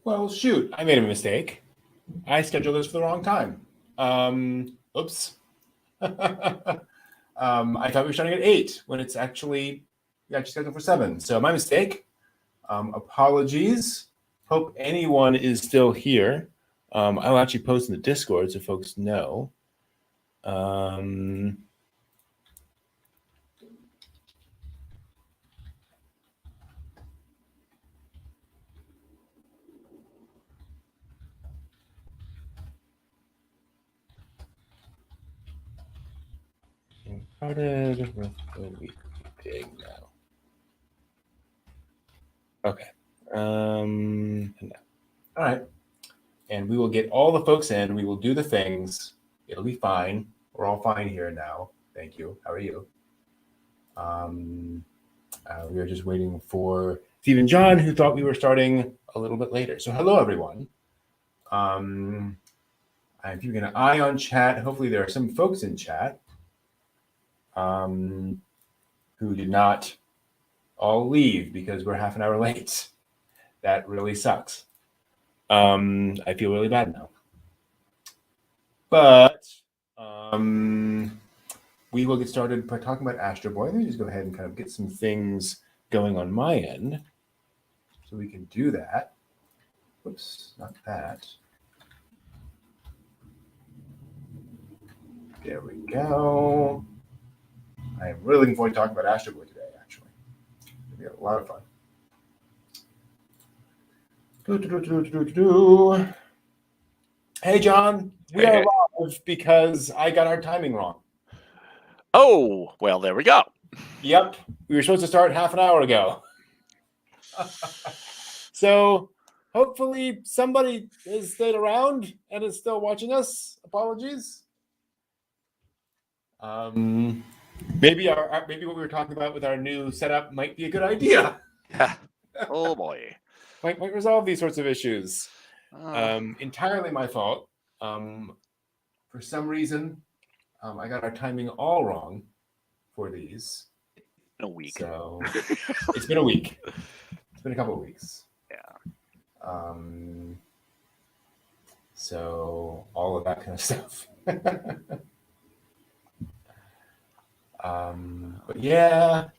Well, shoot, I made a mistake. I scheduled this for the wrong time. Oops. I thought we were starting at 8 when it's actually scheduled for 7. So my mistake. Apologies. Hope anyone is still here. I'll actually post in the Discord so folks know. Started with the weekly dig now. Okay. No. All right. And we will get all the folks in. We will do the things. It'll be fine. We're all fine here now. Thank you. How are you? We are just waiting for Steve and John, who thought we were starting a little bit later. So hello, everyone. I'm keeping an eye on chat. Hopefully there are some folks in chat who did not all leave because we're half an hour late. That really sucks. I feel really bad now. But we will get started by talking about Astro Boy. Let me just go ahead and kind of get some things going on my end so we can do that. Whoops, not that. There we go. I am really looking forward to talking about Astro Boy today, actually. It'll be a lot of fun. Hey, John, we are live because I got our timing wrong. Oh, well, there we go. Yep, we were supposed to start half an hour ago. So hopefully somebody has stayed around and is still watching us. Apologies. Maybe what we were talking about with our new setup might be a good idea. Oh boy. might resolve these sorts of issues. Entirely my fault. For some reason, I got our timing all wrong for these. A week. So it's been a week. It's been a couple of weeks. Yeah. So all of that kind of stuff. But yeah.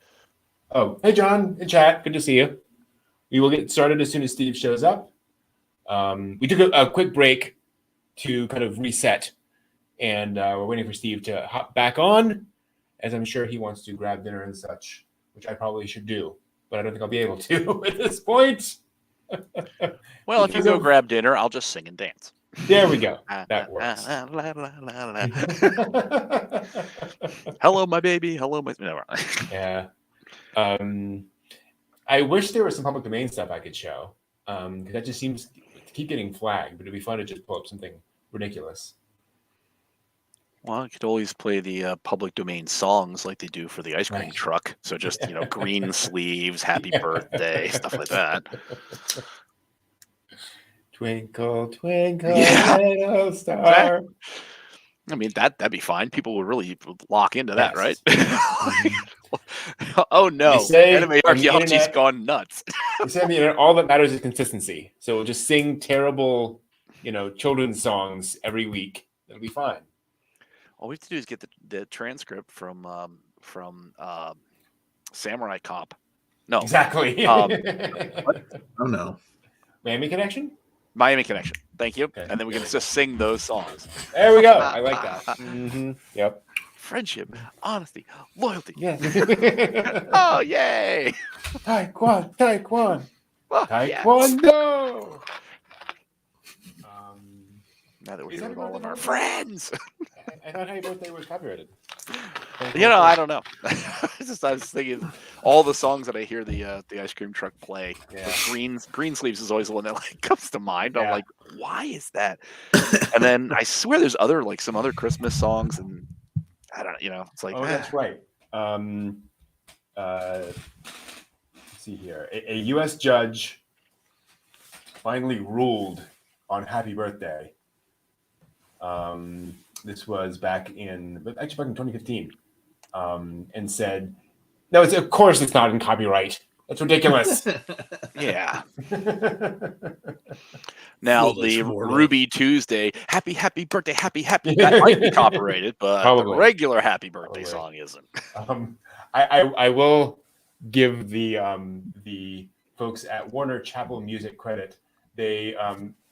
Oh, hey John, in chat. Good to see you. We will get started as soon as Steve shows up. We took a quick break to kind of reset, and we're waiting for Steve to hop back on, as I'm sure he wants to grab dinner and such, which I probably should do, but I don't think I'll be able to at this point. Well, if you go grab dinner, I'll just sing and dance. There we go. That works. Hello, my baby. Hello, my... Never. Yeah. I wish there was some public domain stuff I could show, because that just seems to keep getting flagged, but it'd be fun to just pull up something ridiculous. Well, you could always play the public domain songs like they do for the ice cream truck. So just, green sleeves, happy birthday, stuff like that. Twinkle, twinkle, little star. I mean, that'd be fine. People would really lock into that, right? Oh, no. Anime archaeology's gone nuts. They say on the internet, all that matters is consistency. So we'll just sing terrible, children's songs every week. It'll be fine. All we have to do is get the transcript from Samurai Cop. No. Exactly. Oh, no. Miami Connection? Miami Connection. Thank you. Okay. And then we can just sing those songs. There we go. I like that. Mm-hmm. Yep. Friendship, honesty, loyalty. Yes. Oh, yay. Taekwondo. Yes. Now that we're here with all of our friends. I thought Happy Birthday was copyrighted. I don't know. I was thinking all the songs that I hear the ice cream truck play. Yeah. Green Sleeves is always the one that comes to mind. Yeah. I'm like, why is that? And then I swear there's some other Christmas songs, and I don't know. It's like, that's right. Let's see here. A U.S. judge finally ruled on Happy Birthday. This was back in 2015, and said, "No, of course it's not in copyright. That's ridiculous." Yeah. Now Foolish the mortal. Ruby Tuesday, happy birthday, happy, that might be copyrighted, but the Probably. regular happy birthday Probably. song isn't. I will give the folks at Warner Chapel Music credit. They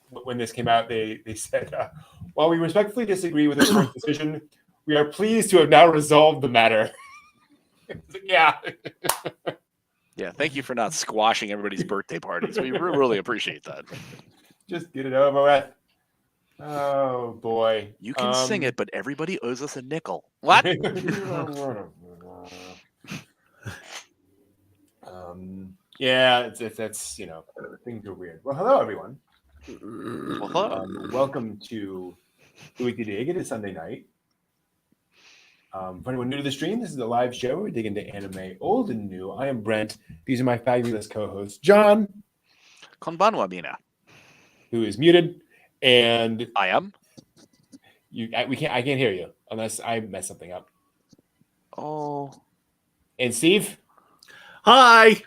when this came out, they said, while we respectfully disagree with the court's decision, we are pleased to have now resolved the matter. Yeah. Yeah, thank you for not squashing everybody's birthday parties. We really appreciate that. Just get it over with. Oh boy. You can sing it, but everybody owes us a nickel. What? Yeah, that's things are weird. Well, hello everyone. Well, hello. Welcome to the Weekly Dig. It is Sunday night. For anyone new to the stream, this is a live show where we dig into anime, old and new. I am Brent. These are my fabulous co-hosts, John, Konbanwa, Mina. who is muted, and I am. I can't hear you unless I mess something up. Oh. And Steve. Hi.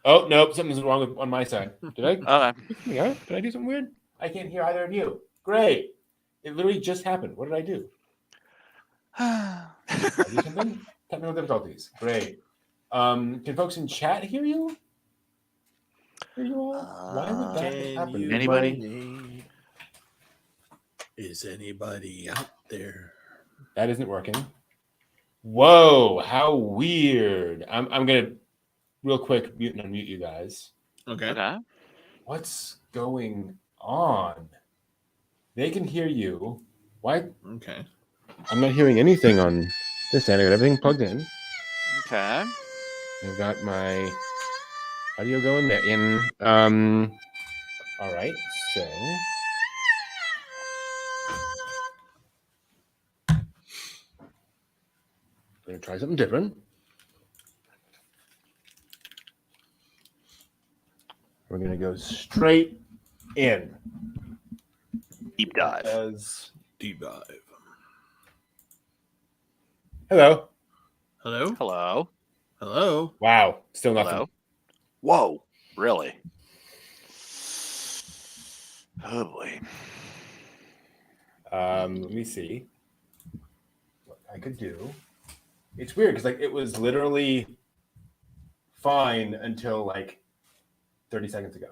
Oh nope, something's wrong on my side. Did I? Okay. Did I do something weird? I can't hear either of you. Great. It literally just happened. What did I do? Did I do something? Technical difficulties. Great. Can folks in chat hear you? Hear you all? Why would that happen? Anybody? Is anybody out there? That isn't working. Whoa, how weird. I'm gonna real quick mute and unmute you guys. Okay. What's going on? They can hear you. Why? Okay. I'm not hearing anything on this end. I got everything plugged in. Okay. I've got my audio going there. All right. So we're gonna try something different. We're gonna go straight in. Deep dive. Deep dive. Hello. Hello. Hello. Hello. Wow. Still nothing. Hello. Whoa. Really? Oh boy. Let me see what I could do. It's weird because it was literally fine until 30 seconds ago.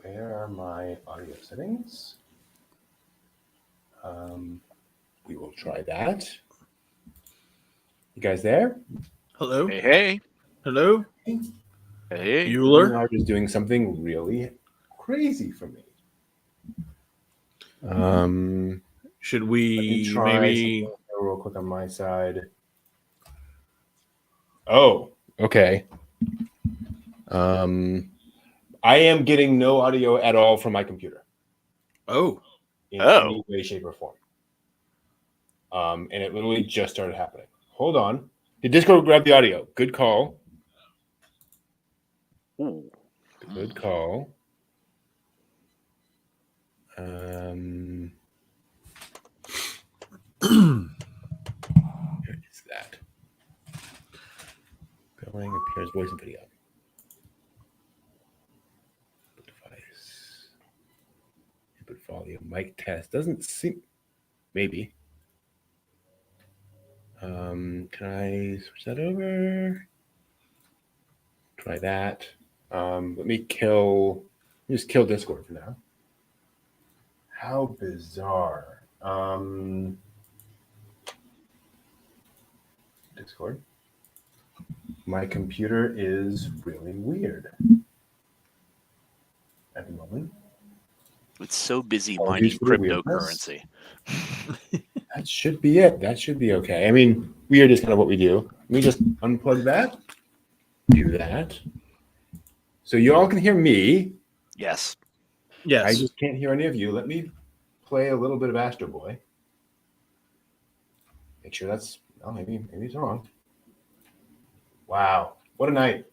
Where are my audio settings? We will try that. You guys there? Hello. Hey. Hello. Hey. You Bueller. are just doing something really crazy for me. Should Let me we try maybe something real quick on my side? Oh, okay. I am getting no audio at all from my computer. In any way, shape, or form. And it literally just started happening. Hold on. Did Discord grab the audio? Good call. Ooh. Good call. Where is that? Going appears voice and video. Device. Input volume. Mic test. Doesn't seem. Maybe. Can I switch that over? Try that. Let me just kill Discord for now. How bizarre. Discord. My computer is really weird at the moment. It's so busy Apologies mining for the cryptocurrency. That should be it. That should be okay. I mean, weird is kind of what we do. Let me just unplug that. Do that. So you all can hear me. Yes. Yes. I just can't hear any of you. Let me play a little bit of Astro Boy. Make sure that's. Oh, maybe it's wrong. Wow, what a night.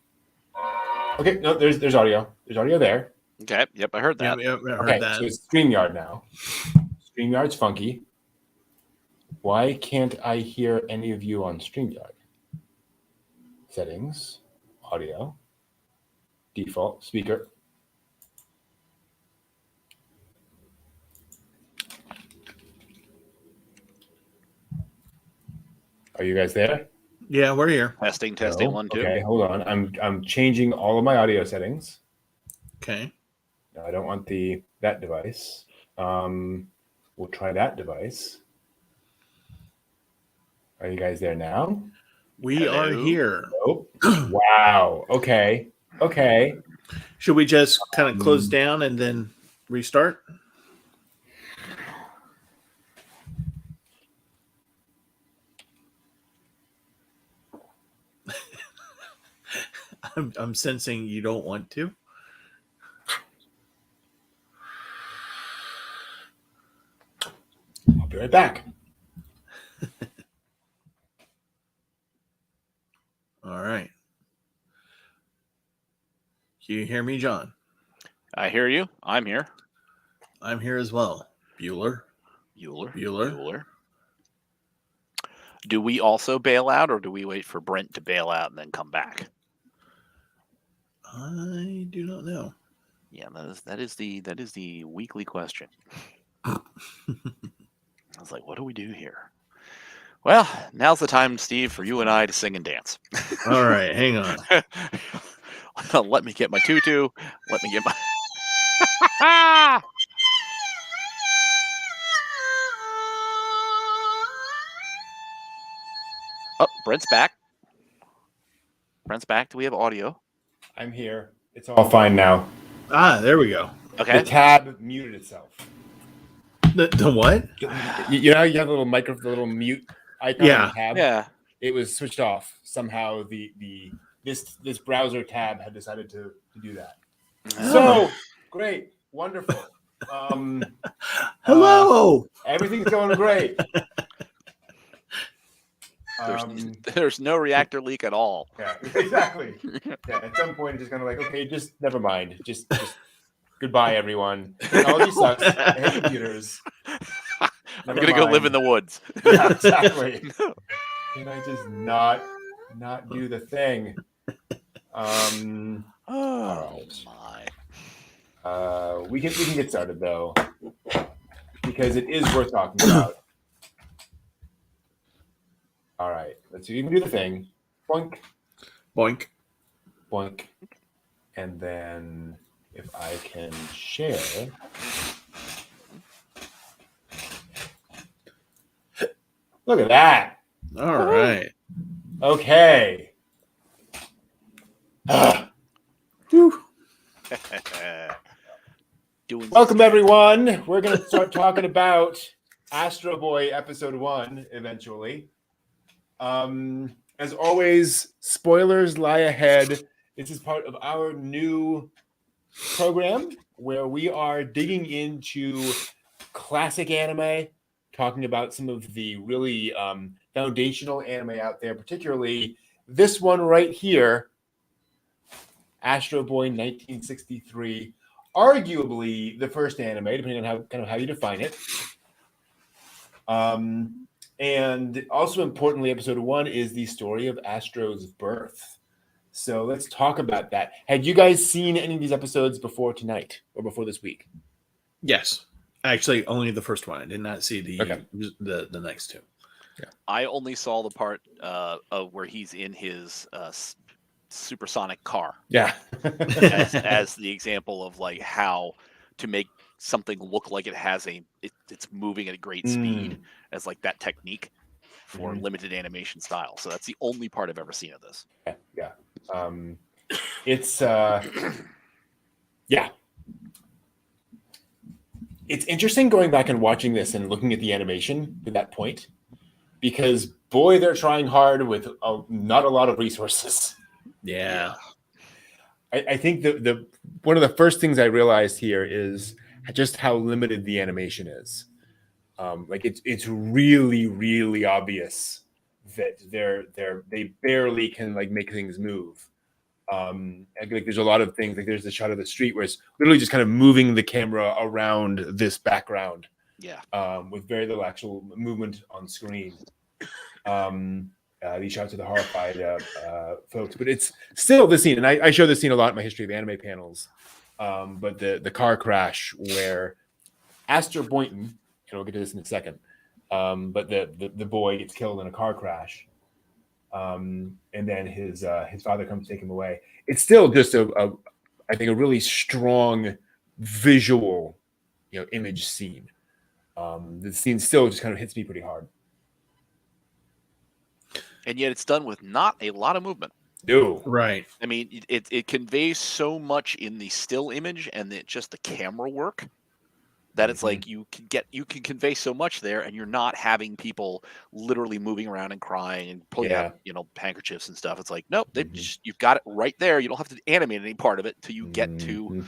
Okay, no, there's audio. There's audio there. Okay. Yep, I heard that. Yep, I heard Okay, that. so it's StreamYard now. StreamYard's funky. Why can't I hear any of you on StreamYard? Settings, audio. default speaker. Are you guys there? Yeah, we're here. Testing, No? 1, 2. Okay, hold on. I'm changing all of my audio settings. Okay. No, I don't want that device. We'll try that device. Are you guys there now? We are here. Nope. Wow. Okay. Okay. Should we just kind of close down and then restart? I'm sensing you don't want to. I'll be right back. All right. Can you hear me, John? I hear you. I'm here. I'm here as well. Bueller. Do we also bail out, or do we wait for Brent to bail out and then come back? I do not know. Yeah, that is the weekly question. I was like, what do we do here? Well, now's the time, Steve, for you and I to sing and dance. All right, hang on. Let me get my tutu. Let me get my. Oh, Brent's back. Do we have audio? I'm here. It's all fine now. Ah, there we go. Okay. The tab muted itself. The what? You know how you have the little mute icon on the tab? Yeah. It was switched off. Somehow this browser tab had decided to do that. So great. Wonderful. Hello. Everything's going great. There's no reactor leak at all. Yeah, exactly. Yeah, at some point, it's just kind of like, okay, just never mind. Just goodbye, everyone. Technology sucks. I hate computers. I'm gonna go live in the woods. Yeah, exactly. Can I just not do the thing? Oh right. my! We can get started though, because it is worth talking about. All right, let's see. You can do the thing. Boink, Boink. boink, and then if I can share. Look at that. All right. Okay. Welcome, everyone. We're going to start talking about Astro Boy Episode 1 eventually. As always, spoilers lie ahead. This is part of our new program where we are digging into classic anime, talking about some of the really foundational anime out there, particularly this one right here, Astro Boy 1963, arguably the first anime, depending on how you define it. And also importantly, episode 1 is the story of Astro's birth. So let's talk about that. Had you guys seen any of these episodes before tonight or before this week? Yes. Actually, only the first one. I did not see the next two. Yeah. I only saw the part of where he's in his supersonic car. Yeah. as the example of like how to make something look like it has it's moving at a great speed as like that technique for limited animation style. So that's the only part I've ever seen of this. Yeah. It's it's interesting going back and watching this and looking at the animation to that point, because boy, they're trying hard with not a lot of resources. Yeah. I think the one of the first things I realized here is just how limited the animation is. Like it's really, really obvious that they barely can like make things move. Like there's a lot of things, like there's the shot of the street where it's literally just kind of moving the camera around this background. Yeah. With very little actual movement on screen. And these shots of the horrified folks. But it's still the scene, and I show this scene a lot in my history of anime panels. But the car crash where Astro Boynton, and we'll get to this in a second, but the boy gets killed in a car crash, and then his father comes to take him away. It's still just I think a really strong visual, image scene. The scene still just kind of hits me pretty hard. And yet it's done with not a lot of movement. No. Right. I mean, it conveys so much in the still image and just the camera work that it's like you can convey so much there, and you're not having people literally moving around and crying and pulling out handkerchiefs and stuff. It's like, nope, you've got it right there. You don't have to animate any part of it till you get to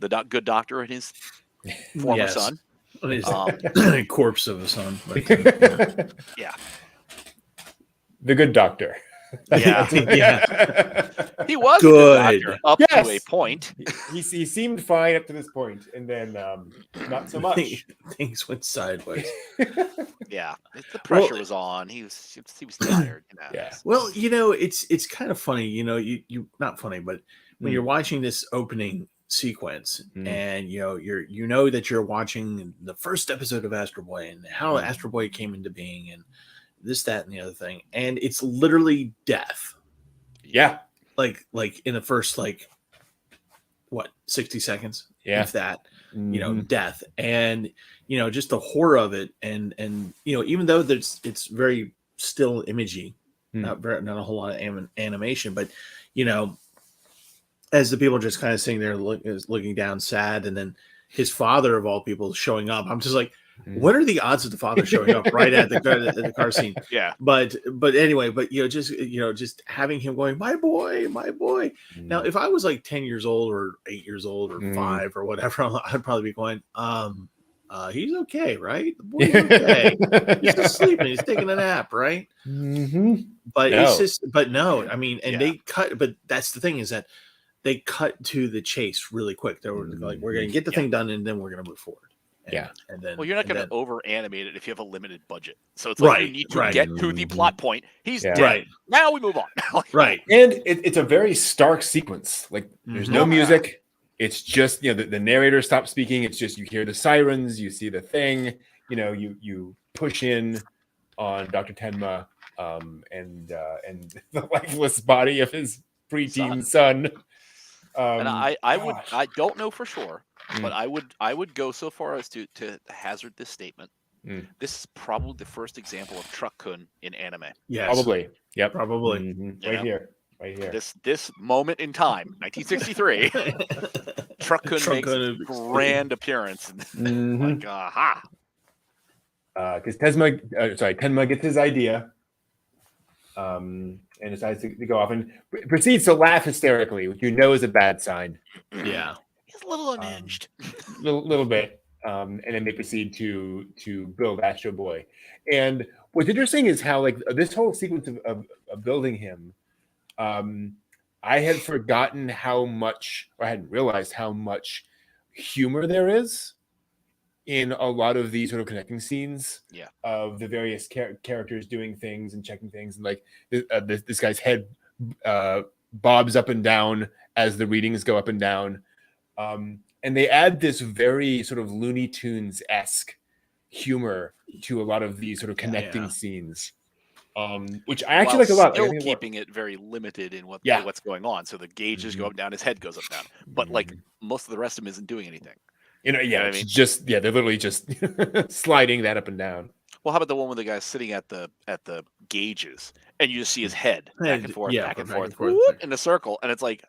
the good doctor and his former son. His corpse of a son. Yeah. The good doctor. Yeah. He was good a good doctor up to a point. He seemed fine up to this point, and then not so much. Things went sideways. Yeah, the pressure was on. He was tired. Yeah. Well, it's kind of funny. You not funny, but when you're watching this opening sequence, and you know that you're watching the first episode of Astro Boy and how Astro Boy came into being and this, that, and the other thing, and it's literally death. Yeah, like in the first 60 seconds, if that, death, and just the horror of it, and even though it's very still imagey, not a whole lot of animation, but as the people just kind of sitting there looking down sad, and then his father of all people showing up, I'm just like, what are the odds of the father showing up right at the car scene? Yeah. But anyway, just having him going, my boy. Now, if I was like 10 years old or 8 years old or 5 or whatever, I'd probably be going, he's okay, right? The boy's okay. He's just sleeping. He's taking a nap, right? But it's just, no. I mean, and they cut. But that's the thing, is that they cut to the chase really quick. They were like, we're going to get the thing done, and then we're going to move forward. And then, you're not going to over animate it if you have a limited budget. So it's like you need to get to the plot point. He's dead. Right. Now we move on. Right. And it's a very stark sequence. Like there's no music. It's just the narrator stops speaking. It's just you hear the sirens, you see the thing. You push in on Dr. Tenma and the lifeless body of his preteen son. And I don't know for sure. But I would go so far as to hazard this statement. This is probably the first example of Truck-kun in anime. Yes. Probably. Yep. Probably. Right here. This moment in time, 1963, Truck-kun makes a grand appearance. Like, aha. Because Tenma gets his idea, and decides to go off and proceeds to laugh hysterically, which is a bad sign. Yeah. He's a little unhinged. Little bit. And then they proceed to build Astro Boy. And what's interesting is how this whole sequence of building him, I had forgotten how much, or I hadn't realized how much humor there is in a lot of these sort of connecting scenes of the various characters doing things and checking things. And this guy's head bobs up and down as the readings go up and down. And they add this very sort of Looney Tunes-esque humor to a lot of these sort of connecting scenes, which I actually like a lot. Still keeping it very limited in what's going on. So the gauges go up and down, his head goes up and down. But most of the rest of him isn't doing anything. It's just they're literally just sliding that up and down. Well, how about the one with the guy sitting at the gauges, and you just see his head back and forth, whoop, in a circle, and it's like,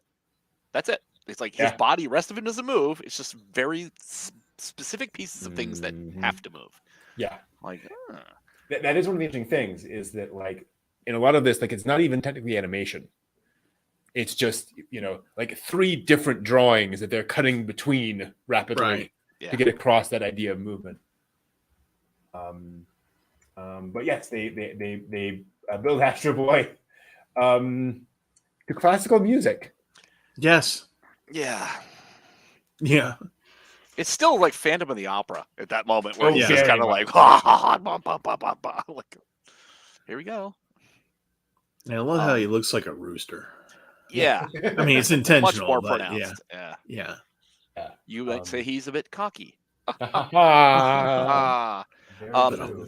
that's it. It's like his body, rest of it doesn't move. It's just very specific pieces of things that have to move. Yeah. That is one of the interesting things, is that in a lot of this, it's not even technically animation. It's just, 3 different drawings that they're cutting between rapidly to get across that idea of movement. But yes, they build Astro Boy to classical music. Yes. Yeah. Yeah. It's still like Phantom of the Opera at that moment where he's very just kind of much. like, here we go. And I love how he looks like a rooster. Yeah. I mean, it's intentional. Much more but pronounced. Yeah. You might say he's a bit cocky. Very true.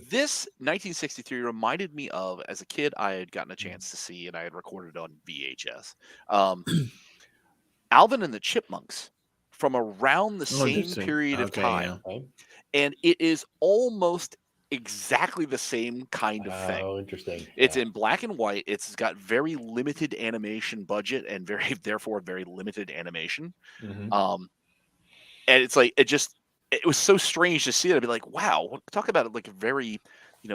This 1963 reminded me of, as a kid, I had gotten a chance to see, and I had recorded on VHS, Alvin and the Chipmunks from around the same period of time. Yeah. And it is almost exactly the same kind of thing. Oh, interesting. It's in black and white. It's got very limited animation budget and therefore very limited animation. Mm-hmm. And it's like, it was so strange to see it. I'd be like, wow, talk about it like a very,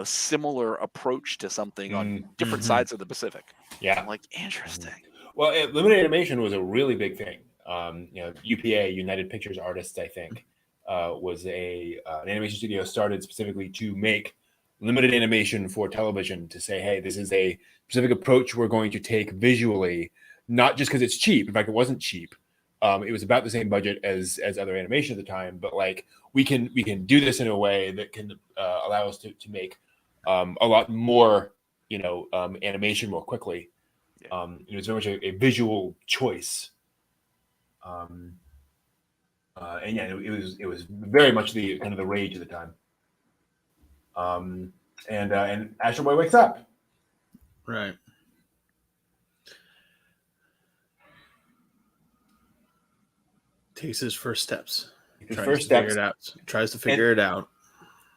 similar approach to something on different sides of the Pacific. Yeah. I'm like, interesting. Well, limited animation was a really big thing. UPA, United Pictures Artists, I think, was an animation studio started specifically to make limited animation for television, to say, hey, this is a specific approach we're going to take visually, not just because it's cheap. In fact, it wasn't cheap. It was about the same budget as other animation at the time, but like we can do this in a way that can allow us to make a lot more, animation more quickly. It was very much a visual choice. And yeah, it was very much the kind of the rage of the time. And Astro Boy wakes up. Right. Takes his first steps. Tries to figure it out.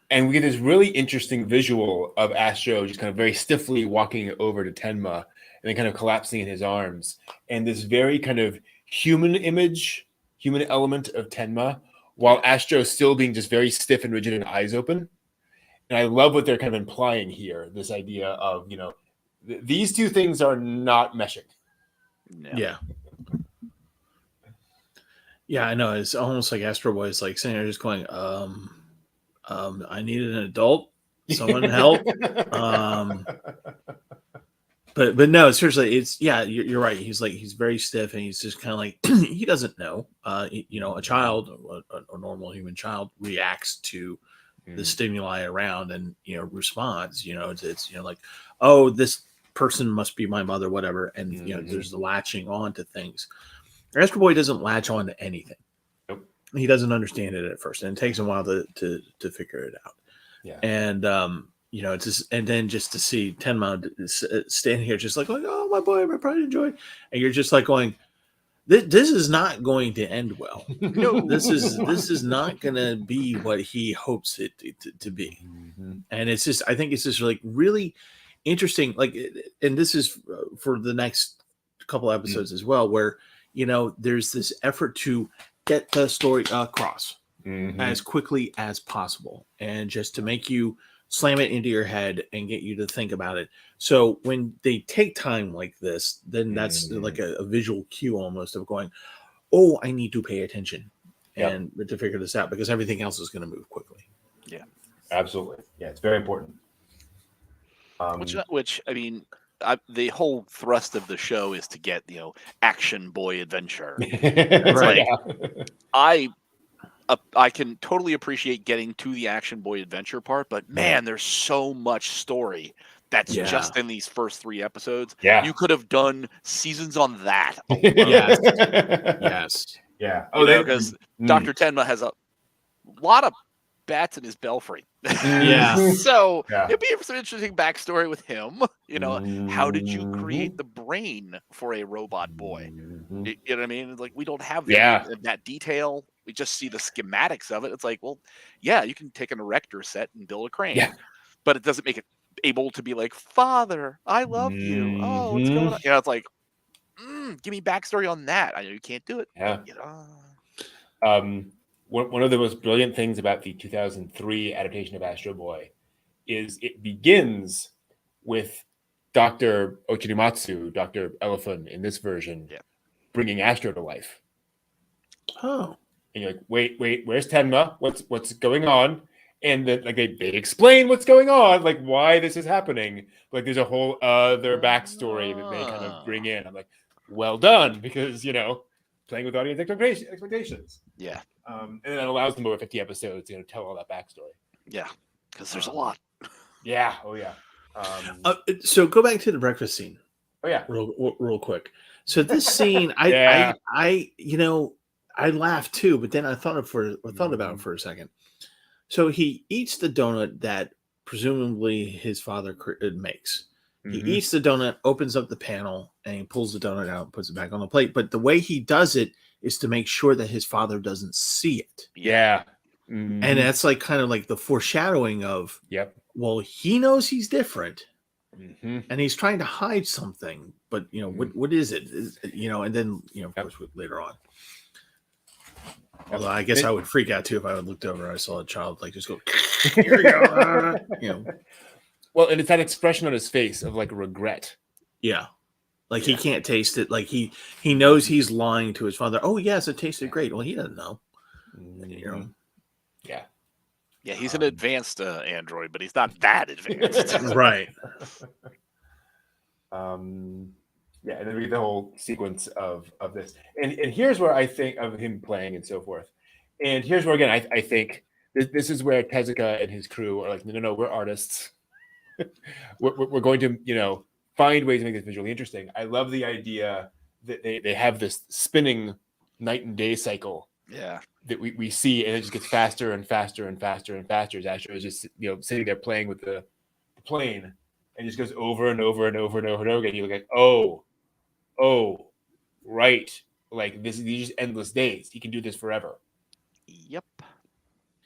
And we get this really interesting visual of Astro just kind of very stiffly walking over to Tenma and then kind of collapsing in his arms. And this very kind of human element of Tenma, while Astro still being just very stiff and rigid and eyes open. And I love what they're kind of implying here, this idea of, these two things are not meshing. No. Yeah. Yeah, I know. It's almost like Astro Boy is like sitting there just going, I need an adult, someone help. But no, seriously, it's you're right. He's very stiff and he's just kind of like he doesn't know. A child, a normal human child, reacts to the stimuli around and responds. It's like, oh, this person must be my mother, whatever, and there's the latching on to things. Astro Boy doesn't latch on to anything. Nope. He doesn't understand it at first, and it takes him a while to figure it out. Yeah. And it's just, and then just to see Tenma standing here, just like, oh, my boy, my pride and joy, and you're just like going, this is not going to end well. No, this is not going to be what he hopes it to be. Mm-hmm. And it's just, I think it's just like really interesting. Like, and this is for the next couple episodes as well, where there's this effort to get the story across as quickly as possible, and just to make you slam it into your head and get you to think about it. So when they take time like this, then that's like a visual cue almost of going, oh, I need to pay attention and to figure this out, because everything else is going to move quickly. Yeah, absolutely. Yeah, it's very important. Which I mean, the whole thrust of the show is to get action boy adventure. Right. I can totally appreciate getting to the action boy adventure part, but man, there's so much story that's just in these first 3 episodes. Yeah, you could have done seasons on that. Yes. Yeah. Because Dr. Tenma has a lot of bats in his belfry. So it'd be some interesting backstory with him. How did you create the brain for a robot boy? You know what I mean? Like, we don't have that detail. We just see the schematics of it. It's like, well, yeah, you can take an erector set and build a crane, but it doesn't make it able to be like, Father, I love you. Oh, what's going on? It's like, give me backstory on that. I know you can't do it. Yeah. One of the most brilliant things about the 2003 adaptation of Astro Boy is it begins with Dr. Ochirimatsu, Dr. Elephant in this version, bringing Astro to life. Oh. And you're like, wait, where's Tenma? What's going on? And then like they explain what's going on, like why this is happening. Like there's a whole other backstory that they kind of bring in. I'm like, well done, because playing with audience expectations. Yeah. And that allows them over 50 episodes to tell all that backstory. Yeah, because there's a lot. Yeah. Oh yeah. So go back to the breakfast scene. Oh yeah. real quick. So this scene, Yeah. I laughed too, but then I thought about it for a second. So he eats the donut that presumably his father makes. He eats the donut, opens up the panel, and he pulls the donut out and puts it back on the plate. But the way he does it is to make sure that his father doesn't see it. Yeah. And that's like kind of like the foreshadowing of, Yep. well, he knows he's different. Mm-hmm. And he's trying to hide something, but what is it? And then of course later on. Although I guess I would freak out too if I would looked over and I saw a child like just go, here we go. Well, and it's that expression on his face of like regret. Yeah. Like he can't taste it. Like he knows he's lying to his father. Oh yes, it tasted great. Well, he doesn't know. Yeah. Yeah, he's an advanced android, but he's not that advanced. Right. Yeah, and then we get the whole sequence of this. And here's where I think of him playing and so forth. And here's where, again, I think this is where Tezuka and his crew are like, no, we're artists. we're going to, find ways to make this visually interesting. I love the idea that they have this spinning night and day cycle. Yeah. That we see, and it just gets faster and faster and faster and faster as Astro is just sitting there playing with the plane, and just goes over and over and over and over and over again. You look like, oh, right, like these just endless days. He can do this forever. Yep.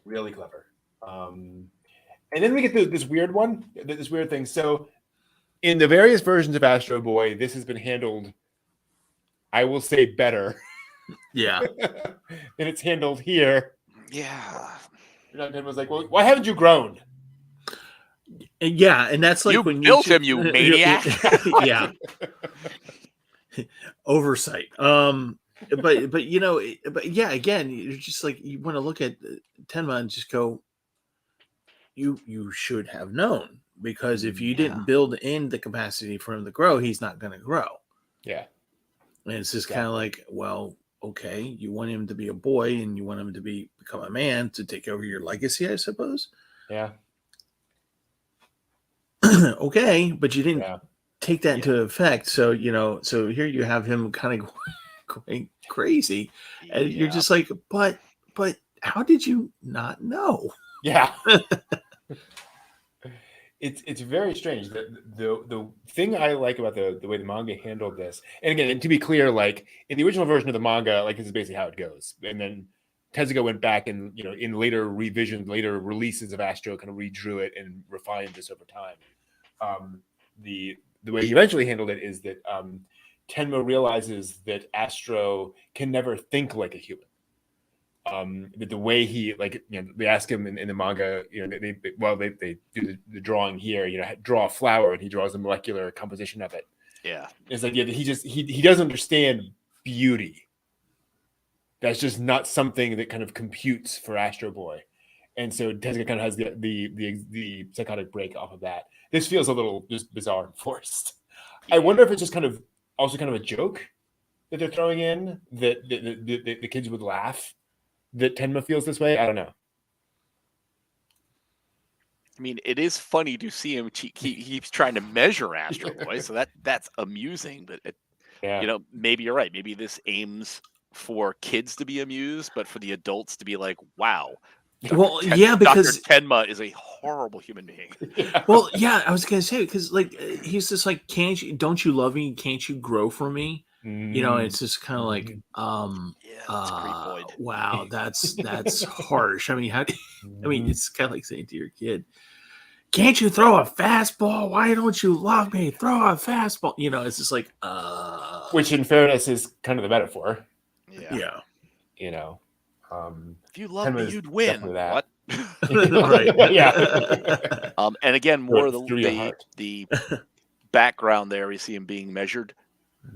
Really clever. And then we get this weird thing. So in the various versions of Astro Boy, this has been handled, I will say, better. Yeah. And it's handled here. Yeah. Tim was like, well, why haven't you grown? Yeah, and that's like you when built him, you maniac. Yeah. Oversight. But yeah, again, you're just like, you want to look at Tenma and just go, you should have known, because if you didn't build in the capacity for him to grow, he's not going to grow. Yeah. And it's just kind of like, well, okay, you want him to be a boy and you want him to become a man to take over your legacy, I suppose. Yeah. Okay, but you didn't take that into effect. So, so here you have him kind of going crazy. And you're just like, but how did you not know? Yeah. It's very strange. The thing I like about the way the manga handled this, and again, to be clear, like in the original version of the manga, like this is basically how it goes. And then Tezuka went back and in later revisions, later releases of Astro, kind of redrew it and refined this over time. The way he eventually handled it is that Tenma realizes that Astro can never think like a human. That the way he they ask him in the manga, they do the drawing here, draw a flower, and he draws the molecular composition of it. Yeah, it's like he doesn't understand beauty. That's just not something that kind of computes for Astro Boy, and so Tezuka kind of has the psychotic break off of that. This feels a little just bizarre and forced. I wonder if it's just kind of a joke that they're throwing in that the kids would laugh. That Tenma feels this way. I don't know. I mean, it is funny to see him. He's trying to measure Astro Boy, so that's amusing. But maybe you're right. Maybe this aims for kids to be amused, but for the adults to be like, "Wow." Because Dr. Tenma is a horrible human being. Yeah. Well, yeah, I was gonna say, because he's just like, don't you love me? Can't you grow for me? It's just kind of like, wow, that's harsh. I mean, it's kind of like saying to your kid, can't you throw a fastball? Why don't you love me? Throw a fastball. It's just like, which in fairness is kind of the metaphor. Yeah. If you love me, you'd win. What? Right. Yeah. And again, more of the background there, we see him being measured,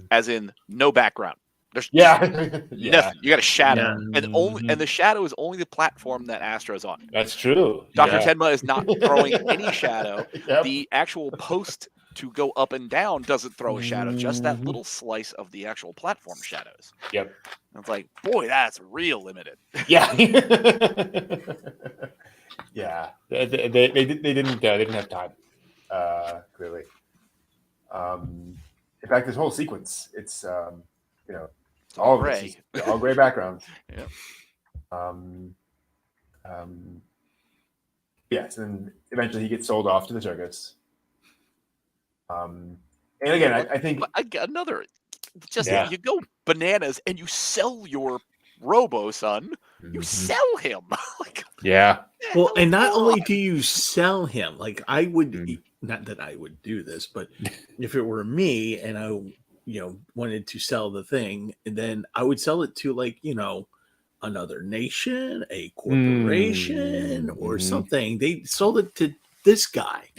as in no background. There's nothing. You got a shadow, and the shadow is only the platform that Astro's on. That's true. Dr. Tenma is not throwing any shadow. The actual post to go up and down doesn't throw a shadow, just that little slice of the actual platform shadows. Yep. And it's like, boy, that's real limited. Yeah. Yeah. They didn't have time. Clearly. in fact, this whole sequence, it's It's all of this gray. is all gray backgrounds. Yeah. Yes, and eventually he gets sold off to the circus. And again, I think I got another. Just Yeah. you go bananas and you sell your Robo Son. You sell him. Like, yeah. Well, and not hell only on? do you sell him, like I would, Mm. not that I would do this, but if it were me and I, wanted to sell the thing, then I would sell it to like, another nation, a corporation, or Mhm. something. They sold it to this guy.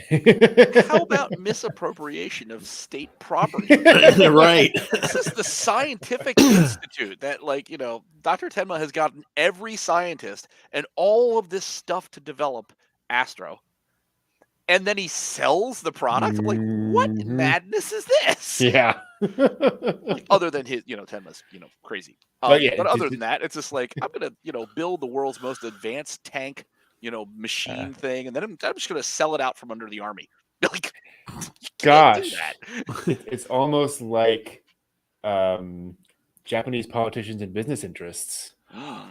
How about misappropriation of state property? Right. This is the scientific institute that, like, Dr. Tenma has gotten every scientist and all of this stuff to develop Astro. And then he sells the product. I'm like, what Mhm. madness is this? Yeah. Like, other than his, Tenma's, crazy. But yeah, but other just- than that, it's just like, I'm gonna, build the world's most advanced tank, machine thing, and then I'm just gonna sell it out from under the army. Like, you can't do Gosh. that. It's almost like Japanese politicians and business interests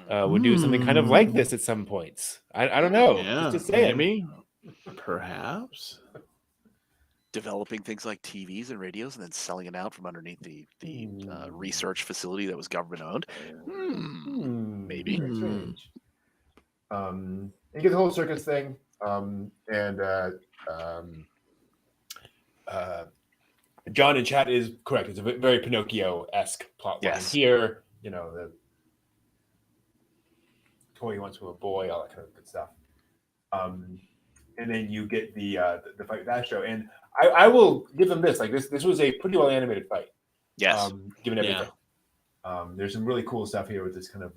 would do something kind of like this at some points. I don't know. Yeah, Just saying. maybe, perhaps. Developing things like TVs and radios and then selling it out from underneath the research facility that was government owned. Maybe. Very strange. You get the whole circus thing, and John in chat is correct. It's a very Pinocchio-esque plot line Yes. here. The toy he wants from a boy, all that kind of good stuff. And then you get the fight with Astro, and I will give them this. Like this was a pretty well animated fight. Yes. Given everything. There's some really cool stuff here with this kind of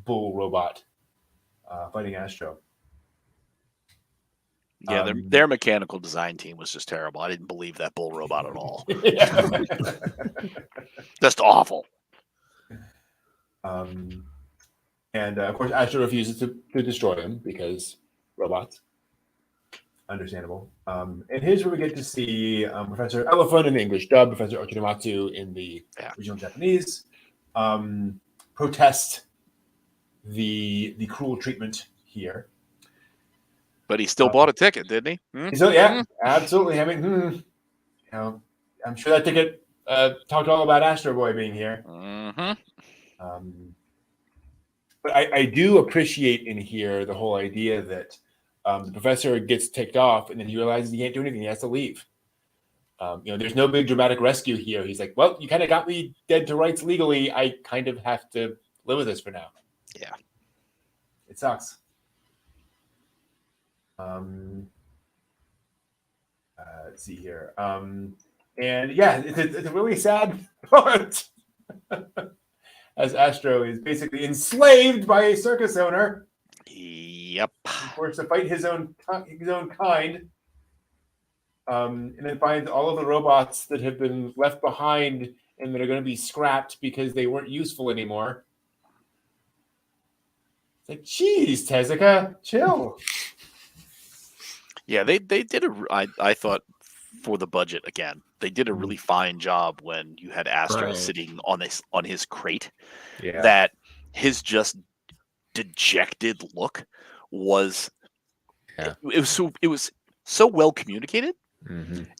bull robot fighting Astro. Yeah, their mechanical design team was just terrible. I didn't believe that bull robot at all. Just awful. And of course, Astro refuses to destroy him because robots. Understandable. And here's where we get to see Professor Elephant in the English dub, Professor Ochinomatu in the original Japanese, protest the cruel treatment here. But he still bought a ticket, didn't he? So yeah, absolutely. I mean, I'm sure that ticket talked all about Astro Boy being here. But I do appreciate in here the whole idea that the professor gets ticked off and then he realizes he can't do anything. He has to leave. There's no big dramatic rescue here. He's like, well, you kind of got me dead to rights legally. I kind of have to live with this for now. Yeah. It sucks. Let's see here. And yeah, it's a really sad part. As Astro is basically enslaved by a circus owner. Yep. Forced to fight his own kind. And then finds all of the robots that have been left behind and that are going to be scrapped because they weren't useful anymore. It's like, geez, Tezuka, chill. Yeah, they did I thought for the budget again, they did a really fine job when you had Astro sitting on his crate. Yeah. That his just dejected look was it was so well communicated.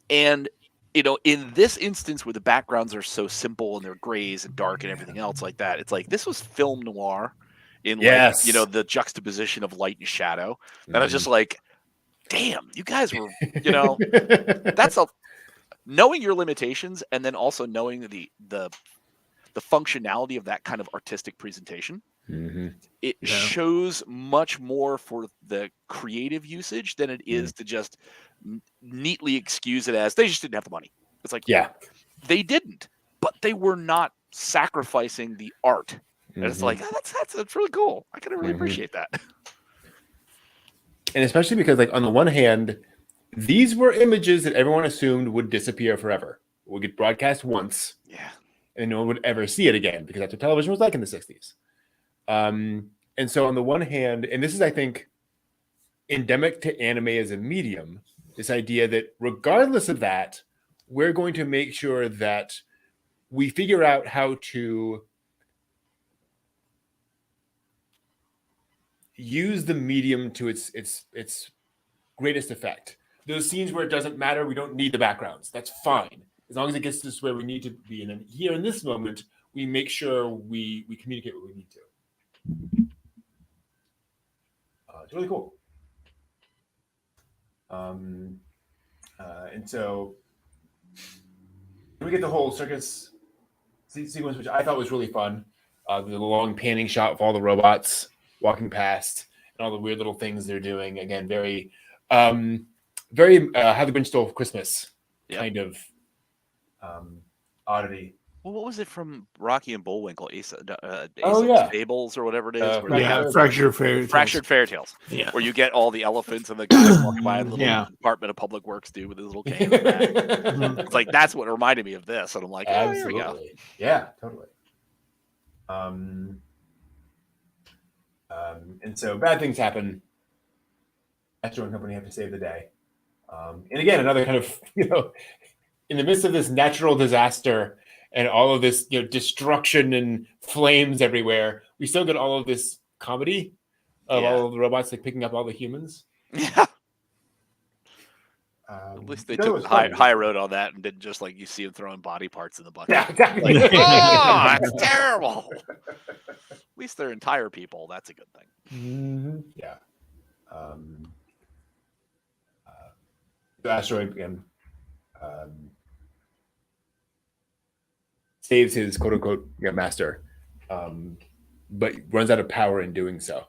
And in this instance where the backgrounds are so simple and they're grays and dark and everything else like that, it's like this was film noir in like the juxtaposition of light and shadow. And I was just like, damn, you guys were, that's knowing your limitations and then also knowing the functionality of that kind of artistic presentation. It shows much more for the creative usage than it is to just neatly excuse it as they just didn't have the money. It's like, they didn't, but they were not sacrificing the art. And it's like, that's really cool. I kind of really appreciate that. And especially because, like, on the one hand, these were images that everyone assumed would disappear forever. Would get broadcast once. Yeah. And no one would ever see it again because that's what television was like in the 60s. And so on the one hand, and this is, I think, endemic to anime as a medium, this idea that regardless of that, we're going to make sure that we figure out how to use the medium to its greatest effect. Those scenes where it doesn't matter, we don't need the backgrounds. That's fine, as long as it gets us where we need to be. And then here in this moment, we make sure we communicate what we need to. It's really cool. And so we get the whole circus sequence, which I thought was really fun. The long panning shot of all the robots walking past and all the weird little things they're doing. Again, very How the Grinch Stole Christmas kind of oddity. Well, what was it from Rocky and Bullwinkle? Ace of Fables or whatever it is. Fractured Fairy Tales. Fractured Fairy Tales. Yeah. Where you get all the elephants and the guys walking by in the little Department of Public Works dude with his little cane. It's like, that's what reminded me of this. And I'm like, oh, here we go. Yeah, totally. And so bad things happen. Astro and company have to save the day. And again, another kind of, in the midst of this natural disaster and all of this, destruction and flames everywhere, we still get all of this comedy of all of the robots like picking up all the humans. Yeah. At least they took the high road on that and didn't just like you see them throwing body parts in the bucket. Yeah, exactly. Like, oh, that's terrible. At least they're entire people. That's a good thing. Mm-hmm. Yeah. The asteroid again saves his quote unquote master, but runs out of power in doing so.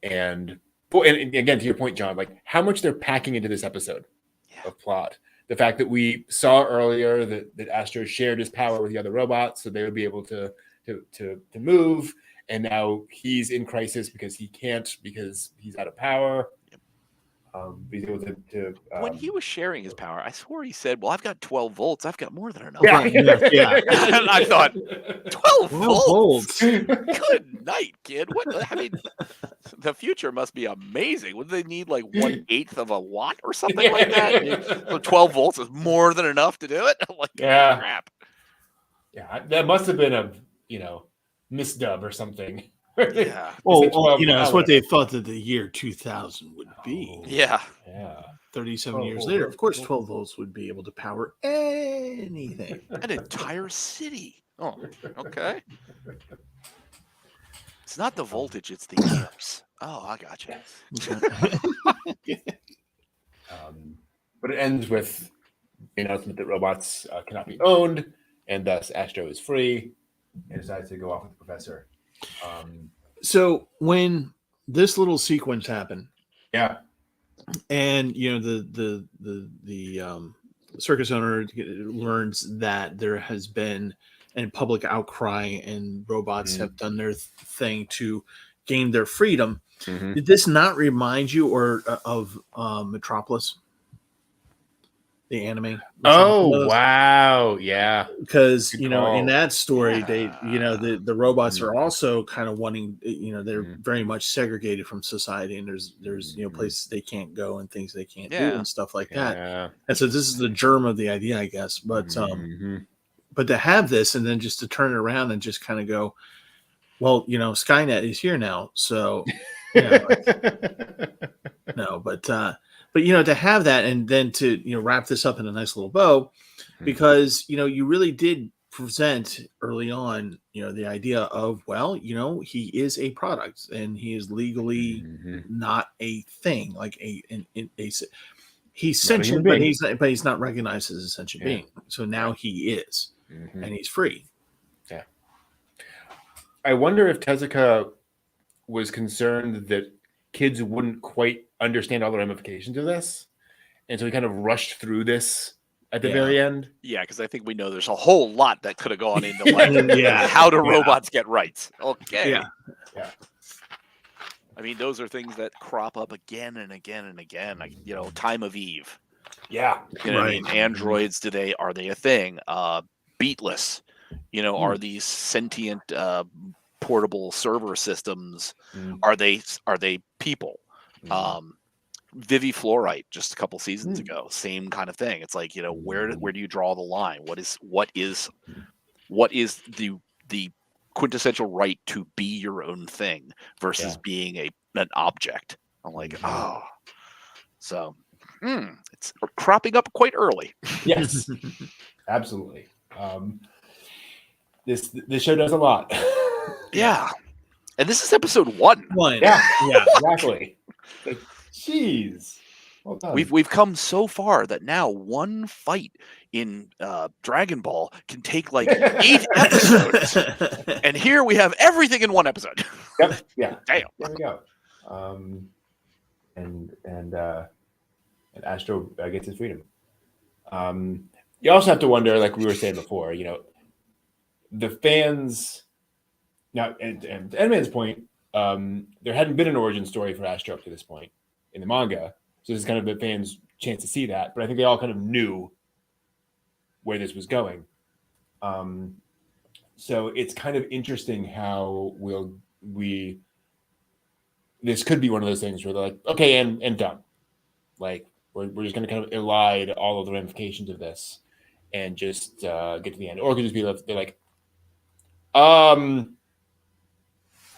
And again, to your point, John, like how much they're packing into this episode of plot. The fact that we saw earlier that Astro shared his power with the other robots, so they would be able to move, and now he's in crisis because he can't, because he's out of power. He's able to when he was sharing his power, I swore he said, "Well, I've got 12 volts. I've got more than enough." Yeah. And I thought, 12 volts? volts. Good night, kid. What? I mean, the future must be amazing. Would they need like 1/8 of a watt or something like that? So 12 volts is more than enough to do it. I'm like, crap. Yeah, that must have been a misdub or something. Yeah. Well, that's what they thought that the year 2000 would be. Yeah. 37 years later, of course, 12 volts would be able to power anything. An entire city. Oh, okay. It's not the voltage, it's the amps. Oh, I got you. But it ends with the announcement that robots cannot be owned, and thus Astro is free and decides to go off with the professor. So when this little sequence happened, and the circus owner learns that there has been a public outcry and robots have done their thing to gain their freedom. Did this not remind you of Metropolis? The anime. Oh, wow. Yeah. Because, in that story, they, the robots are also kind of wanting, they're very much segregated from society, and there's places they can't go and things they can't do and stuff like that. And so this is the germ of the idea, I guess. But, but to have this and then just to turn it around and just kind of go, well, Skynet is here now. So, no, but to have that and then to wrap this up in a nice little bow, because you really did present early on the idea of, well, he is a product and he is legally not a thing, like he's sentient, but he's not recognized as a sentient being. So now he is, and he's free. Yeah. I wonder if Tezuka was concerned that kids wouldn't quite understand all the ramifications of this, and so he kind of rushed through this at the very end. Yeah, because I think we know there's a whole lot that could have gone into like how do robots get rights. Okay. Yeah. I mean, those are things that crop up again and again and again. Like, Time of Eve. Yeah. What I mean? Androids, are they a thing? Beatless. Are these sentient portable server systems? Are they people? Vivi Fluorite just a couple seasons ago, same kind of thing. It's like, where do you draw the line? What is the quintessential right to be your own thing versus being an object? I'm like, so it's cropping up quite early. Yes, absolutely. This show does a lot. Yeah. And this is episode 1. Yeah, exactly. Like, jeez. Well done. We've come so far that now one fight in Dragon Ball can take like 8 episodes, and here we have everything in one episode. Yep. Yeah. Damn. There we go. And Astro gets his freedom. You also have to wonder, like we were saying before, the fans. Now, and to Edmund's point, there hadn't been an origin story for Astro up to this point in the manga. So this is kind of the fans' chance to see that. But I think they all kind of knew where this was going. So it's kind of interesting how this could be one of those things where they're like, okay, and done. Like, we're just going to kind of elide all of the ramifications of this and just get to the end. Or it could just be they're like,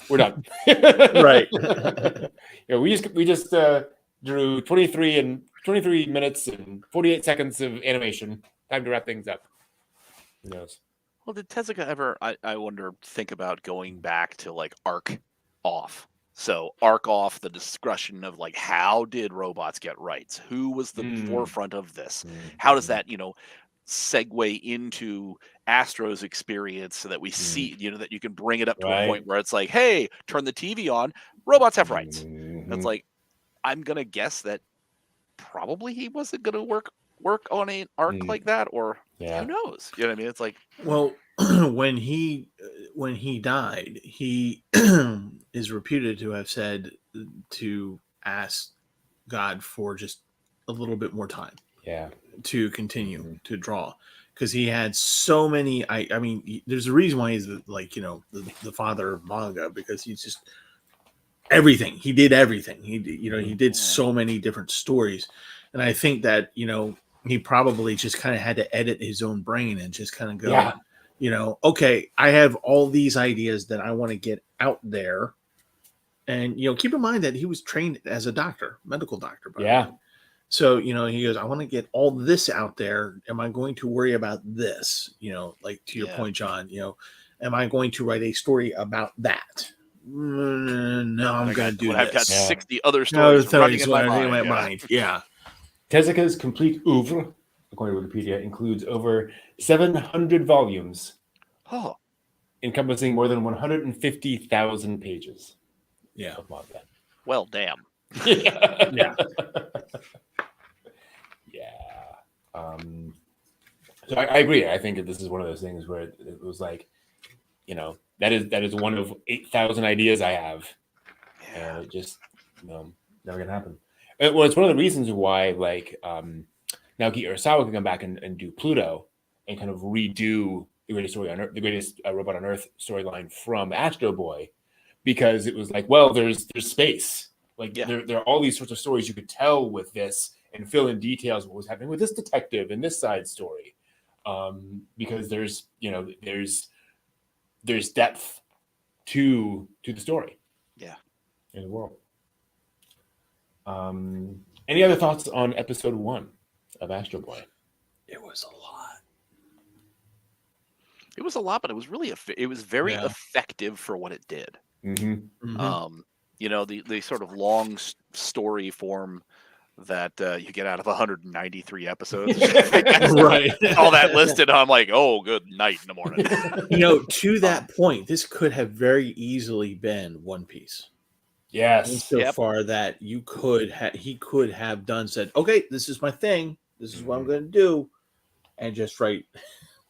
we're done. Right. We just drew 23 minutes and 48 seconds of animation. Time to wrap things up. Who knows? Well, did Tezuka ever, I wonder, think about going back to like arc off? So arc off the discussion of like, how did robots get rights? Who was the forefront of this? How does that, segue into Astro's experience so that we see, that you can bring it up to a point where it's like, hey, turn the TV on, robots have rights. It's like, I'm gonna guess that probably he wasn't gonna work on an arc like that, or who knows? You know what I mean? It's like, well, when he died, he is reputed to have said to ask God for just a little bit more time. Yeah. To continue to draw, because he had so many. I mean, there's a reason why he's the father of manga, because he's just everything. He did everything. He did so many different stories, and I think that he probably just kind of had to edit his own brain and just kind of go, okay, I have all these ideas that I want to get out there, and keep in mind that he was trained as a medical doctor. By the way. So, he goes, I want to get all this out there. Am I going to worry about this? Like to your point, John, am I going to write a story about that? No, I'm going to do this. I've got 60 other stories running in my mind. Yeah. Tezuka's complete oeuvre, according to Wikipedia, includes over 700 volumes, encompassing more than 150,000 pages. Yeah. Of manga. Well, damn. Yeah. So I agree. I think that this is one of those things where it was like, that is one of 8,000 ideas I have, and it just never gonna happen. Well, it's one of the reasons why like Naoki Urasawa can come back and do Pluto and kind of redo the greatest story on Earth, the greatest robot on Earth storyline from Astro Boy, because it was like, well, there's space. Like there are all these sorts of stories you could tell with this and fill in details of what was happening with this detective and this side story, because there's depth to the story, in the world. Any other thoughts on episode 1 of Astro Boy? It was a lot. It was a lot, but it was really it was very effective for what it did. The sort of long story form that you get out of 193 episodes. Right. All that listed. I'm like, oh, good night in the morning. To that point, this could have very easily been One Piece. Yes. So far that he could have said, okay, this is my thing. This is what I'm going to do. And just write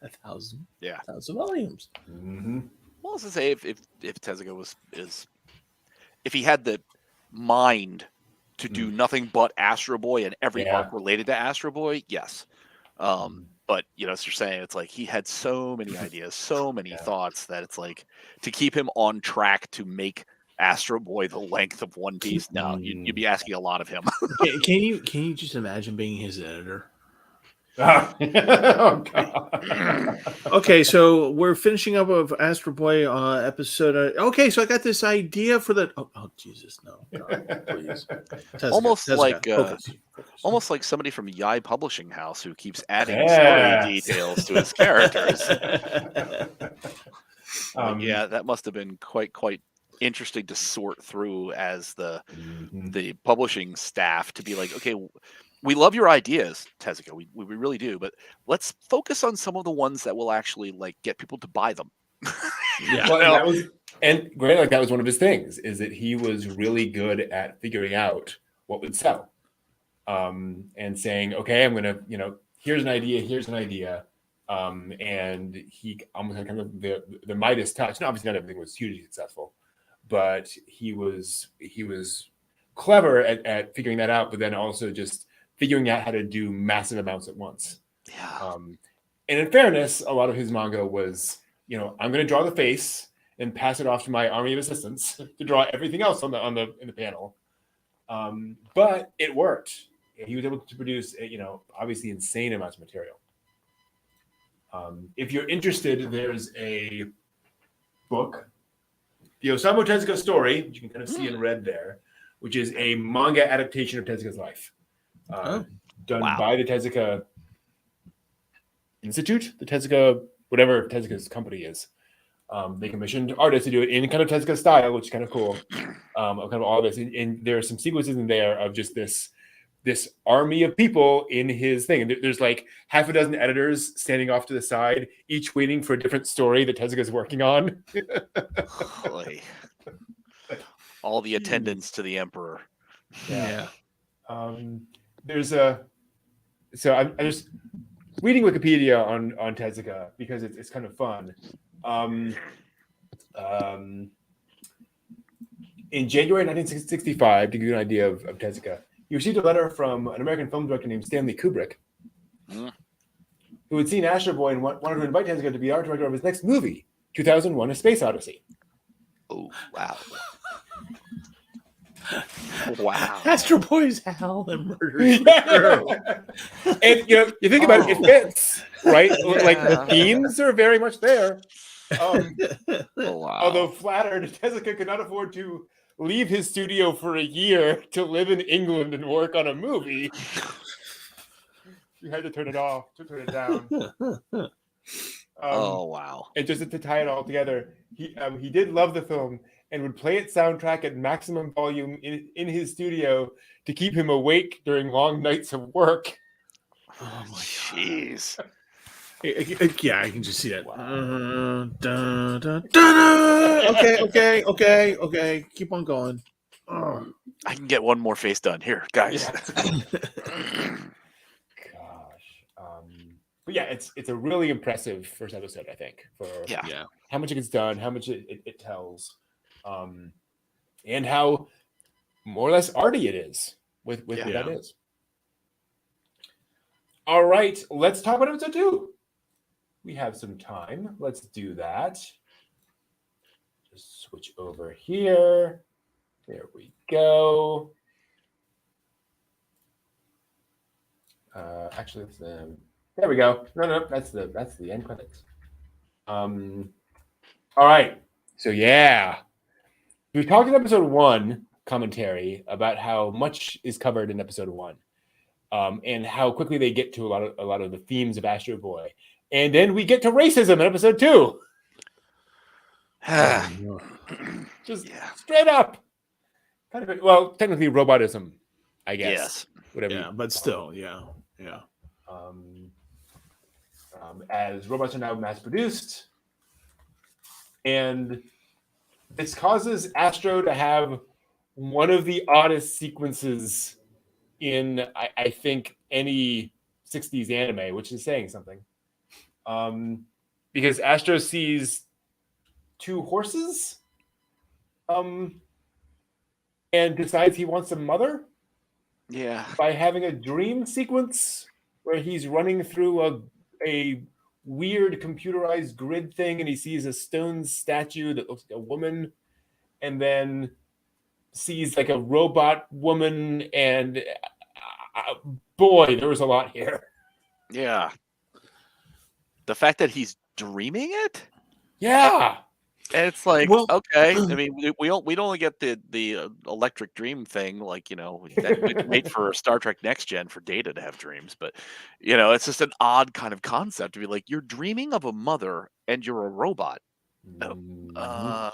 1,000 volumes. Well, I was to say, if Tezuka if he had the mind to do nothing but Astro Boy and every arc related to Astro Boy, yes. But as you're saying, it's like he had so many ideas, so many thoughts that it's like to keep him on track to make Astro Boy the length of One Piece. No, you'd be asking a lot of him. Can you just imagine being his editor? Oh, God. Okay, so we're finishing up of Astro Boy episode. Okay, so I got this idea for the. Oh Jesus, no! God, please. Tezuka, Almost like focus. almost like somebody from Yai Publishing House who keeps adding Yes. story details to his characters. Yeah, that must have been quite interesting to sort through as the publishing staff to be like, okay, we love your ideas, Tezuka, we really do, but let's focus on some of the ones that will actually like get people to buy them. Yeah. Well, that was, and Grant, like that was one of his things, is that he was really good at figuring out what would sell, and saying, okay, I'm gonna, here's an idea, and he almost had kind of the Midas touch. And obviously, not everything was hugely successful, but he was clever at figuring that out. But then also just figuring out how to do massive amounts at once. Yeah. And in fairness, a lot of his manga was, I'm going to draw the face and pass it off to my army of assistants to draw everything else in the panel. But it worked. He was able to produce, obviously insane amounts of material. If you're interested, there's a book, the Osamu Tezuka story, which you can kind of see in red there, which is a manga adaptation of Tezuka's life, done by the Tezuka Institute, the Tezuka, whatever Tezuka's company is. They commissioned artists to do it in kind of Tezuka style, which is kind of cool. Kind of all this, and there are some sequences in there of just this army of people in his thing. And there's like half a dozen editors standing off to the side, each waiting for a different story that Tezuka's working on. All the attendants to the emperor. Yeah. There's so I'm just reading Wikipedia on Tezuka because it's kind of fun. In January 1965, to give you an idea of Tezuka, he received a letter from an American film director named Stanley Kubrick, who had seen Astro Boy and wanted to invite Tezuka to be art director of his next movie, 2001: A Space Odyssey. Oh, wow. Wow. Astro Boy's Hal and Murder. And you think about it, it fits, right? Like the themes are very much there. Although flattered, Tezuka could not afford to leave his studio for a year to live in England and work on a movie. You had to turn it down. Wow. And just to tie it all together, he did love the film and would play its soundtrack at maximum volume in his studio to keep him awake during long nights of work. Oh my jeez. Yeah, I can just see that. Wow. Okay. Keep on going. I can get one more face done here, guys. Gosh. But yeah, it's a really impressive first episode, I think, for how much it gets done, how much it tells, and how more or less arty it is with what that is. All right, let's talk about episode 2. We have some time. Let's do that. Just switch over here. There we go. Actually, it's there we go. No, that's the end credits. All right. So we talked in episode 1 commentary about how much is covered in episode 1, and how quickly they get to a lot of the themes of Astro Boy, and then we get to racism in episode 2. Just straight up. Kind of, well, technically robotism, I guess. Yes. Whatever. Yeah, but still, yeah. As robots are now mass-produced, and this causes Astro to have one of the oddest sequences in, I think, any 60s anime, which is saying something. Because Astro sees 2 horses, and decides he wants a mother. Yeah. By having a dream sequence where he's running through a weird computerized grid thing, and he sees a stone statue that looks like a woman, and then sees like a robot woman, and boy, there was a lot here. Yeah. The fact that he's dreaming it? Yeah. And it's like, Well- okay. I mean, we'd only get the electric dream thing, like, that we'd wait for Star Trek Next Gen for Data to have dreams, but it's just an odd kind of concept to be like, you're dreaming of a mother and you're a robot. Why?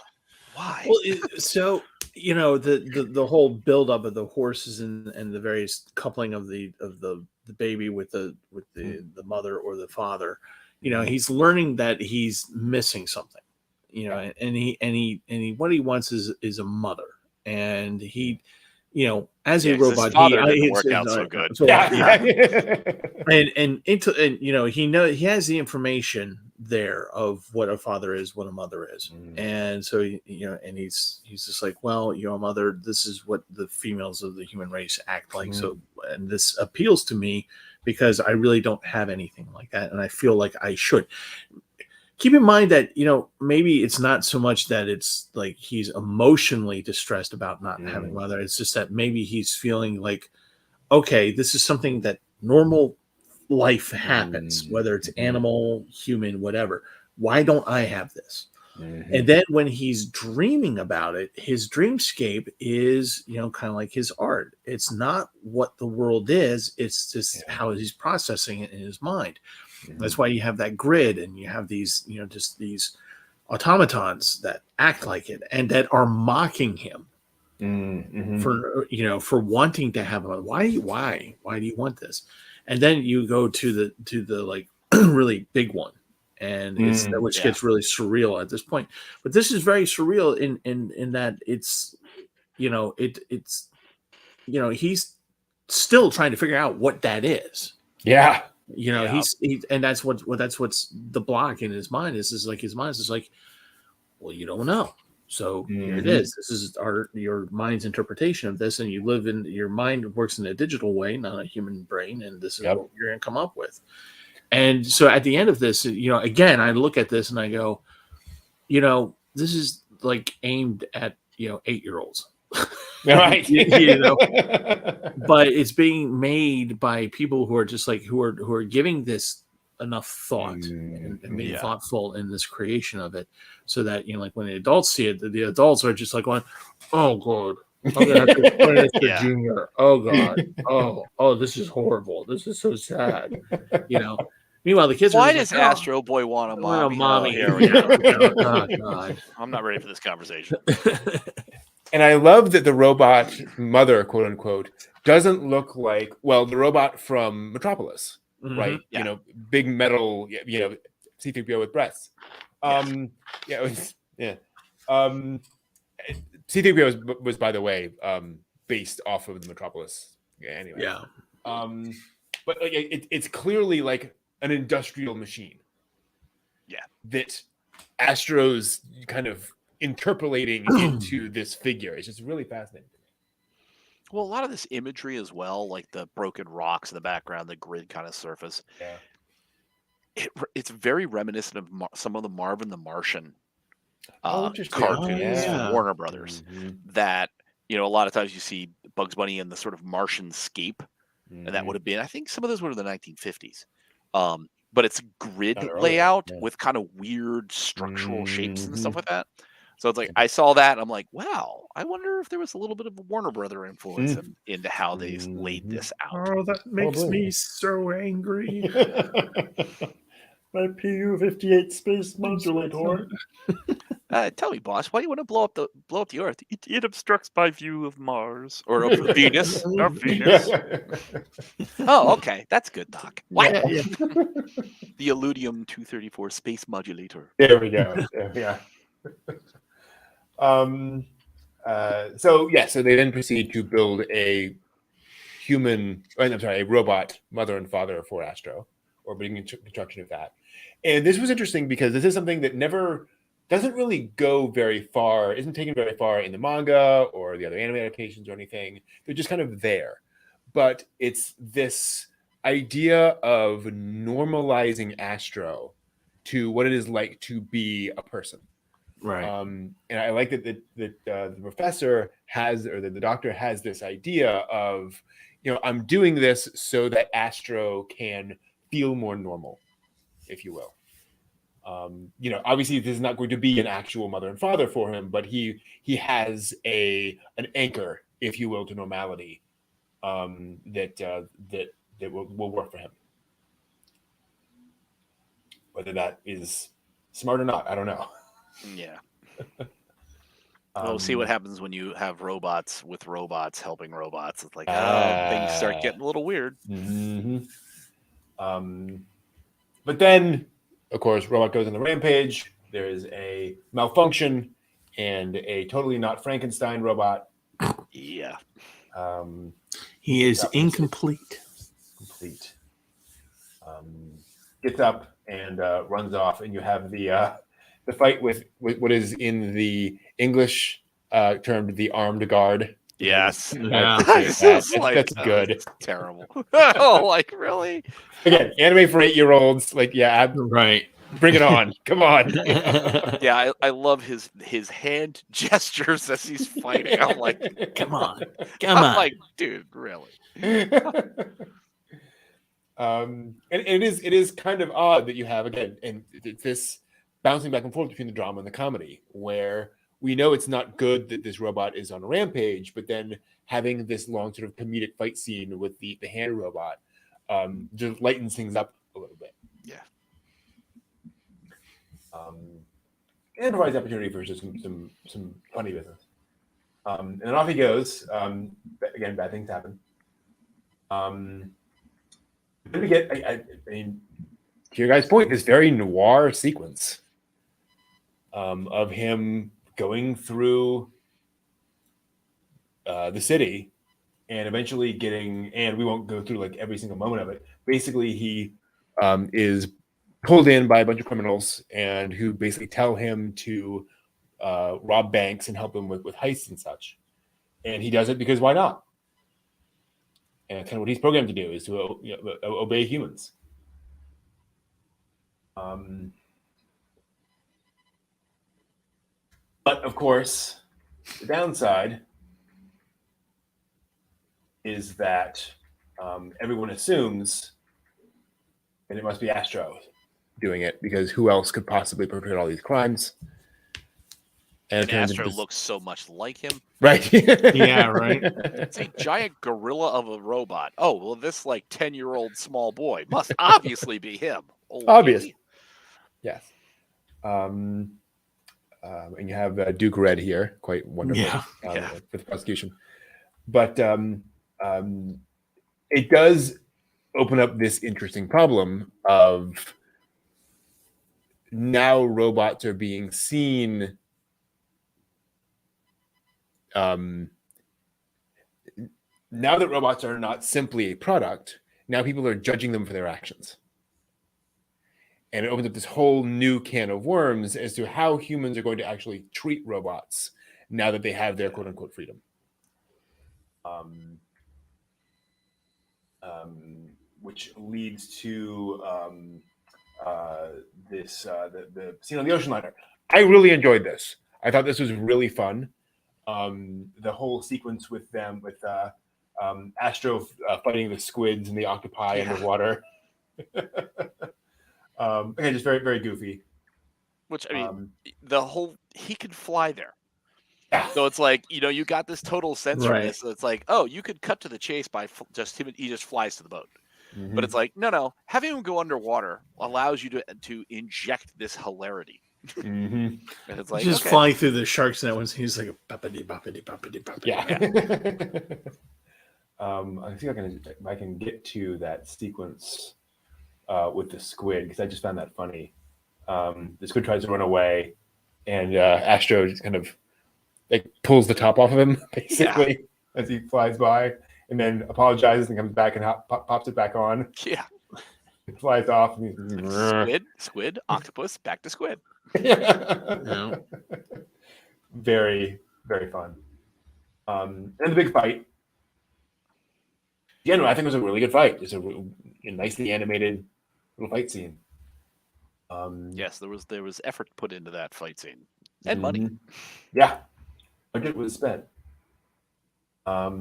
Well, so the whole buildup of the horses and the various coupling of the baby with the mother or the father, he's learning that he's missing something, and he what he wants is a mother, and he, as a 'cause his robot, father didn't work out so good. and he has the information there of what a father is, what a mother is, and so and he's just like, well, a mother, this is what the females of the human race act like, so, and this appeals to me because I really don't have anything like that, and I feel like I should. Keep in mind that maybe it's not so much that it's like he's emotionally distressed about not having a mother. It's just that maybe he's feeling like, okay, this is something that normal life happens, whether it's animal, human, whatever. Why don't I have this? And then when he's dreaming about it, his dreamscape is, kind of like his art. It's not what the world is. It's just how he's processing it in his mind. That's why you have that grid, and you have these, just these automatons that act like it and that are mocking him for wanting to have a why do you want this? And then you go to the like really big one, and which gets really surreal at this point. But this is very surreal in that it's it's he's still trying to figure out what that is. Yeah. He's and that's what's the block in his mind is like his mind is just like, well, you don't know. So here it is. This is your mind's interpretation of this, and you live in your mind works in a digital way, not a human brain, and this is what you're going to come up with. And so at the end of this, again, I look at this and I go, this is like aimed at 8-year-olds. Right. But it's being made by people who are just like who are giving this enough thought and being thoughtful in this creation of it, so that like when the adults see it, the adults are just like going, oh god, I'm gonna have to explain this to Junior. Oh god, oh this is horrible, this is so sad. Meanwhile, the kids. Why does Astro Boy want a mommy? Mommy. Here we go. Oh god, I'm not ready for this conversation. And I love that the robot mother, quote unquote, doesn't look like, well, the robot from Metropolis, right? Yeah. Big metal, C-3PO with breasts. C-3PO was, by the way, based off of the Metropolis. Anyway. Yeah. But it's clearly like an industrial machine. Yeah. That Astro's kind of interpolating into this figure. It's just really fascinating. Well, a lot of this imagery as well, like the broken rocks in the background, the grid kind of surface. Yeah. It's very reminiscent of some of the Marvin the Martian interesting. cartoons from Warner Brothers. That a lot of times you see Bugs Bunny in the sort of Martian scape, and that would have been, I think, some of those were the 1950s. But it's grid layout with kind of weird structural shapes and stuff like that. So it's like I saw that and I'm like, wow, I wonder if there was a little bit of a Warner Brother influence into how they laid this out. Oh, that makes me so angry. My PU-58 space modulator. Tell me, boss, why do you want to blow up the Earth? It obstructs my view of Mars or of Venus. Or Venus. Oh, okay, that's good, Doc. What? Yeah. The Illudium 234 space modulator. There we go. So they then proceed to build a robot mother and father for Astro, or beginning construction of that. And this was interesting because this is something that doesn't really go very far, isn't taken very far in the manga or the other anime adaptations or anything. They're just kind of there. But it's this idea of normalizing Astro to what it is like to be a person. Right. And I like that the professor has, or the doctor has this idea of, I'm doing this so that Astro can feel more normal, if you will. Obviously this is not going to be an actual mother and father for him, but he has an anchor, if you will, to normality, that will work for him. Whether that is smart or not, I don't know. Yeah. We'll see what happens when you have robots with robots helping robots. It's like, things start getting a little weird. Mm-hmm. But then, of course, robot goes on the rampage. There is a malfunction and a totally not Frankenstein robot. Yeah. He is incomplete. Complete. Gets up and runs off, and you have the fight with what is in the English termed the armed guard. Yes. Yeah. That's good. It's terrible. Oh, like really? Again, anime for 8-year-olds. Like, yeah, Right. bring it on. Come on. Yeah, I love his hand gestures as he's fighting. I'm like, Come on. I'm like, dude, really? And it is kind of odd that you have, again, and this bouncing back and forth between the drama and the comedy, where we know it's not good that this robot is on a rampage, but then having this long sort of comedic fight scene with the hand robot just lightens things up a little bit. Yeah. And provides opportunity for just some funny business. And then off he goes. Again, bad things happen. Then we get, I mean, to your guys' point, this very noir sequence of him going through the city and eventually getting, and we won't go through like every single moment of it. Basically, he is pulled in by a bunch of criminals and who basically tell him to rob banks and help him with heists and such. And he does it because why not? And kind of what he's programmed to do is to obey humans. But of course, the downside is that everyone assumes that it must be Astro doing it, because who else could possibly perpetrate all these crimes? And Astro looks so much like him. Right. Yeah, right. It's a giant gorilla of a robot. Oh, well, this like 10-year-old small boy must obviously be him. Okay. Obvious. Yes. And you have Duke Red here, quite wonderful for the prosecution. But it does open up this interesting problem of now robots are being seen now that robots are not simply a product, now people are judging them for their actions. And it opens up this whole new can of worms as to how humans are going to actually treat robots now that they have their quote unquote freedom. Which leads to the scene on the ocean liner. I really enjoyed this. I thought this was really fun. The whole sequence with them, with Astro fighting the squids and the octopi underwater. Again, just very, very goofy. Which, I mean, he could fly there. Yeah. So it's like, you got this total sense from this. So it's like, oh, you could cut to the chase by he just flies to the boat. Mm-hmm. But it's like, no, having him go underwater allows you to inject this hilarity. Mm-hmm. And it's like, just flying through the shark's net when he's like, boppity, boppity, boppity, boppity. Yeah. I think I can get to that sequence with the squid, because I just found that funny. The squid tries to run away, and Astro just kind of like pulls the top off of him, basically, as he flies by, and then apologizes and comes back and pops it back on. Yeah. It flies off. And squid, octopus, back to squid. Yeah. Very, very fun. And the big fight. Yeah, no, I think it was a really good fight. It's a nicely animated little fight scene. Yes, there was effort put into that fight scene. and money. Yeah, budget was spent. But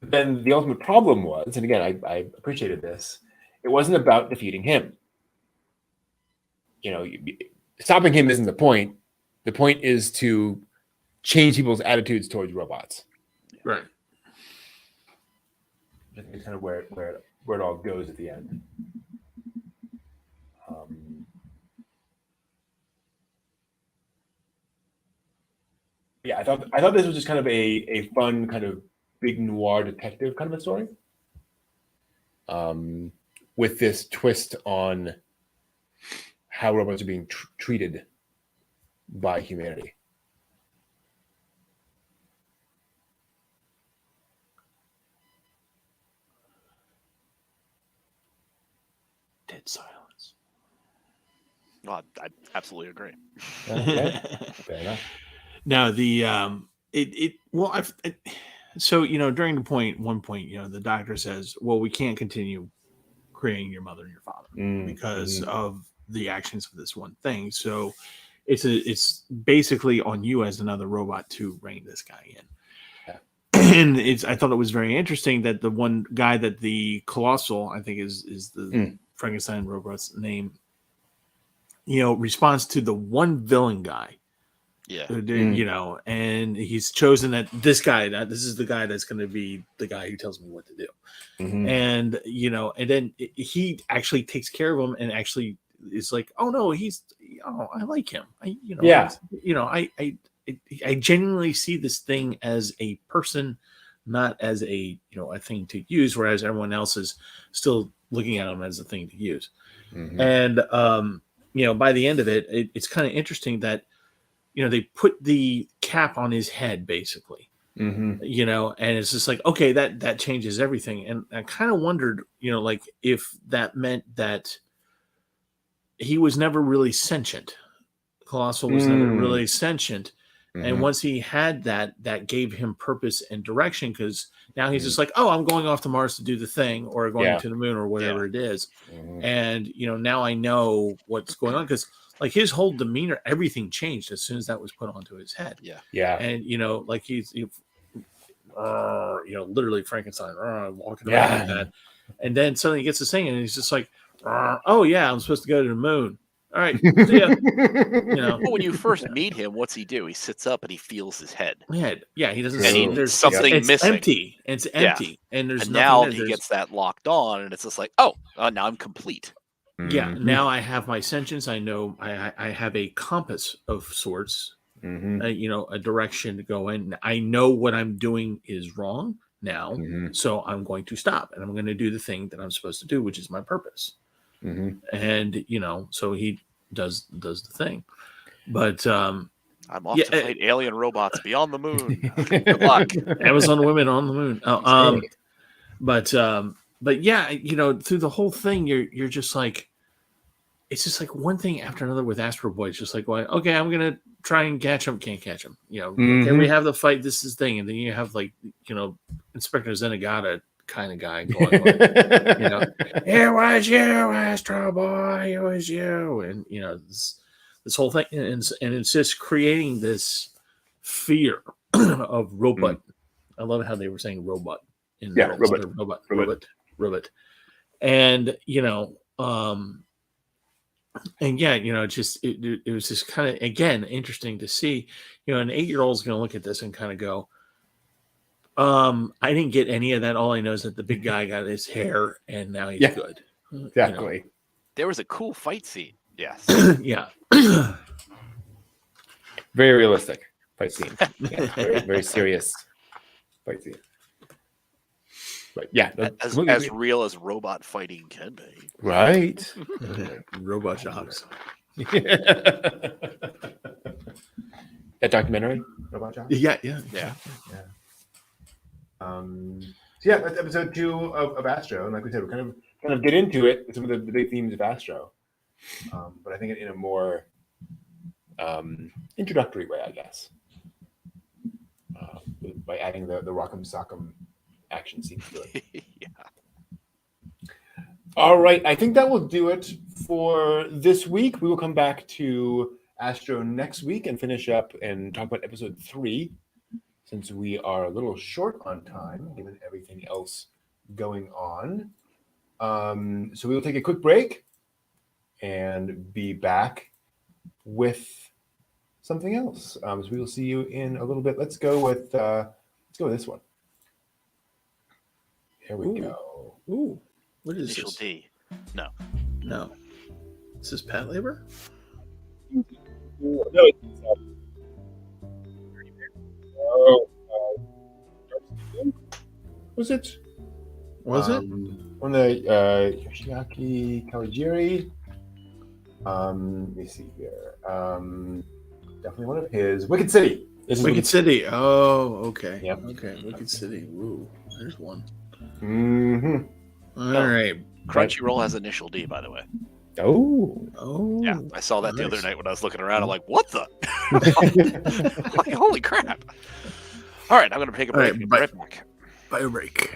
then the ultimate problem was, and again, I appreciated this. It wasn't about defeating him. Stopping him isn't the point. The point is to change people's attitudes towards robots. Right. I think it's kind of where it all goes at the end. Yeah, I thought this was just kind of a fun kind of big noir detective kind of a story. With this twist on how robots are being treated by humanity. Dead silence. Well, I absolutely agree. Okay. Fair enough. Now so during one point, the doctor says, well, we can't continue creating your mother and your father because of the actions of this one thing. So it's basically on you as another robot to rein this guy in. Yeah. And I thought it was very interesting that the one guy that the Colossal, I think is the Frankenstein robot's name, responds to the one villain guy. Yeah. And he's chosen that this is the guy that's going to be the guy who tells me what to do. And, and then he actually takes care of him and actually is like, oh no, I like him. I genuinely see this thing as a person, not as a thing to use, whereas everyone else is still looking at him as a thing to use. And, by the end of it, it's kind of interesting that, they put the cap on his head basically, and it's just like, okay, that changes everything. And I kind of wondered, if that meant that he was never really sentient. Colossal was never really sentient. And once he had that gave him purpose and direction, because now he's just like, oh, I'm going off to Mars to do the thing, or going to the moon, or whatever it is. And, now I know what's going on, because like his whole demeanor, everything changed as soon as that was put onto his head. Yeah. And, like he's literally Frankenstein walking around like that. And then suddenly he gets to sing, and he's just like, oh yeah, I'm supposed to go to the moon. All right, see ya. But when you first meet him, what's he do? He sits up and he feels his head. Yeah, he doesn't and see. There's something it's missing. Empty. It's empty, and there's and nothing now there. He gets that locked on, and it's just like, now I'm complete. Yeah, now I have my sentience. I know I have a compass of sorts. A direction to go in. I know what I'm doing is wrong now, so I'm going to stop, and I'm going to do the thing that I'm supposed to do, which is my purpose. And so he does the thing, but I'm off to fight alien robots beyond the moon. Good luck, Amazon women on the moon. But yeah, through the whole thing, you're just like, it's just like one thing after another with Astro Boy. It's just like, well, okay, I'm gonna try and catch him, can't catch him. Okay, we have the fight. This is the thing, and then you have like Inspector Zenigata kind of guy going, it was you, Astro Boy, it was you, and this whole thing, and it's just creating this fear of robot. I love how they were saying robot in robot, and and yeah, it was just kind of, again, interesting to see. An 8-year-old is going to look at this and kind of go, I didn't get any of that. All I know is that the big guy got his hair, and now he's good. Exactly. There was a cool fight scene. Yes. Yeah. Very realistic fight scene. Yeah, very, very serious fight scene. But yeah, as real as robot fighting can be. Right. Robot Shops. That documentary, Robot Shops? Yeah. So that's episode 2 of Astro, and like we said, we're kind of get into it with some of the big themes of Astro, but I think in a more introductory way, I guess, by adding the Rock'em Sock'em action scenes to it. Yeah. All right, I think that will do it for this week. We will come back to Astro next week and finish up and talk about episode 3, since we are a little short on time given everything else going on. So we will take a quick break and be back with something else. So we will see you in a little bit. Let's go with this one. There we go. Ooh, what is Initial this? D. No. Is this Pat Labor? No, it's was it? Was it? One of the Yoshiaki Kawajiri. Let me see here. Definitely one of his. Wicked City. This is Wicked City. Oh, okay. Yep. Okay, Wicked City. Ooh, there's one. Mm-hmm. All right. Crunchyroll has Initial D, by the way. Oh. Yeah, I saw that the other nice. night when I was looking around. I'm like, what the? Like, holy crap. All right, I'm going to take a break. All right, Be right back. Bio break.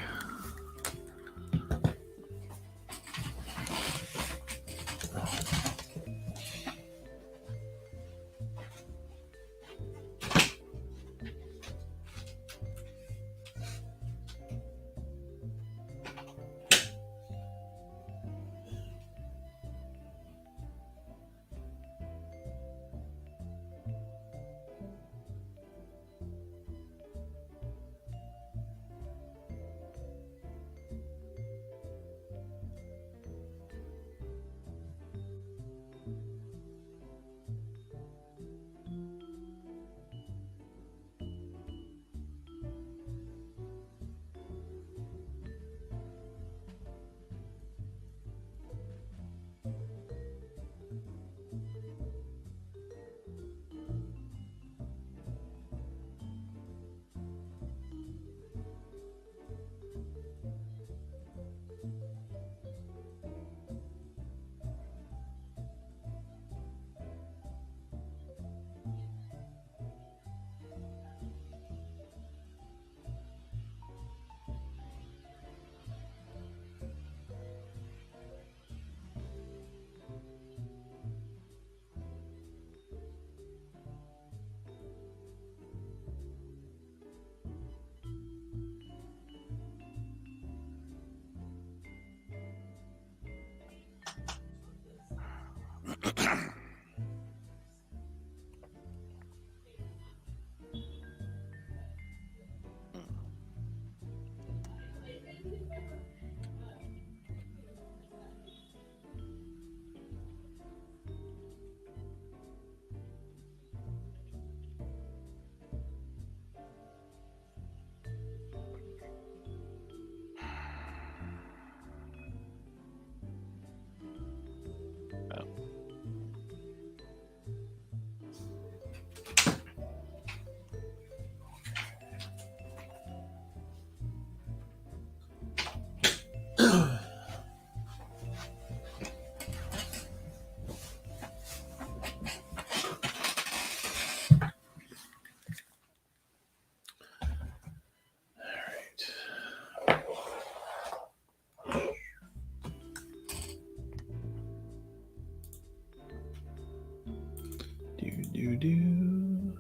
Do.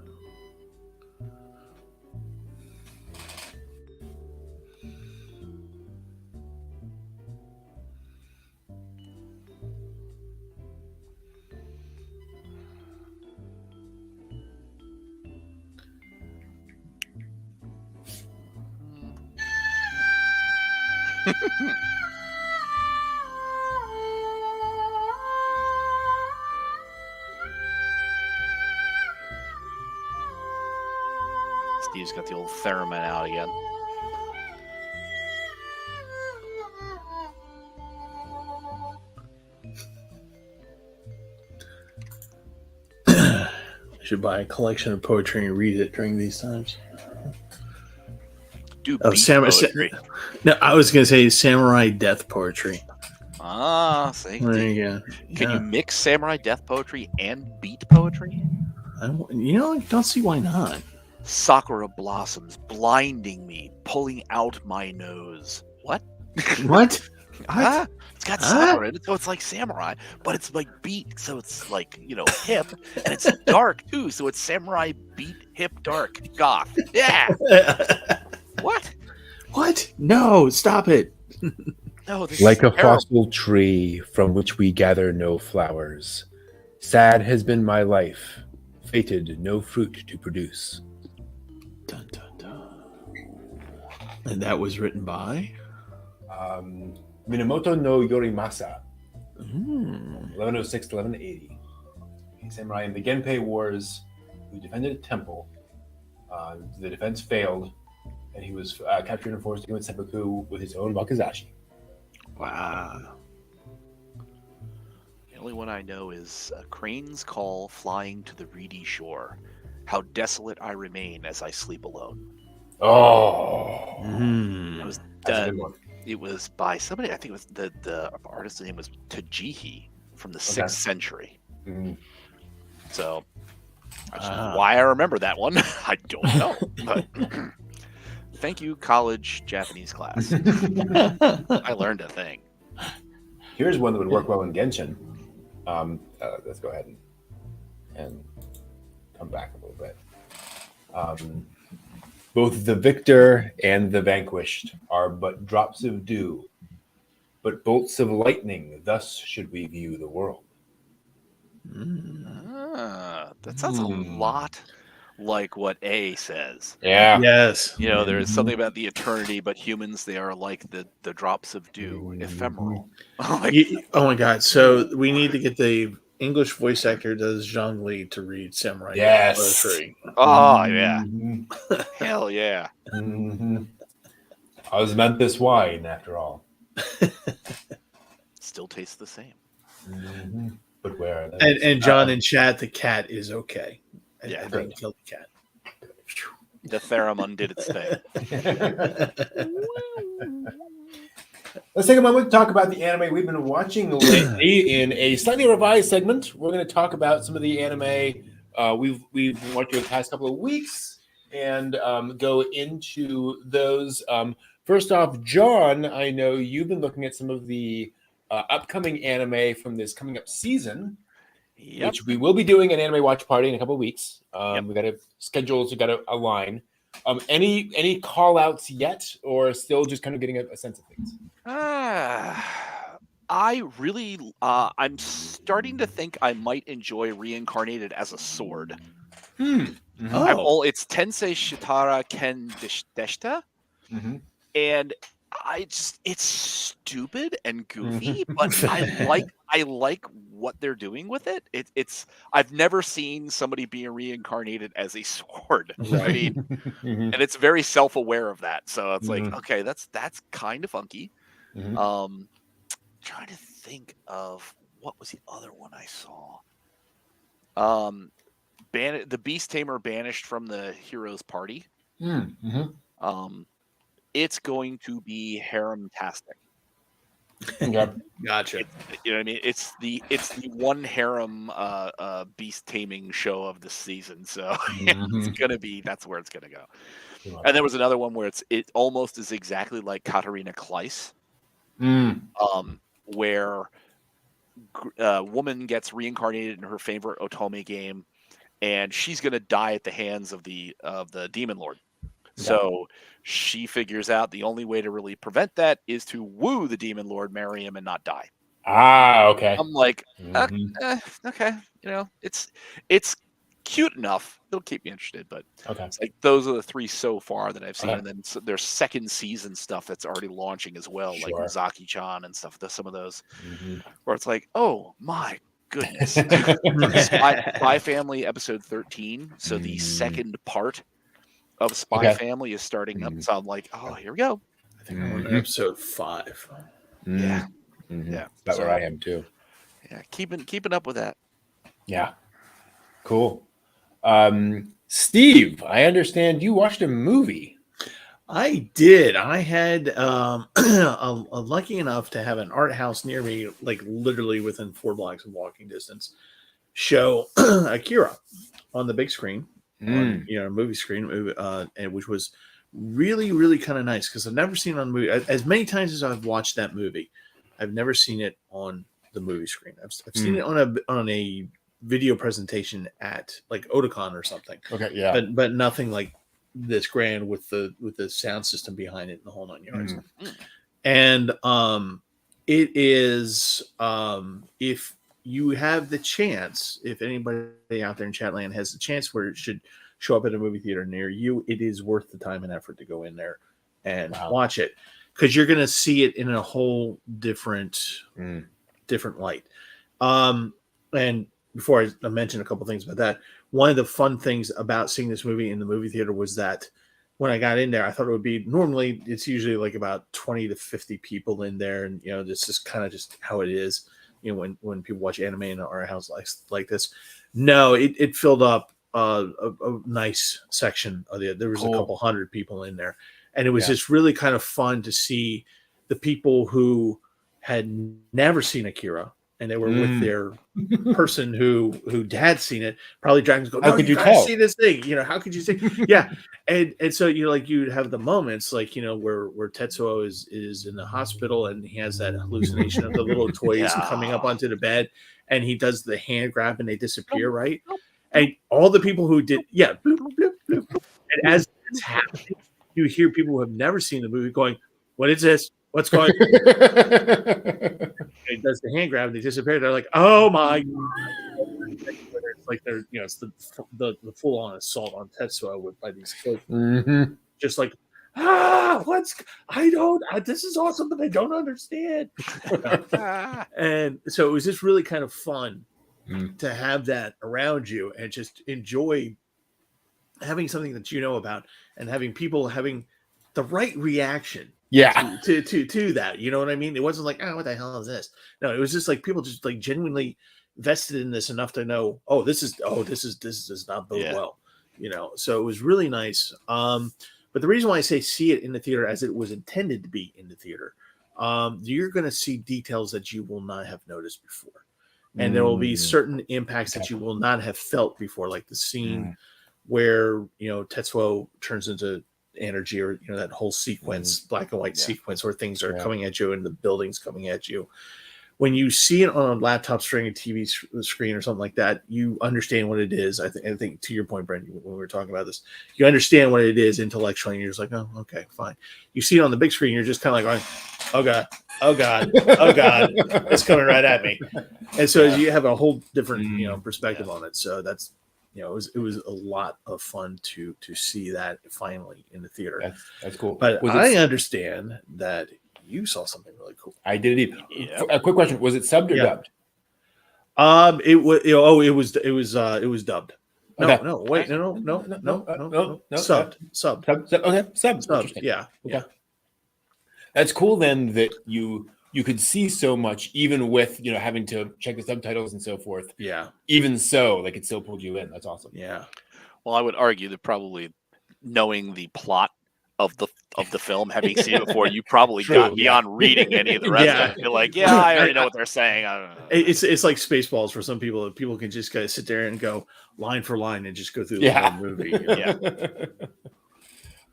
Steve's got the old theremin out again. Should buy a collection of poetry and read it during these times. Do poetry. No, I was going to say samurai death poetry. Ah, see. There you go. Can you mix samurai death poetry and beat poetry? I don't see why not. Sakura blossoms blinding me, pulling out my nose. What? What? It's got silver in it, so it's like samurai, but it's like beat, so it's like, hip, and it's dark too, so it's samurai beat, hip, dark, goth. Yeah. What? What? No, stop it. No, this Like is a terrible. fossil tree from which we gather no flowers. Sad has been my life, fated no fruit to produce. Dun, dun, dun. And that was written by Minamoto no Yorimasa, Mm. 1106 to 1180. A samurai in the Genpei Wars who defended a temple. The defense failed, and he was captured and forced to commit seppuku with his own wakizashi. Wow. The only one I know is Crane's Call Flying to the Reedy Shore. How desolate I remain as I sleep alone. Oh, Mm. It was that's a done. good one. It was by somebody. I think it was the artist's name was Tajihi from the 6th century. Mhm. So, why I remember that one, I don't know. But thank you, college Japanese class. I learned a thing. Here's one that would work well in Genshin. Let's go ahead and come back a little bit. Both the victor and the vanquished are but drops of dew, but bolts of lightning. Thus should we view the world. That sounds a lot like what A says. Yeah. Yes. There is something about the eternity, but humans, they are like the drops of dew, ephemeral. Oh my God. So we need to get the English voice actor does Zhang Li to read Samurai Yes. Poetry. Oh, yeah. Hell yeah. Osmanthus wine, after all. Still tastes the same. But where are And John in chat, the cat is okay. I didn't kill the cat. The theremin did its thing. Let's take a moment to talk about the anime we've been watching lately in a slightly revised segment. We're going to talk about some of the anime we've been watching the past couple of weeks and go into those. First off, John, I know you've been looking at some of the upcoming anime from this coming up season, which we will be doing an anime watch party in a couple of weeks. We got to schedules, we got to align. Any call outs yet, or still just kind of getting a sense of things? I really, I'm starting to think I might enjoy Reincarnated as a sword. It's Tensei Shitara Ken Deshita, and it's stupid and goofy, but I like what they're doing with it. I've never seen somebody being reincarnated as a sword. Right. I mean, and it's very self-aware of that. So it's like, okay, that's kind of funky. Trying to think of what was the other one I saw. The Beast Tamer Banished from the Heroes Party. It's going to be harem-tastic. Okay. Gotcha. You know what I mean? It's the one harem beast taming show of the season, so that's where it's gonna go. And there was another one where it almost is exactly like Katarina Kleiss, where a woman gets reincarnated in her favorite otome game, and she's gonna die at the hands of the demon lord. So she figures out the only way to really prevent that is to woo the demon lord, marry him, and not die. Okay. I'm like, okay, it's cute enough. It'll keep me interested, but it's like those are the three so far that I've seen, and then there's second season stuff that's already launching as well, like Mizaki-chan and stuff. Some of those where it's like, oh my goodness, Spy Family episode 13. So the second part of Spy Family is starting up. So I'm like, oh, here we go. I think I'm on episode 5. Yeah. That's where I am too. Yeah, keeping up with that. Yeah. Cool. Steve, I understand you watched a movie. I did. I had lucky enough to have an art house near me, like literally within 4 blocks of walking distance, show Akira on the big screen, on, movie screen, and which was really, really kind of nice because I've never seen it on movie as many times as I've watched that movie. I've never seen it on the movie screen. I've seen it on a video presentation at like Otakon or something. Okay, yeah. But nothing like this grand with the sound system behind it and the whole 9 yards. And it is if you have the chance, if anybody out there in Chatland has the chance where it should show up at a movie theater near you, it is worth the time and effort to go in there and watch it, because you're going to see it in a whole different light. And before I mention a couple things about that, one of the fun things about seeing this movie in the movie theater was that when I got in there, I thought it would be, normally it's usually like about 20 to 50 people in there. And, you know, this is kind of just how it is, you know, when people watch anime in our house like this. No, it filled up a nice section of there was a couple hundred people in there. And it was just really kind of fun to see the people who had never seen Akira, and they were with their person who had seen it. Probably dragons go, "How could you see this thing? You know, how could you see?" Yeah, and so you'd have the moments like, you know, where Tetsuo is in the hospital and he has that hallucination of the little toys coming up onto the bed, and he does the hand grab and they disappear, right? And all the people who did, bloop, bloop, bloop. And as it's happening, you hear people who have never seen the movie going, "What is this? What's going on?" It does the hand grab, they disappear. They're like, "Oh my God!" It's like they're, you know, it's the full on assault on Tetsuo by these kids, just like, this is awesome, but I don't understand. And so it was just really kind of fun to have that around you and just enjoy having something that you know about and having people having the right reaction to that. You know what I mean? It wasn't like, "Oh, what the hell is this?" No, it was just like people just like genuinely vested in this enough to know, this does not bode well, you know. So it was really nice. But the reason why I say see it in the theater as it was intended to be in the theater, you're going to see details that you will not have noticed before. And there will be certain impacts that you will not have felt before, like the scene where, you know, Tetsuo turns into energy, or, you know, that whole sequence, black and white sequence where things are coming at you and the buildings coming at you. When you see it on a laptop screen, a TV screen or something like that, you understand what it is. I think to your point, Brendan, when we were talking about this, you understand what it is intellectually, and you're just like, "Oh, okay, fine." You see it on the big screen, you're just kind of like going, "Oh God, oh God, oh God, it's coming right at me." And so you have a whole different, you know, perspective on it. So that's, you know, it was a lot of fun to see that finally in the theater. That's cool. But I understand that you saw something really cool. I did indeed. A quick question: was it subbed or dubbed? It was. It was dubbed. No, Okay. no, wait, no. Subbed. Okay, subbed. Yeah. Okay. That's cool then that you could see so much, even with, you know, having to check the subtitles and so forth. Yeah. Even so, like, it still pulled you in. That's awesome. Yeah. Well, I would argue that probably knowing the plot of the film, having seen it before, you probably got beyond reading any of the rest of it. You're like, I already know what they're saying. I don't know. It's like Spaceballs for some people. People can just kind of sit there and go line for line and just go through the whole movie. You know?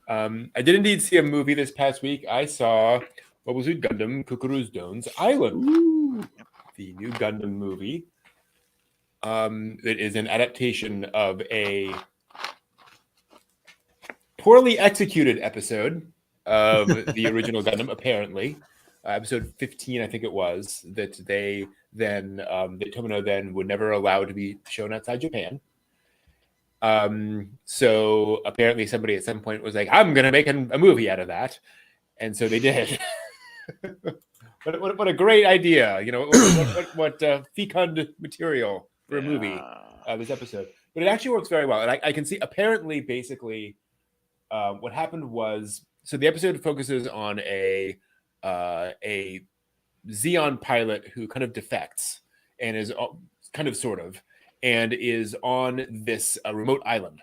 I did indeed see a movie this past week. I saw, what was it? Gundam Kukuru's Island. Ooh. The new Gundam movie. It is an adaptation of a poorly executed episode of the original Gundam, apparently. Episode 15, I think it was, that they then, that Tomino then would never allow to be shown outside Japan. So apparently somebody at some point was like, "I'm going to make a movie out of that." And so they did. What a great idea. You know, what fecund material for a movie, this episode. But it actually works very well. And I can see, apparently, basically, what happened was, so the episode focuses on a Xeon pilot who kind of defects and is and is on this remote island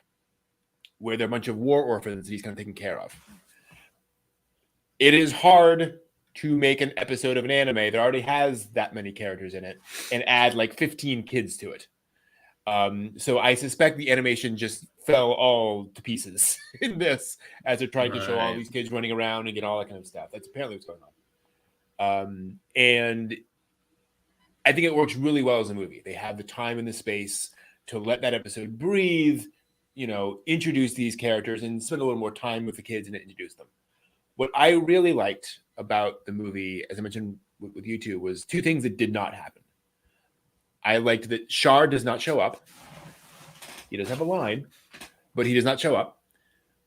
where there are a bunch of war orphans that he's kind of taking care of. It is hard to make an episode of an anime that already has that many characters in it and add like 15 kids to it. So I suspect the animation just fell all to pieces in this as they're trying to show all these kids running around and get all that kind of stuff. That's apparently what's going And I think it works really well as a movie. They have the time and the space to let that episode breathe, introduce these characters and spend a little more time with the kids and introduce them. What I really liked about the movie, as I mentioned with you two, was two things that did not happen. I liked that Shar does not show up. He does have a line, but he does not show up.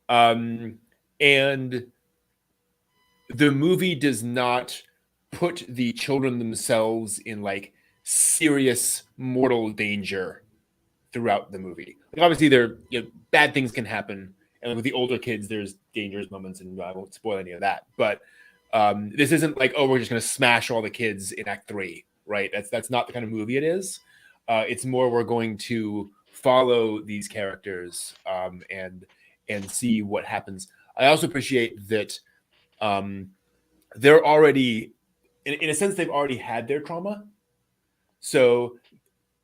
And the movie does not put the children themselves in like serious mortal danger throughout the movie. Like, obviously, bad things can happen, and with the older kids, there's dangerous moments, and I won't spoil any of that. But this isn't like, oh, we're just going to smash all the kids in Act 3, right? That's not the kind of movie it is. It's more we're going to follow these characters and see what happens. I also appreciate that they're already, in a sense, they've already had their trauma. So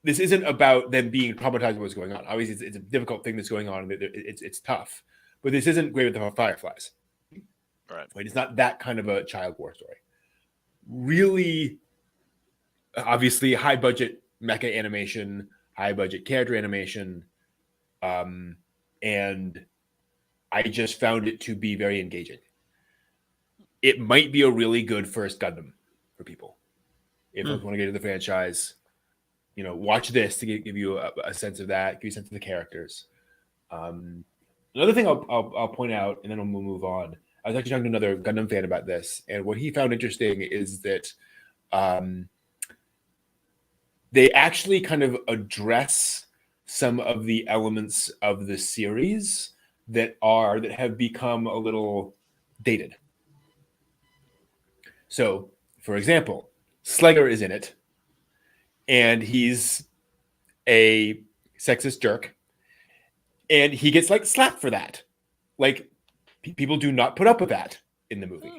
this isn't about them being traumatized by what's going on. Obviously, it's a difficult thing that's going on. It's tough. But this isn't Grave with the Fireflies. Right? It's not that kind of a child war story. Really, obviously, high-budget mecha animation, high-budget character animation. And I just found it to be very engaging. It might be a really good first Gundam for people. If you want to get into the franchise, watch this to give you a sense of that, give you a sense of the characters. Another thing I'll point out, and then we'll move on. I was actually talking to another Gundam fan about this, and what he found interesting is that they actually kind of address some of the elements of the series that have become a little dated. So, for example, Slegger is in it, and he's a sexist jerk, and he gets like slapped for that. Like, people do not put up with that in the movie.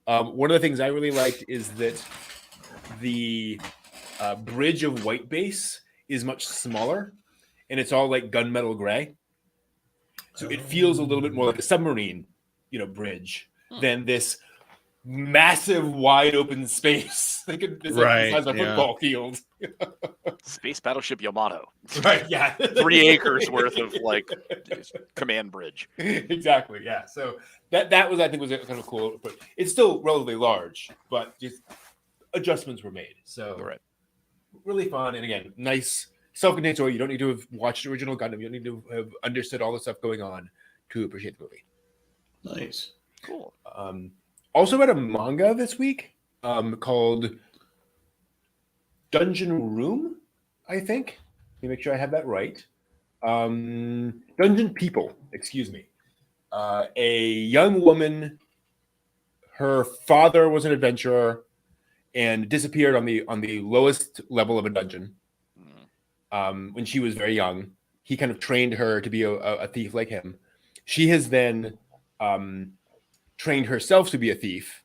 One of the things I really liked is that the bridge of white base is much smaller, and it's all like gunmetal gray. So it feels a little bit more like a submarine, bridge than this massive wide open space. Like it's like the size of a football field. Space battleship Yamato. Right, yeah. 3 acres worth of like command bridge. Exactly, yeah. So that was, I think, was kind of cool. But it's still relatively large, but just adjustments were made. So really fun. And again, nice self-contained story. You don't need to have watched the original Gundam. You don't need to have understood all the stuff going on to appreciate the movie. Nice. Cool. Also read a manga this week called Dungeon Room, I think. Let me make sure I have that right. Dungeon People, excuse me. A young woman, her father was an adventurer and disappeared on the lowest level of a dungeon when she was very young. He kind of trained her to be a thief like him. She has then trained herself to be a thief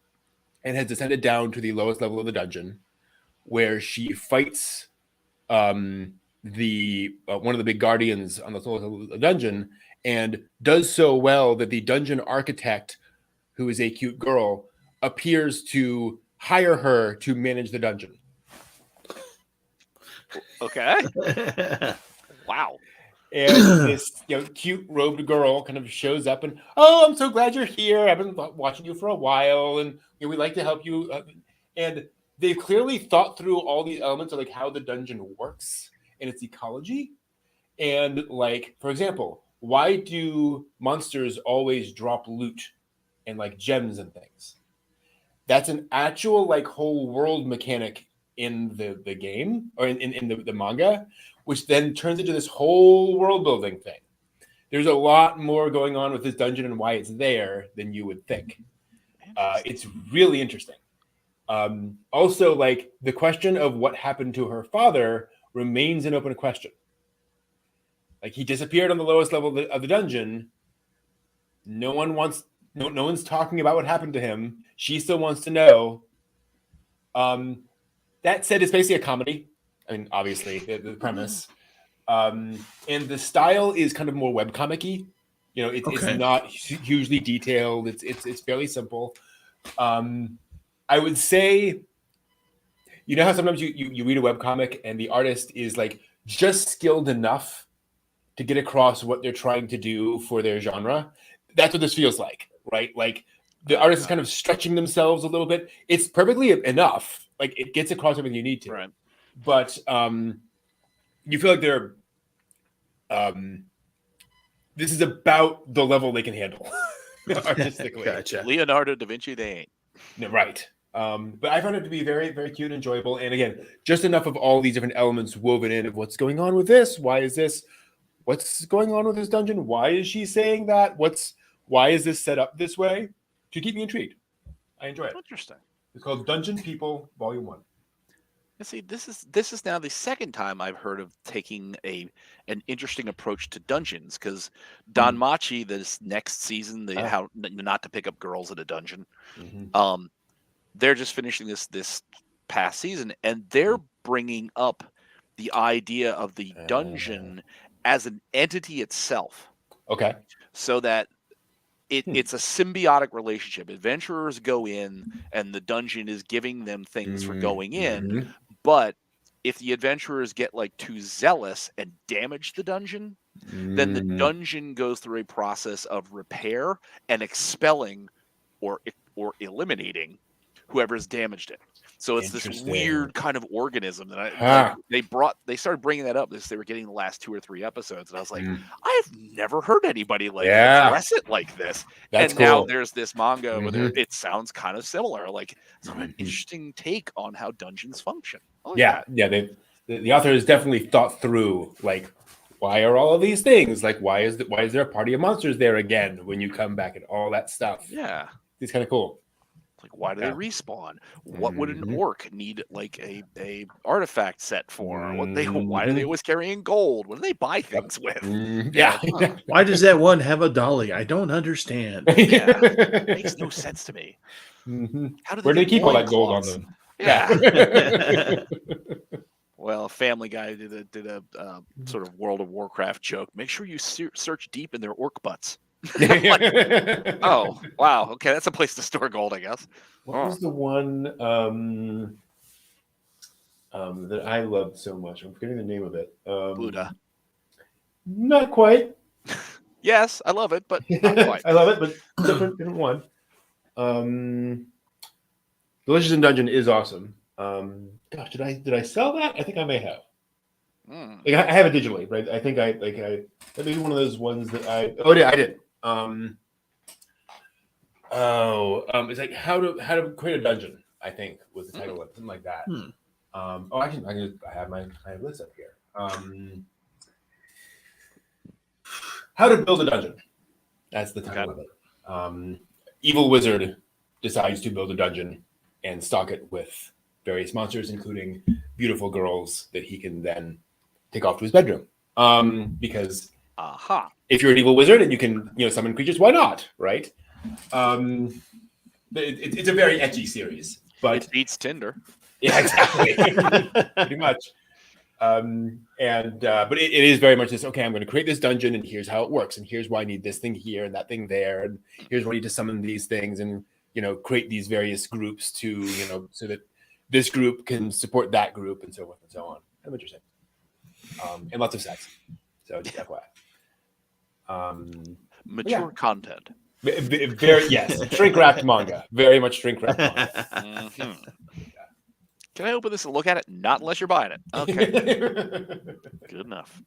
and has descended down to the lowest level of the dungeon, where she fights one of the big guardians on the lowest level of the dungeon, and does so well that the dungeon architect, who is a cute girl, appears to hire her to manage the dungeon. Okay. Wow. And this cute robed girl kind of shows up and, oh, I'm so glad you're here. I've been watching you for a while, and we'd like to help you. And they've clearly thought through all these elements of like how the dungeon works and its ecology. And like, for example, why do monsters always drop loot and like gems and things? That's an actual like whole world mechanic in the game, or in the manga, which then turns into this whole world building thing. There's a lot more going on with this dungeon and why it's there than you would think. It's really interesting. Also, like, the question of what happened to her father remains an open question. Like, he disappeared on the lowest level of the dungeon. No one's talking about what happened to him. She still wants to know. That said, it's basically a comedy. I mean, obviously, the premise. And the style is kind of more webcomic-y. It's not hugely detailed. It's fairly simple. I would say, you know how sometimes you read a webcomic and the artist is like just skilled enough to get across what they're trying to do for their genre? That's what this feels like, right? Like the artist is kind of stretching themselves a little bit. It's perfectly enough. Like it gets across everything you need to. Right. But you feel like they're this is about the level they can handle artistically. Gotcha. Leonardo da Vinci, they ain't. No, right. But I found it to be very, very cute and enjoyable. And again, just enough of all these different elements woven in of what's going on with this. Why is this? What's going on with this dungeon? Why is she saying that? Why is this set up this way? To keep me intrigued. I enjoy it. Interesting. It's called Dungeon People Volume 1. You see, this is now the second time I've heard of taking an interesting approach to dungeons, because Don Machi, this next season, how not to pick up girls at a dungeon. Mm-hmm. They're just finishing this past season, and they're bringing up the idea of the dungeon as an entity itself. Okay. So that it's a symbiotic relationship. Adventurers go in, and the dungeon is giving them things for going in. But if the adventurers get like too zealous and damage the dungeon, then the dungeon goes through a process of repair and expelling or eliminating whoever's damaged it. So it's this weird kind of organism that they started bringing that up as they were getting the last 2 or 3 episodes, and I was like, I've never heard anybody address it like this. That's and cool. Now there's this manga where it sounds kind of similar, like sort of an interesting take on how dungeons function. Yeah. The author has definitely thought through, like, why are all of these things? Like, why is there a party of monsters there again when you come back and all that stuff? Yeah, it's kind of cool. Like, why do they respawn? What would an orc need like a artifact set for? Why are they always carrying gold? What do they buy things with? Yeah. Why does that one have a dolly? I don't understand. It makes no sense to me. How do Where do they keep all that gold on them? Yeah. Well, Family Guy did a sort of World of Warcraft joke. Make sure you search deep in their orc butts. Like, oh, wow. Okay, that's a place to store gold, I guess. What was the one that I loved so much? I'm forgetting the name of it. Buddha. Not quite. Yes, I love it, but not quite. I love it, but different one. Delicious in Dungeon is awesome. Gosh, did I sell that? I think I may have. Like I have it digitally, right? I think that may be one of those ones that I did. It's like how to create a dungeon, I think was the title of it, something like that. I have my list up here. How to build a dungeon. That's the title of it. Evil wizard decides to build a dungeon and stock it with various monsters, including beautiful girls that he can then take off to his bedroom. Because if you're an evil wizard and you can summon creatures, why not? Right? It's a very ecchi series, but it beats Tinder. Yeah, exactly. Pretty much. But it is very much this. Okay, I'm going to create this dungeon, and here's how it works, and here's why I need this thing here and that thing there, and here's why I need to summon these things, and create these various groups to so that this group can support that group, and so forth and so on. Kind of interesting. And lots of sex. So just FYI. Mature content. Very shrink wrapped manga. Very much shrink wrapped manga. Can I open this and look at it? Not unless you're buying it. Okay. Good enough.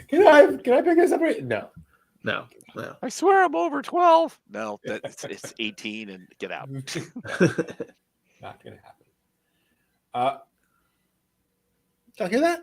Can I pick this up? No. I swear I'm over 12. No, it's 18 and get out. Not gonna happen. Y'all hear that?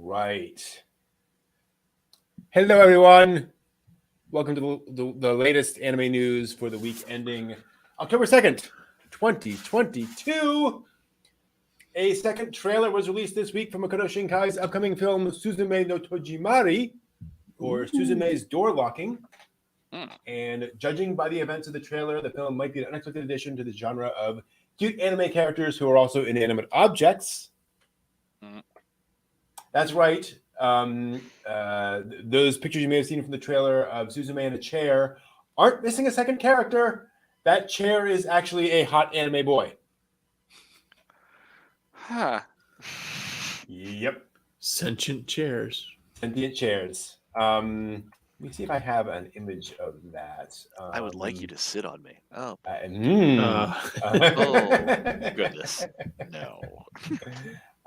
Right. Hello, everyone. Welcome to the latest anime news for the week ending October 2nd, 2022. A second trailer was released this week from Makoto Shinkai's upcoming film Suzume no Tojimari, or Suzume's Door Locking. And judging by the events of the trailer, the film might be an unexpected addition to the genre of cute anime characters who are also inanimate objects. That's right. Those pictures you may have seen from the trailer of Suzume in a chair aren't missing a second character. That chair is actually a hot anime boy. Huh. Yep. Sentient chairs. Sentient chairs. Let me see if I have an image of that. I would like you to sit on me. Oh. Oh, goodness. No.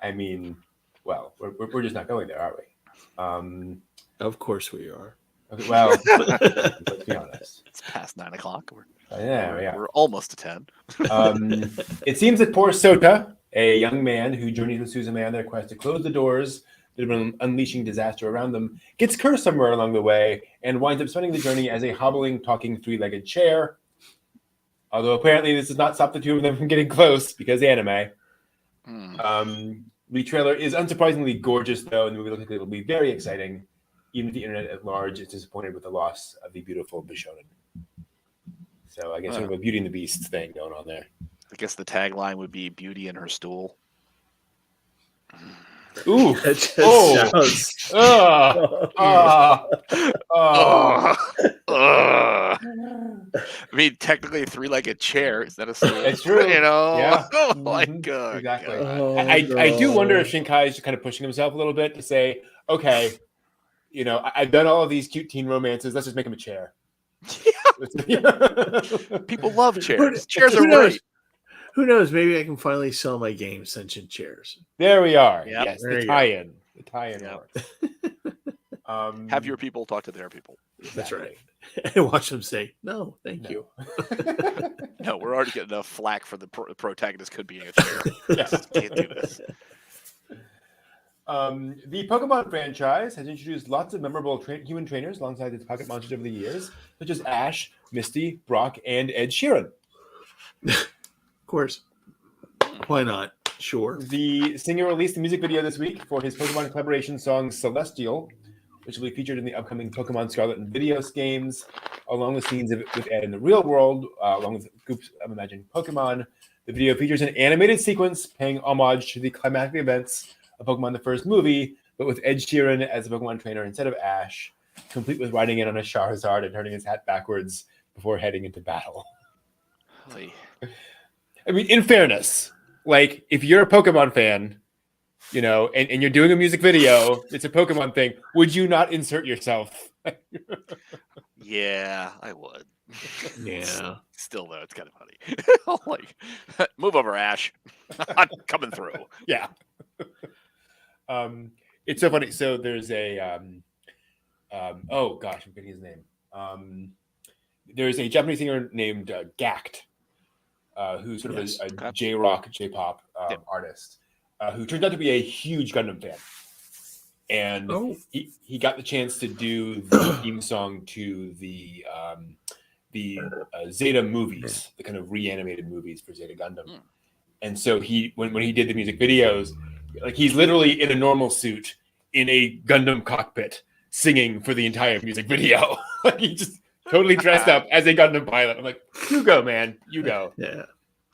I mean, well, we're just not going there, are we? Of course we are. Okay, well, let's be honest. It's past 9 o'clock. We're almost to 10. It seems that poor Sota, a young man who journeys with Suzume on their quest to close the doors that have been unleashing disaster around them, gets cursed somewhere along the way and winds up spending the journey as a hobbling, talking, three-legged chair. Although apparently this does not stop the two of them from getting close because anime. The trailer is unsurprisingly gorgeous, though, and the movie looks like it'll be very exciting, even if the internet at large is disappointed with the loss of the beautiful Bishonen. So I guess sort of a Beauty and the Beast thing going on there. I guess the tagline would be Beauty in her stool. Ooh. That just sounds... I mean, technically a three-legged chair. Is that a stool? It's true. You know? Yeah. Oh, my God. Exactly. Oh, I do wonder if Shinkai is kind of pushing himself a little bit to say, okay, you know, I've done all of these cute teen romances. Let's just make him a chair. People love chairs. Chairs are great. Who knows? Maybe I can finally sell my game, Sentient Chairs. There we are. Yep. Yes, There the you tie-in. The tie-in Yep. works. Have your people talk to their people. That's right. And watch them say, no, thank you. No, we're already getting enough flack for the protagonist could be in a chair. Yes. Can't do this. The Pokemon franchise has introduced lots of memorable human trainers alongside its pocket monsters over the years, such as Ash, Misty, Brock, and Ed Sheeran. Of course. Why not? Sure. The singer released a music video this week for his Pokemon collaboration song Celestial, which will be featured in the upcoming Pokemon Scarlet and Videos games, along with scenes of it with Ed in the real world, along with groups of imagined Pokemon. The video features an animated sequence paying homage to the climactic events of Pokemon the first movie, but with Ed Sheeran as a Pokemon trainer instead of Ash, complete with riding in on a Charizard and turning his hat backwards before heading into battle. Holy. I mean, in fairness, like, if you're a Pokemon fan, you know, and you're doing a music video, it's a Pokemon thing, would you not insert yourself? Yeah, I would. Yeah. Still, though, it's kind of funny. Like, move over, Ash. I'm coming through. Yeah. It's so funny. So there's a, oh gosh, I'm forgetting his name. There's a Japanese singer named Gact, who's sort of a J-rock, J-pop artist, who turns out to be a huge Gundam fan. And he got the chance to do the theme song to the Zeta movies, the kind of reanimated movies for Zeta Gundam. And so when he did the music videos, like, he's literally in a normal suit in a Gundam cockpit singing for the entire music video. Like, he just totally dressed up as a Gundam pilot. I'm like, you go, man, you go. Yeah.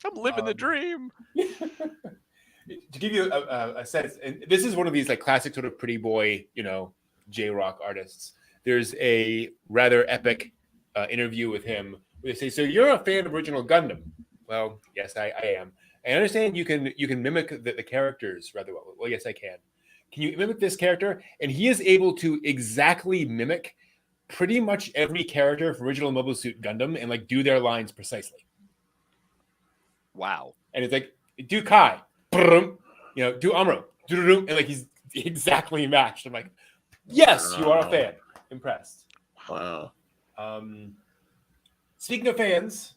I'm living the dream. To give you a sense, and this is one of these like classic sort of pretty boy, you know, J-rock artists. There's a rather epic interview with him where they say, "So you're a fan of original Gundam?" Well, yes, I am. I understand you can mimic the characters rather well. Well, yes, I can. Can you mimic this character? And he is able to exactly mimic pretty much every character from original Mobile Suit Gundam and like do their lines precisely. Wow. And it's like, do Kai, you know, do Amuro, and like he's exactly matched. I'm like, yes, you are a fan. Impressed. Wow. Speaking of fans,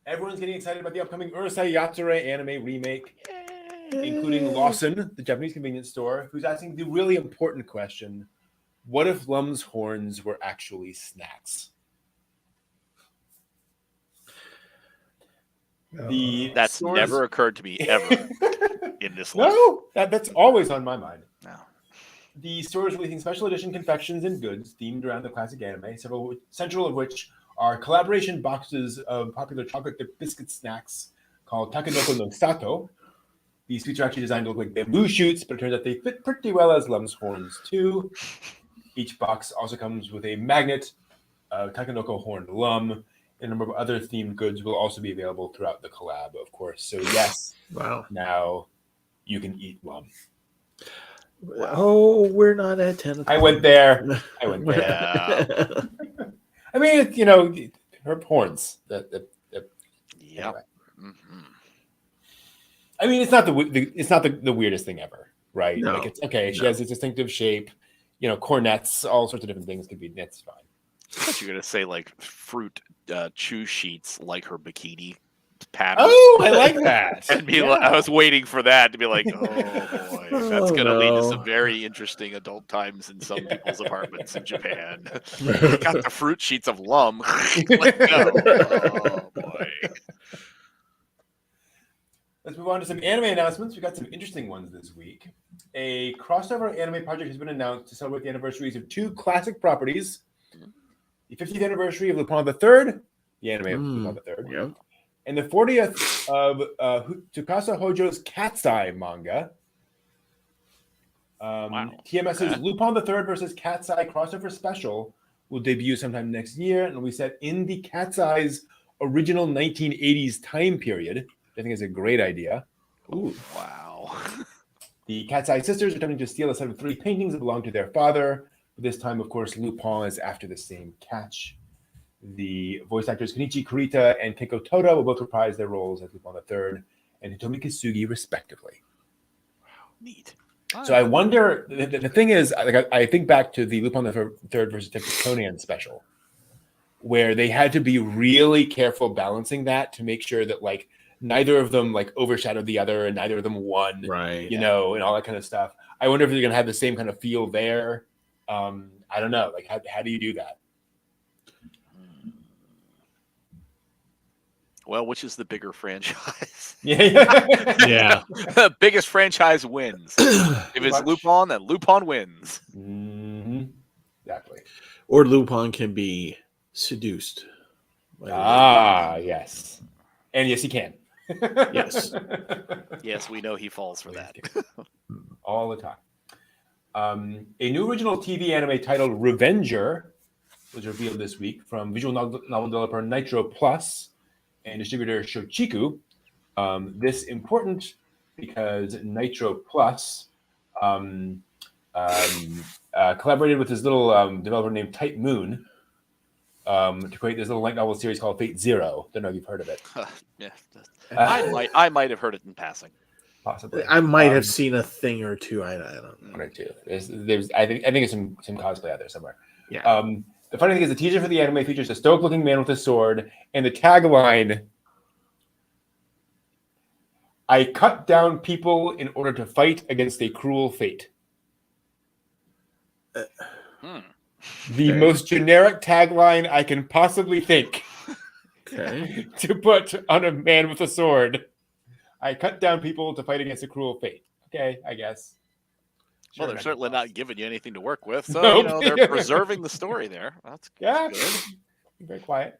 everyone's getting excited about the upcoming Urusei Yatsura anime remake, including Lawson, the Japanese convenience store, who's asking the really important question: what if Lum's horns were actually snacks? That's stores... never occurred to me ever in this life. No, that's always on my mind. No. The store is releasing special edition confections and goods themed around the classic anime, central of which are collaboration boxes of popular chocolate-dipped biscuit snacks called Takenoko no Sato. These sweets are actually designed to look like bamboo shoots, but it turns out they fit pretty well as Lum's horns, too. Each box also comes with a magnet, Takenoko horned Lum, and a number of other themed goods will also be available throughout the collab, of course. So, yes, now you can eat Lum. Oh, we're not at 10 o'clock. I went there. Yeah. I mean, it's, her horns. Yeah. Anyway. Mm-hmm. I mean, it's not the weirdest thing ever, right? No. Like, it's okay. She has this distinctive shape. Cornets, all sorts of different things could be. That's fine. I thought you were gonna say like fruit chew sheets, like her bikini pattern. Oh, I like that. And I was waiting for that to be like, oh boy, that's gonna lead to some very interesting adult times in some people's apartments in Japan. Got the fruit sheets of Lum. Let's go. Oh boy. Let's move on to some anime announcements. We got some interesting ones this week. A crossover anime project has been announced to celebrate the anniversaries of two classic properties. The 50th anniversary of Lupin III, the anime of Lupin III, and the 40th of Tsukasa Hojo's Cat's Eye manga. TMS's Lupin III versus Cat's Eye crossover special will debut sometime next year and will be set in the Cat's Eye's original 1980s time period. I think is a great idea. Ooh, wow. The Cat's Eye sisters are attempting to steal a set of 3 paintings that belong to their father. But this time, of course, Lupin is after the same catch. The voice actors Kenichi Kurita and Keiko Toda will both reprise their roles as Lupin III and Hitomi Kisugi, respectively. Wow, neat. So I wonder, the thing is, like I think back to the Lupin III versus Detective Conan special, where they had to be really careful balancing that to make sure that, like, neither of them like overshadowed the other and neither of them won, right? And all that kind of stuff. I wonder if they're going to have the same kind of feel there. I don't know. Like, how do you do that? Well, which is the bigger franchise? Yeah. The biggest franchise wins. If it's Lupin, then Lupin wins. Mm-hmm. Exactly. Or Lupin can be seduced. Yes. And yes, he can. Yes. Yes, we know he falls for that. All the time. A new original TV anime titled Revenger was revealed this week from visual novel developer Nitro Plus and distributor Shochiku. This important because Nitro Plus collaborated with this little developer named Type Moon to create this little light novel series called Fate Zero. Don't know if you've heard of it. Yeah, I might have heard it in passing. Possibly. I might have seen a thing or two. I don't know. One or two. There's I think there's some cosplay out there somewhere. Yeah. The funny thing is the teaser for the anime features a stoic-looking man with a sword, and the tagline: "I cut down people in order to fight against a cruel fate." The most generic tagline I can possibly think to put on a man with a sword. I cut down people to fight against a cruel fate. Okay, I guess. Well, they're certainly not giving you anything to work with, so they're preserving the story there. That's good. Very quiet.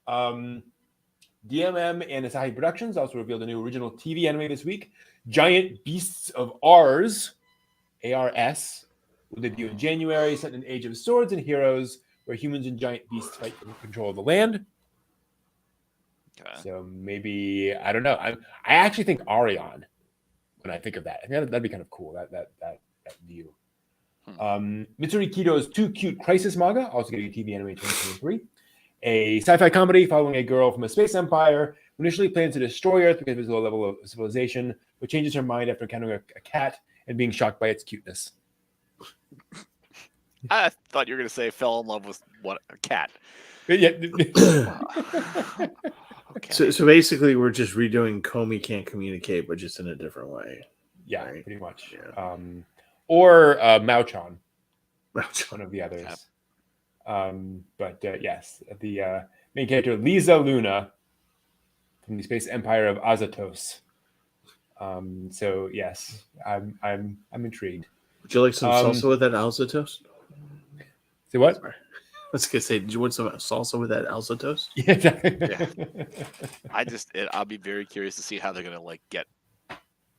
DMM and Asahi Productions also revealed a new original TV anime this week. Giant Beasts of Ars, ARS, will debut in January, set in an age of swords and heroes, where humans and giant beasts fight for control of the land. Okay. So maybe, I don't know. I actually think Arion when I think of that. I think that'd be kind of cool. That view. Mitsuri Kito's Too Cute Crisis manga, also getting a TV anime in 2023. A sci-fi comedy following a girl from a space empire who initially plans to destroy Earth because of his low level of civilization, but changes her mind after encountering a cat and being shocked by its cuteness. I thought you were going to say fell in love with a cat. Yeah. Okay. So basically, we're just redoing Comey Can't Communicate, but just in a different way. Yeah, right? pretty much. Yeah. Or Mao-chan, one of the others. But yes, the main character, Lisa Luna, from the space empire of Azatos. So yes, I'm intrigued. Would you like some salsa with that Alza toast? Say what? Sorry. I was gonna say, did you want some salsa with that Alza toast? Yeah. I'll be very curious to see how they're gonna like get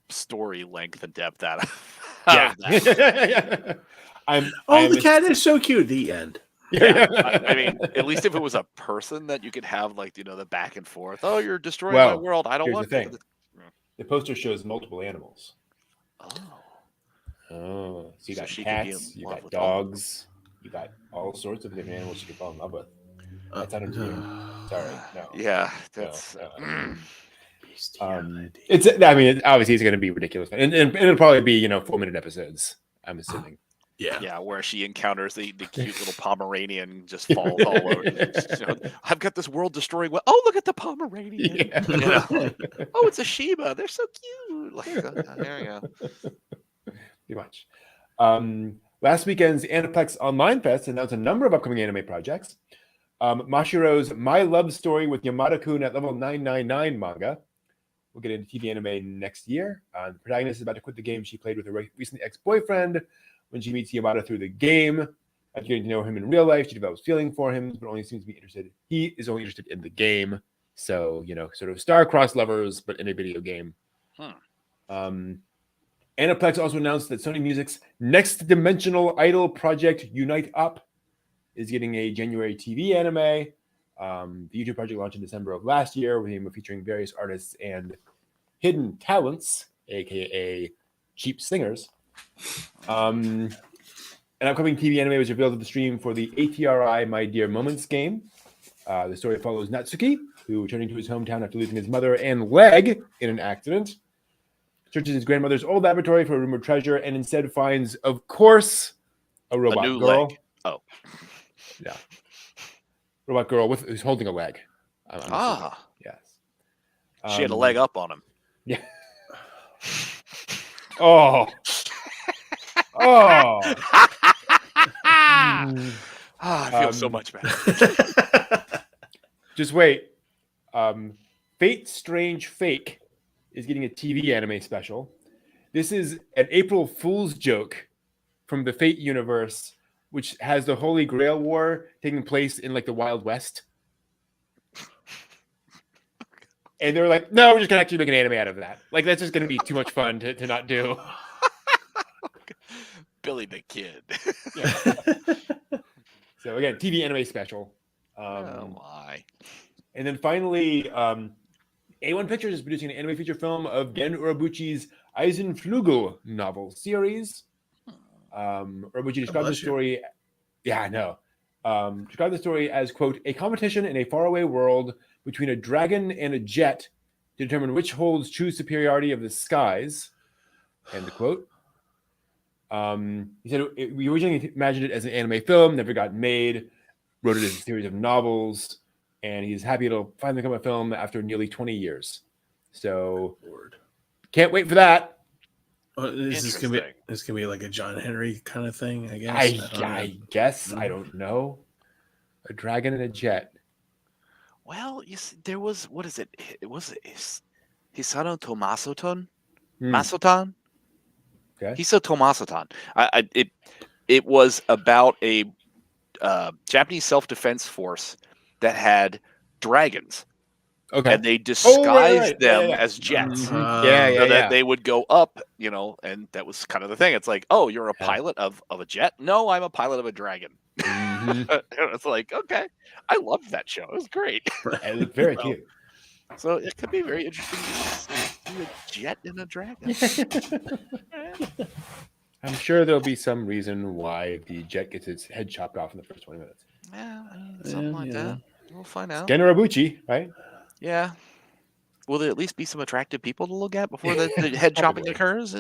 story length and depth out of Yeah. that. The cat is so cute. The end. Yeah, I mean, at least if it was a person that you could have like the back and forth. Oh, you're destroying my world. I don't here's want the thing. The poster shows multiple animals. So you got cats, you got dogs, you got all sorts of different animals you can fall in love with. That's not interview. Sorry, no. Yeah, that's. It's. I mean, obviously, it's going to be ridiculous, and it'll probably be 4-minute episodes. I'm assuming. Yeah, where she encounters the cute little Pomeranian, just falls all over. I've got this world destroying. Oh, look at the Pomeranian! Yeah. Oh, it's a Shiba. They're so cute. Like, there you go. Pretty much. Last weekend's Aniplex Online Fest announced a number of upcoming anime projects. Mashiro's My Love Story with Yamada-kun at level 999 manga. We'll get into TV anime next year. The protagonist is about to quit the game she played with her recent ex-boyfriend. When she meets Yamada through the game, after getting to know him in real life, she develops feeling for him, but only seems to be interested. He is only interested in the game. So, sort of star-crossed lovers, but in a video game. Aniplex also announced that Sony Music's next dimensional idol project, Unite Up, is getting a January TV anime. The YouTube project launched in December of last year, with him featuring various artists and hidden talents, aka cheap singers. An upcoming TV anime was revealed at the stream for the ATRI My Dear Moments game. The story follows Natsuki, who, returning to his hometown after losing his mother and leg in an accident, searches his grandmother's old laboratory for a rumored treasure and instead finds, of course, a robot girl. Leg. Oh. Yeah. Robot girl who's holding a leg. Yes. She had a leg up on him. Yeah. Oh. I feel so much better. Just wait. Fate Strange Fake is getting a TV anime special. This is an April Fool's joke from the Fate universe, which has the Holy Grail War taking place in like the Wild West. And they're like, no, we're just going to actually make an anime out of that. Like, that's just going to be too much fun to not do. Billy the Kid. So again, TV anime special. Oh my! And then finally, A1 Pictures is producing an anime feature film of Gen Urobuchi's Eisenflügel novel series. Urobuchi described the story. Yeah, I know. Described the story as, quote, a competition in a faraway world between a dragon and a jet to determine which holds true superiority of the skies. End quote. He said we originally imagined it as an anime film, never got made, wrote it as a series of novels, and he's happy it'll finally become a film after nearly 20 years. So, can't wait for that. Is this gonna be like a John Henry kind of thing? I guess. I guess. I don't know. A dragon and a jet. Well, you see, there was It was Hisano Tomasoton. Masoton. Okay. Hiso Tomasoton. It was about a Japanese self-defense force that had dragons. Okay. And they disguised them as jets. So that they would go up, and that was kind of the thing. It's like, oh, you're a pilot of a jet? No, I'm a pilot of a dragon. It's like, okay. I loved that show. It was great. It looked very cute. So it could be very interesting to see a jet and a dragon. I'm sure there'll be some reason why the jet gets its head chopped off in the first 20 minutes. Yeah, something like that. We'll find out. Gen Urobuchi, right? Yeah. Will there at least be some attractive people to look at before the head chopping occurs?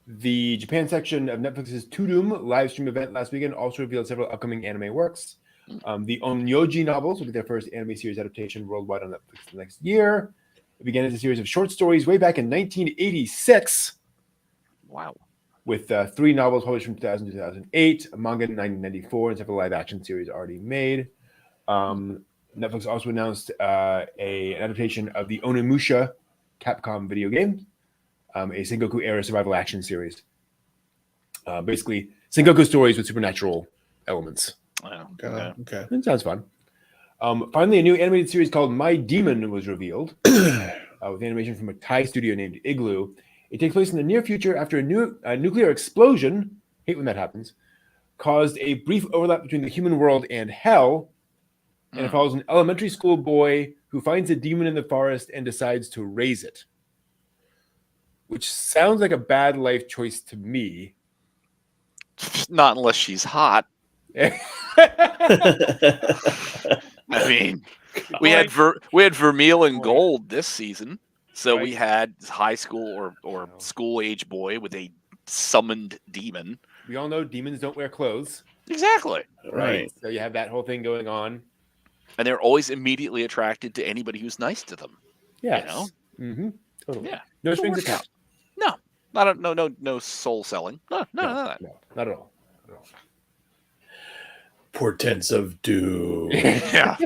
The Japan section of Netflix's Tudum live stream event last weekend also revealed several upcoming anime works. The Onyoji novels will be their first anime series adaptation worldwide on Netflix next year. It began as a series of short stories way back in 1986. Wow. With 3 novels published from 2000 to 2008, a manga in 1994, and several live-action series already made. Netflix also announced an adaptation of the Onimusha Capcom video game, a Sengoku era survival action series. Basically, Sengoku stories with supernatural elements. Oh, Okay. It sounds fun. Finally, a new animated series called My Demon was revealed with animation from a Thai studio named Igloo. It takes place in the near future after a nuclear explosion, hate when that happens, caused a brief overlap between the human world and hell, and it follows an elementary school boy who finds a demon in the forest and decides to raise it. Which sounds like a bad life choice to me. Not unless she's hot. I mean, we had Vermeil and Gold this season, so we had high school or school age boy with a summoned demon. We all know demons don't wear clothes. Exactly. Right. So you have that whole thing going on, and they're always immediately attracted to anybody who's nice to them. Yeah. You know? Totally. Yeah. No strings attached. No. No soul selling. No, not at all. Portents of doom. Yeah.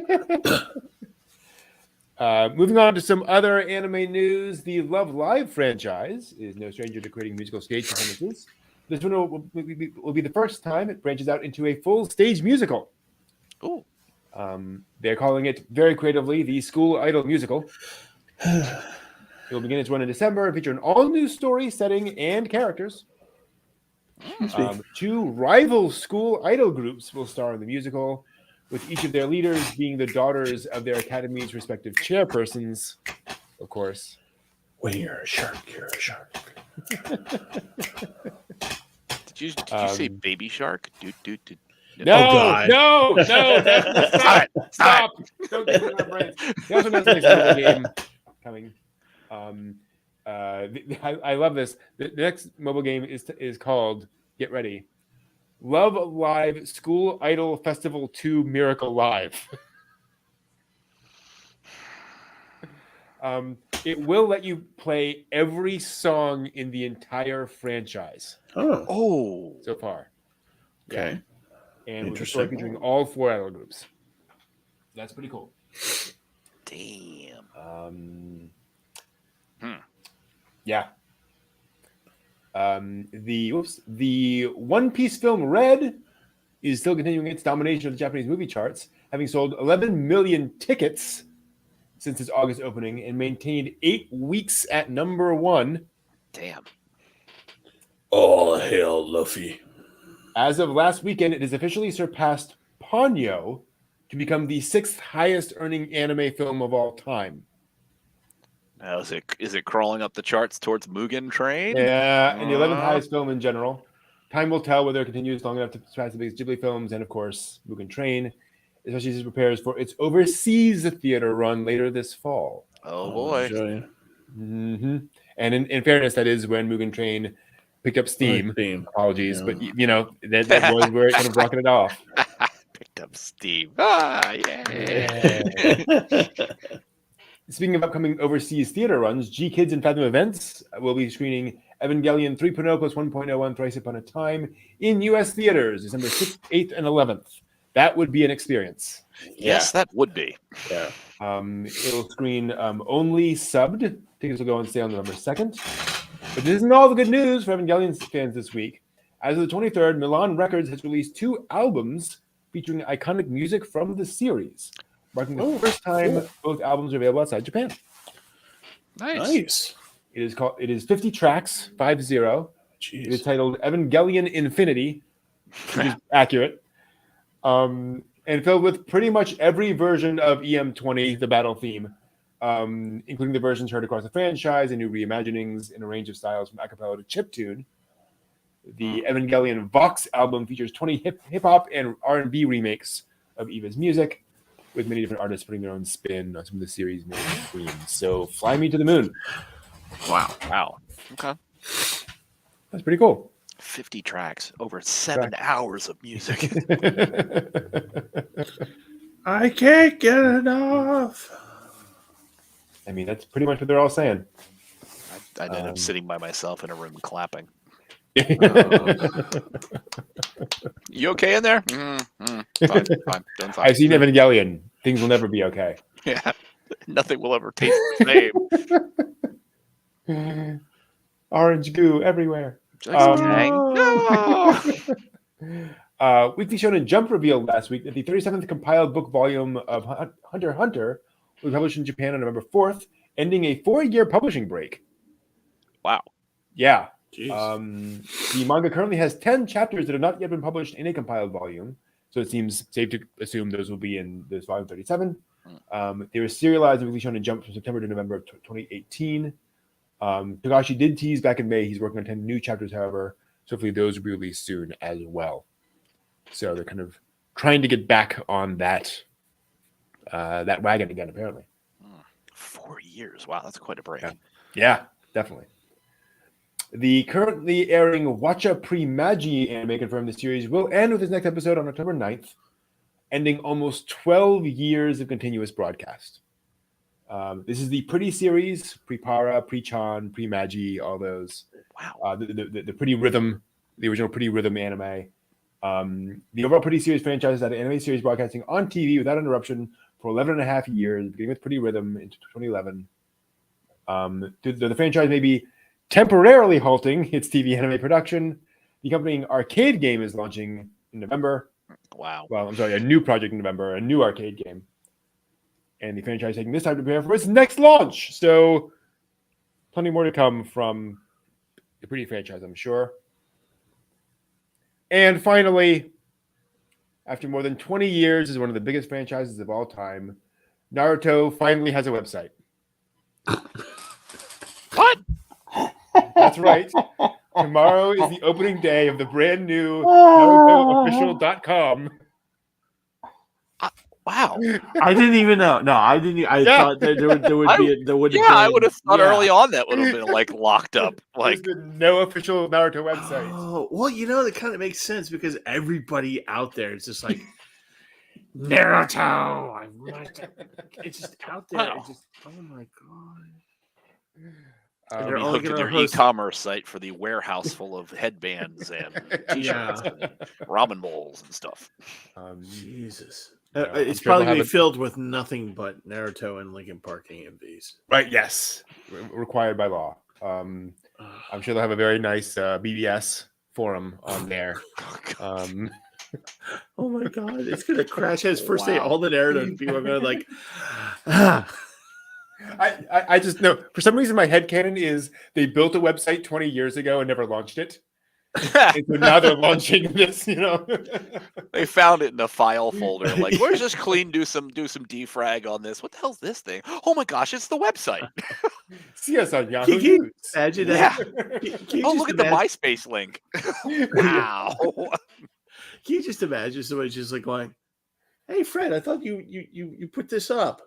Moving on to some other anime news, the Love Live franchise is no stranger to creating musical stage performances. This one will be the first time it branches out into a full stage musical. Ooh. They're calling it very creatively the School Idol Musical. It will begin its run in December and feature an all-new story, setting, and characters. 2 rival school idol groups will star in the musical, with each of their leaders being the daughters of their academy's respective chairpersons, of course. When you're a shark, you're a shark. Did you say Baby Shark? No. Stop. Don't get in our brains. They also announced the next mobile game coming. I love this. The next mobile game is called, get ready, Love Live School Idol Festival 2 Miracle Live. It will let you play every song in the entire franchise. Oh. So far. Okay. Yeah. And with the story featuring all 4 idol groups. That's pretty cool. Damn. Yeah. The One Piece film Red is still continuing its domination of the Japanese movie charts, having sold 11 million tickets since its August opening and maintained 8 weeks at number 1. Damn. All hail Luffy. As of last weekend, it has officially surpassed Ponyo to become the 6th highest earning anime film of all time. Now, is it crawling up the charts towards Mugen Train? Yeah, and the 11th highest film in general. Time will tell whether it continues long enough to surpass the biggest Ghibli films and, of course, Mugen Train, especially as it prepares for its overseas theater run later this fall. Oh, boy. Mm-hmm. And in fairness, that is when Mugen Train picked up steam. Apologies, but, that was where it kind of rocketed off. Picked up steam. Yeah. Speaking of upcoming overseas theater runs, G Kids and Fathom Events will be screening Evangelion 3.0 plus 1.01 Thrice Upon a Time in U.S. theaters December 6th, 8th, and 11th. That would be an experience. Yes, that would be. Yeah. It'll screen only subbed. Tickets will go on sale on November 2nd. But this isn't all the good news for Evangelion fans this week. As of the 23rd, Milan Records has released 2 albums featuring iconic music from the series, marking the first time both albums are available outside Japan. Nice. It is 50 tracks, 50. Jeez. It is titled Evangelion Infinity, which is accurate, and filled with pretty much every version of EM20, the battle theme, including the versions heard across the franchise and new reimaginings in a range of styles from acapella to chiptune. The Evangelion Vox album features 20 hip-hop and R&B remakes of Eva's music, with many different artists putting their own spin on some of the series' main themes. So, Fly Me to the Moon. Wow. Okay. That's pretty cool. 50 tracks, over 7 hours of music. I can't get enough. I mean, that's pretty much what they're all saying. I'd end up sitting by myself in a room clapping. You okay in there? Fine. Doing fine. I've seen Evangelion. Things will never be okay. Yeah. Nothing will ever taste the same. Orange goo everywhere. No. Weekly Shonen Jump revealed last week that the 37th compiled book volume of Hunter x Hunter will be published in Japan on November 4th, ending a 4-year publishing break. Wow. Yeah. Jeez. The manga currently has 10 chapters that have not yet been published in a compiled volume, so it seems safe to assume those will be in this volume 37. They were serialized in Weekly Shonen Jump from September to November of 2018. Togashi did tease back in May he's working on 10 new chapters, however, so hopefully those will be released soon as well. So they're kind of trying to get back on that wagon again, apparently. 4 years. Wow, that's quite a break. Yeah, definitely. The currently airing Watcha Pre-Magi anime confirmed the series will end with its next episode on October 9th, ending almost 12 years of continuous broadcast. This is the Pretty series, Pre-Para, Pre-Chan, Pre-Magi, all those. Wow. The Pretty Rhythm, the original Pretty Rhythm anime. The overall Pretty series franchise has had an anime series broadcasting on TV without interruption for 11 and a half years, beginning with Pretty Rhythm into 2011. The franchise may be temporarily halting its TV anime production. The accompanying arcade game is launching in November. Wow. Well, I'm sorry, a new project in November, a new arcade game. And the franchise taking this time to prepare for its next launch. So, plenty more to come from the Pretty franchise, I'm sure. And finally, after more than 20 years as one of the biggest franchises of all time, Naruto finally has a website. What? That's right. Tomorrow is the opening day of the brand new NarutoOfficial.com. Wow. I didn't even know. No, I didn't. I thought there would be. There would. Yeah, I would have thought early on that would have been like locked up. Like There's been no official Naruto website. Oh, well, that kind of makes sense because everybody out there is just like Naruto. It's just out there. Wow. It's just, oh my god. They're hooked to their e-commerce site for the warehouse full of headbands and t-shirts and ramen bowls and stuff. Jesus. sure It's probably they'll be have filled with nothing but Naruto and Linkin Park AMVs. Right, yes. Required by law. I'm sure they'll have a very nice BBS forum on there. Oh my god, it's gonna crash his first day. All the Naruto people are gonna like I just know for some reason my headcanon is they built a website 20 years ago and never launched it. And so now they're launching this, They found it in a file folder. Like, where's this clean? Do some defrag on this. What the hell's this thing? Oh my gosh, it's the website. See us on Yahoo News. Imagine Yeah. Oh, look at the MySpace link. Wow. Can you just imagine somebody just like going, "Hey Fred, I thought you put this up.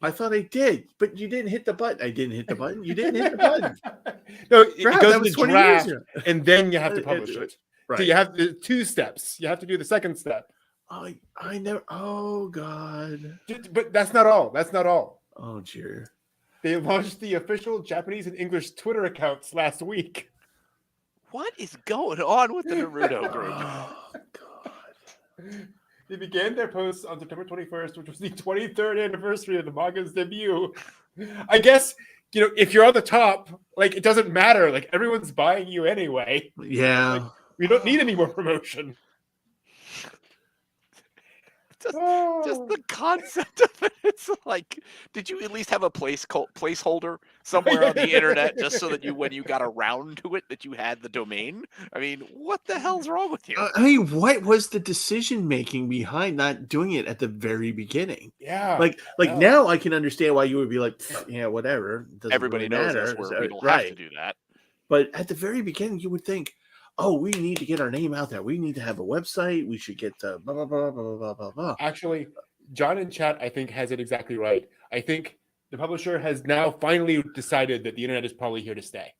I thought I did, but you didn't hit the button. I didn't hit the button. You didn't hit the button. No, it Crap, goes that to was the 20 draft, years ago. and then you have to publish it. Right. So you have the 2 steps. You have to do the second step. I never. Oh god. But that's not all. That's not all. Oh dear. They launched the official Japanese and English Twitter accounts last week. What is going on with the Naruto group? Oh god. They began their posts on September 21st, which was the 23rd anniversary of the manga's debut. I guess, if you're on the top, like, it doesn't matter. Like, everyone's buying you anyway. Yeah. Like, we don't need any more promotion. Just the concept of it. It's like, did you at least have a placeholder somewhere on the internet just so that when you got around to it, that you had the domain? I mean, what the hell's wrong with you? I mean, what was the decision making behind not doing it at the very beginning? Yeah. Now I can understand why you would be like, yeah, whatever. Doesn't Everybody really knows matter. that's where we don't Right. have to do that. But at the very beginning, you would think, oh, we need to get our name out there. We need to have a website. We should get blah, blah, blah, blah, blah, blah, blah. Actually, John in chat, I think, has it exactly right. I think the publisher has now finally decided that the internet is probably here to stay.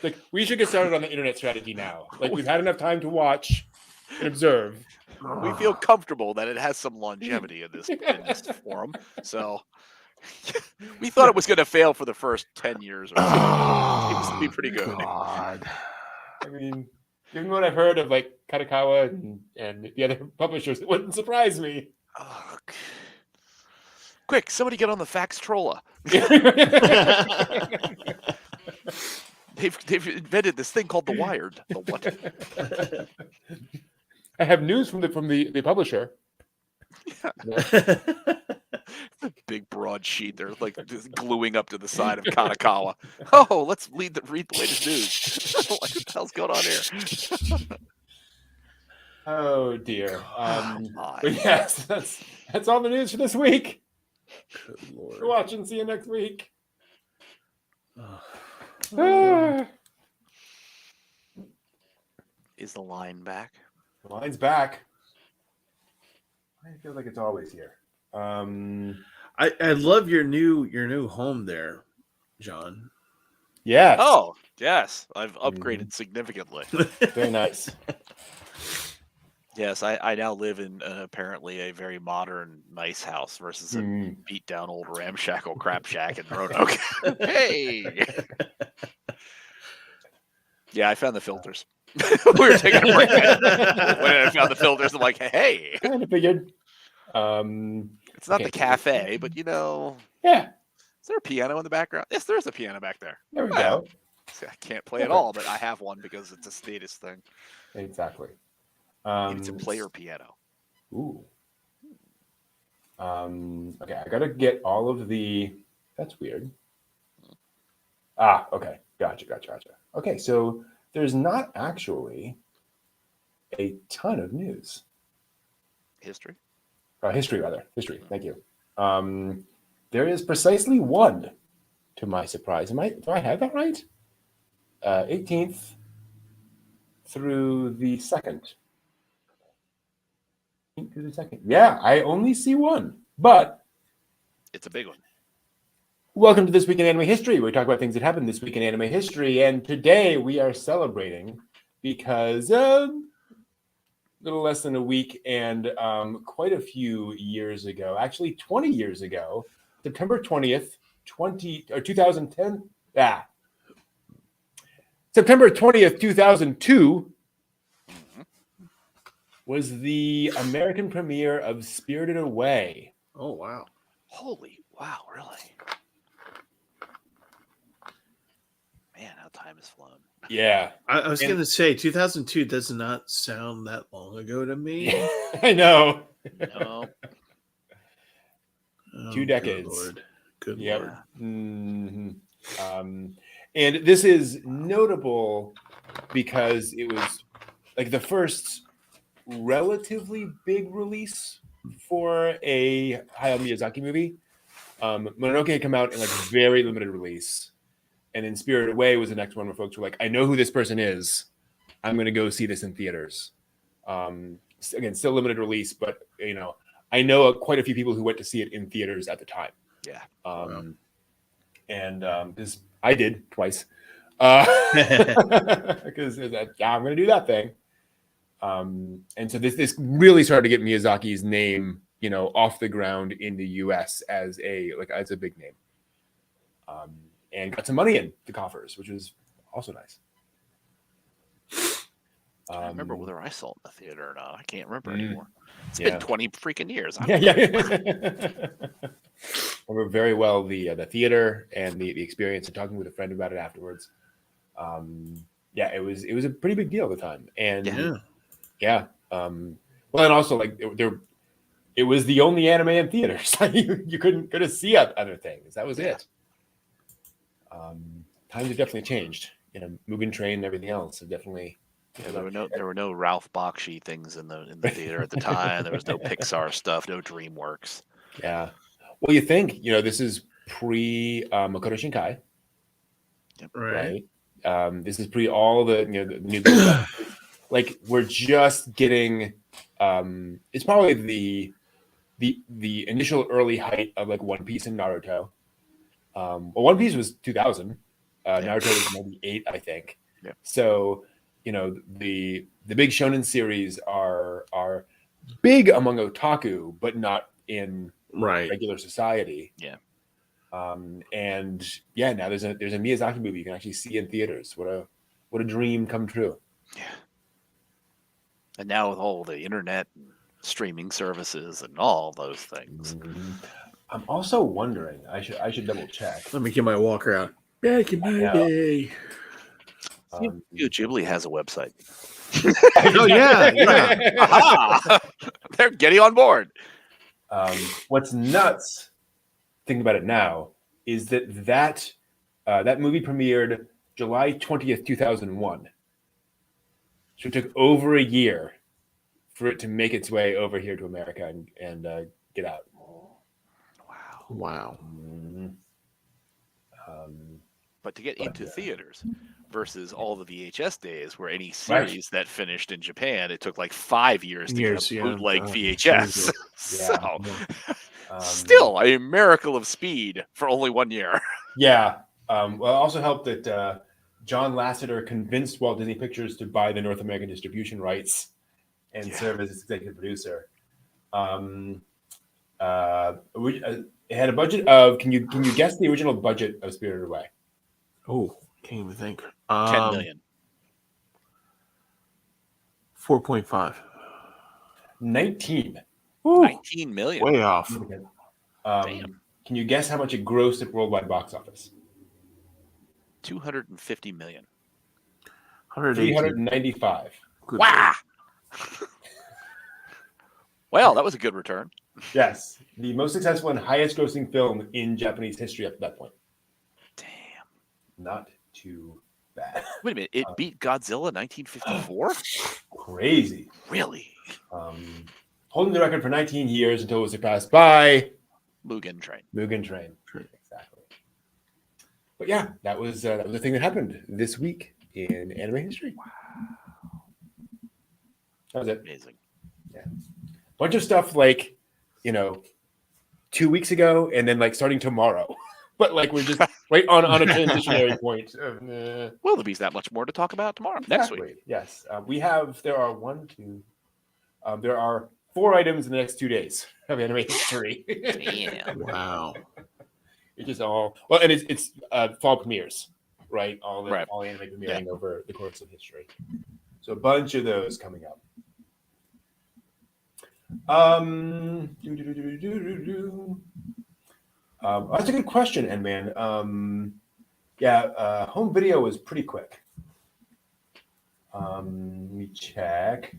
Like, we should get started on the internet strategy now. Like, we've had enough time to watch and observe. We feel comfortable that it has some longevity in this forum. So we thought it was going to fail for the first 10 years or so. It seems to be pretty good. God. I mean, Given what I've heard of like Katakawa and the other publishers, it wouldn't surprise me. Oh, quick, somebody get on the fax troller. They've invented this thing called the Wired. The what? I have news from the publisher. The big broad sheet they're like just gluing up to the side of Kanakawa. Oh, let's read the latest news. What the hell's going on here? Oh dear. My. But yes, that's all the news for this week. Good Lord. Watch and see you next week. Is the line back? The line's back. I feel like it's always here. I love your new home there, John. Yes. Oh, yes. I've upgraded significantly. Very nice. Yes, I now live in apparently a very modern, nice house versus a beat down old ramshackle crap shack in Roanoke. Hey. Yeah, I found the filters. We were taking a break. When I found the filters, I'm like, hey. Kind of figured. It's not the cafe, but Yeah. Is there a piano in the background? Yes, there's a piano back there. There we go. See, I can't play it all, but I have one because it's a status thing. Exactly. It's a player piano. Ooh. Okay, I gotta get all of the. That's weird. Okay. Gotcha. Okay, so there's not actually a ton of news. History. History, rather. History. Thank you. There is precisely one, to my surprise. Do I have that right? 18th through the 2nd. Yeah, I only see one, but it's a big one. Welcome to This Week in Anime History, where we talk about things that happened this week in anime history. And today we are celebrating because a little less than a week and quite a few years ago, actually 20 years ago, September 20th, 2010. September 20th, 2002 was the American premiere of Spirited Away. Oh, wow. Holy wow, really? Man, how time has flown. Yeah. I was going to say 2002 does not sound that long ago to me. I know. No. 2 decades. Good Lord. Good Yep. Lord. Mm-hmm. And this is notable because it was like the first relatively big release for a Hayao Miyazaki movie. Mononoke had come out in like very limited release, and then Spirited Away was the next one where folks were like, "I know who this person is. I'm going to go see this in theaters." Again, still limited release, but I know quite a few people who went to see it in theaters at the time. Yeah. And because I did twice, because I'm going to do that thing. And so this really started to get Miyazaki's name, off the ground in the U.S. as a big name, and got some money in the coffers, which was also nice. I remember whether I saw it in the theater or not. I can't remember anymore. It's Yeah. been 20 freaking years. Yeah. I remember very well the theater and the experience and talking with a friend about it afterwards. It was a pretty big deal at the time. And well, and also like it was the only anime in theaters. you couldn't see other things. That was it. Times have definitely changed. Moving train and everything else have definitely. Yeah, there were no Ralph Bakshi things in the theater at the time. There was no Pixar stuff, no DreamWorks. Yeah. Well, you think this is pre Makoto Shinkai, right? This is pre all the the new stuff. Like we're just getting. It's probably the initial early height of like One Piece and Naruto. One Piece was 2000. Naruto was 98, I think. Yeah. So. The big shonen series are big among otaku, but not in regular society. Yeah. Now there's a Miyazaki movie you can actually see in theaters. What a dream come true. Yeah. And now with all the internet and streaming services and all those things. I'm also wondering. I should double check. Let me get my walker out. Back in my day. Studio Ghibli has a website. Oh yeah. Aha! They're getting on board. What's nuts, thinking about it now, is that movie premiered July 20th, 2001. So it took over a year for it to make its way over here to America and get out. Wow. But to get into theaters versus all the VHS days where any series that finished in Japan, it took like 5 years to get a bootleg VHS. So still a miracle of speed for only 1 year. Yeah. Well, it also helped that John Lasseter convinced Walt Disney Pictures to buy the North American distribution rights and serve as its executive producer. It had a budget of. Can you guess the original budget of Spirited Away? Oh, can't even think. 10 million. 4.5. 19. 19 million. Way off. Damn. Can you guess how much it grossed at worldwide box office? 250 million. 395. Wow. Well, that was a good return. Yes. The most successful and highest grossing film in Japanese history up to that point. Damn. Not too bad. Wait a minute. It beat Godzilla 1954? Crazy. Really? Holding the record for 19 years until it was surpassed by Mugen Train. Exactly. But yeah, that was the thing that happened this week in anime history. Wow. That was it. Amazing. Yeah. Bunch of stuff like, 2 weeks ago and then like starting tomorrow. But like we're just right on a transitionary point. Well, there'll be that much more to talk about tomorrow. Next week. Yes. There are 4 items in the next 2 days of anime history. Damn. Wow. It's just all and it's fall premieres, right? All anime premiering over the course of history. So a bunch of those coming up. That's a good question, N-Man. Home video was pretty quick. Let me check.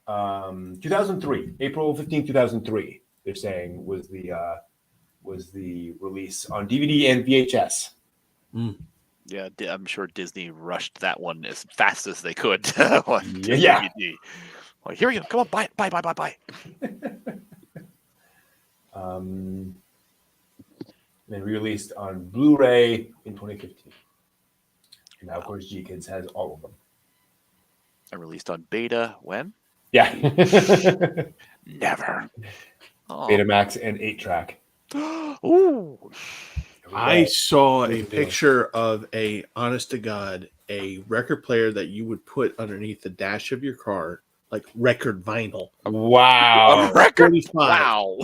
2003, April 15, 2003. They're saying was the release on DVD and VHS. Yeah, I'm sure Disney rushed that one as fast as they could. Yeah. DVD. Well, here we go. Come on, buy it. Buy. Then re-released on Blu-ray in 2015. And now, of course, G-Kids has all of them. And released on beta when? Yeah. Never. Oh. Betamax and 8-track. Ooh. I saw a picture of honest to God, a record player that you would put underneath the dash of your car, like record vinyl. Wow. A record? 45. Wow.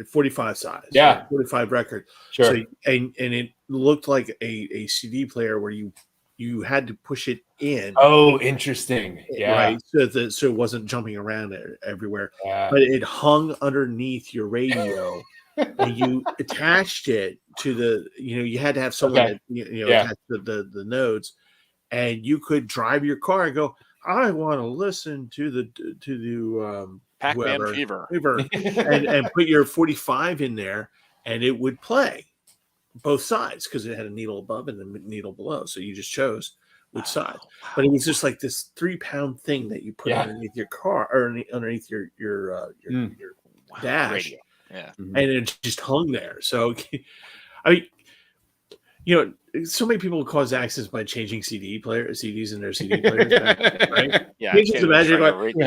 45 size. Yeah. 45 record. Sure. So, and it looked like a CD player where you had to push it in. Oh, interesting. Yeah. Right. So it wasn't jumping around everywhere. Yeah. But it hung underneath your radio. And you attached it to you had to have someone that, attach the nodes, and you could drive your car and go, I want to listen to the Pac-Man Fever. and put your 45 in there, and it would play both sides because it had a needle above and a needle below. So you just chose which side. But it was just like this 3-pound thing that you put underneath your car or underneath your dash. Radio. Yeah. And it just hung there. So, I mean, so many people cause accidents by changing CDs in their CD players. Right? Yeah. You just imagine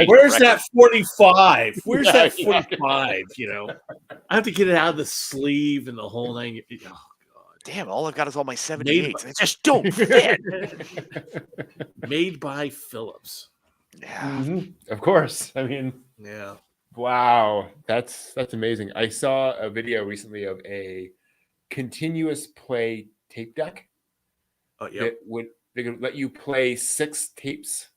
where's that 45? Where's that 45? I have to get it out of the sleeve and the whole thing. Oh, God. Damn, all I've got is all my 78s. They just don't fit. Made by Philips. Yeah. Mm-hmm. Of course. I mean, yeah. Wow, that's amazing. I saw a video recently of a continuous play tape deck. Oh yeah. They could let you play 6 tapes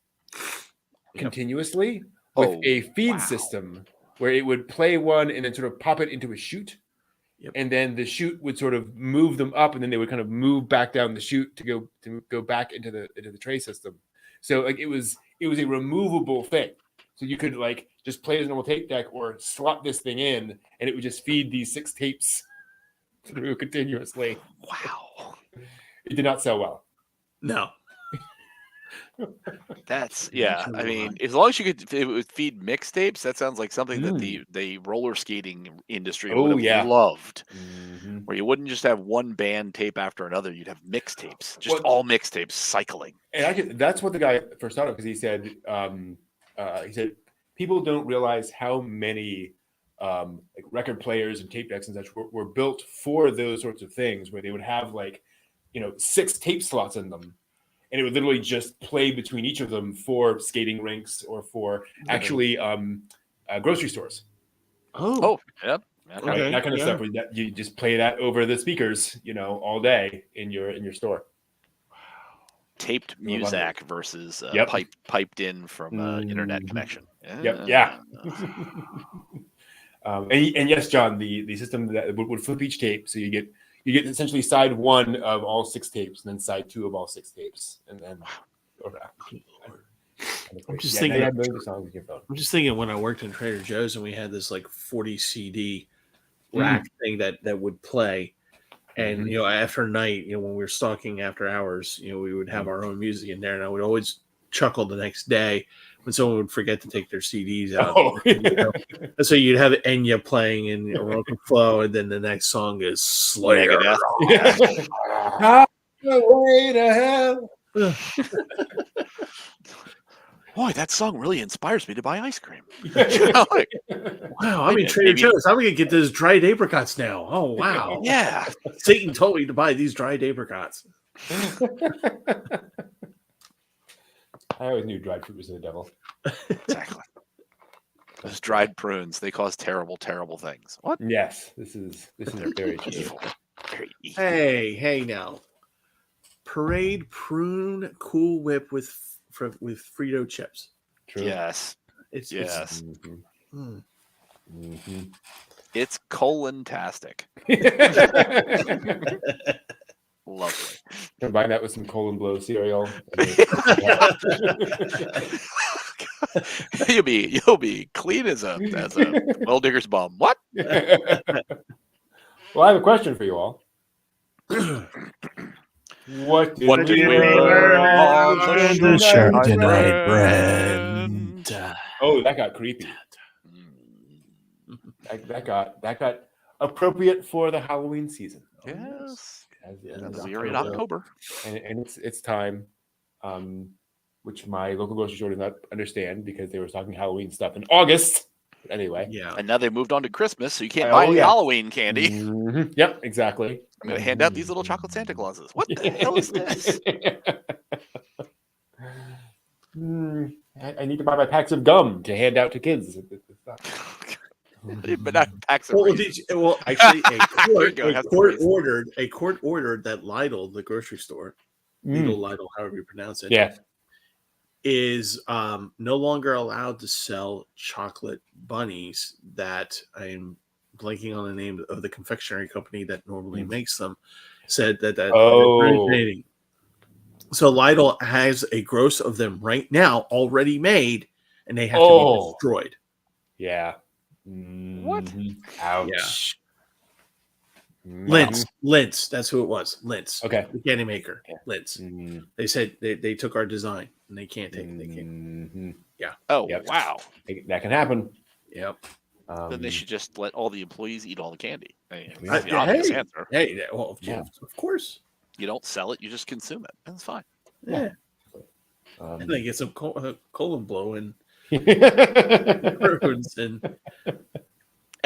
continuously with a feed wow. system where it would play one and then sort of pop it into a chute. Yep. And then the chute would sort of move them up, and then they would kind of move back down the chute to go back into the tray system. So like it was a removable thing. So you could like just play as a normal tape deck or slot this thing in, and it would just feed these 6 tapes through continuously. Wow. It did not sell well. No. That's I mean, as long as it would feed mixtapes, that sounds like something that the roller skating industry would have loved. Mm-hmm. Where you wouldn't just have one band tape after another, you'd have mixtapes, just all mixtapes cycling. And that's what the guy first thought of, because he said people don't realize how many like record players and tape decks and such were built for those sorts of things, where they would have like 6 tape slots in them. And it would literally just play between each of them for skating rinks or for actually grocery stores. Oh, yep. Right? That kind of stuff. Where you just play that over the speakers, all day in your store. Taped music versus piped in from internet connection. Yep. Yeah. And yes, John, the system that would flip each tape, so you get essentially side 1 of all 6 tapes, and then side 2 of all 6 tapes, and then I'm just thinking. I'm just thinking when I worked in Trader Joe's and we had this like 40 CD rack thing that would play, and after night, when we were stalking after hours, we would have our own music in there, and I would always chuckle the next day when someone would forget to take their CDs out. And so you'd have Enya playing in Heroic Flow, and then the next song is Slayer. Way to hell. Boy, that song really inspires me to buy ice cream. Wow, I'm in Trader Joe's. I'm going to get those dried apricots now. Oh, wow. Yeah. Satan told me to buy these dried apricots. I always knew dried fruit was the devil. Exactly. Those dried prunes, they cause terrible, terrible things. What? Yes, this is very evil. Very evil. Hey now. Parade prune Cool Whip with Frito chips. True. Yes. It's It's colon-tastic. Lovely. Combine that with some colon blow cereal. You'll be clean as a well digger's bum. What? Well, I have a question for you all. What did we learn on the show tonight, Brent? Oh, that got creepy. That got appropriate for the Halloween season. Yes. You're in October, and it's time, which my local grocery store does not understand, because they were talking Halloween stuff in August. But anyway, yeah, and now they moved on to Christmas, so you can't buy any Halloween candy. Mm-hmm. Yep, exactly. I'm going to hand out these little chocolate Santa Clauses. What the hell is this? I need to buy my packs of gum to hand out to kids. But not packs of actually, a court ordered that Lidl, the grocery store, Lidl, however you pronounce it, is no longer allowed to sell chocolate bunnies that I'm blanking on the name of the confectionery company that normally makes them. Said that originating. So Lidl has a gross of them right now already made, and they have to be destroyed. Yeah. What? Ouch. Yeah. Lindt. That's who it was. Lindt. Okay. The candy maker. Yeah. Lindt. They said they took our design and they can't take it. They can't. Yeah. Oh, wow. That can happen. Yep. Then they should just let all the employees eat all the candy. Of course. You don't sell it, you just consume it. That's fine. Yeah. And they get some colon blow and and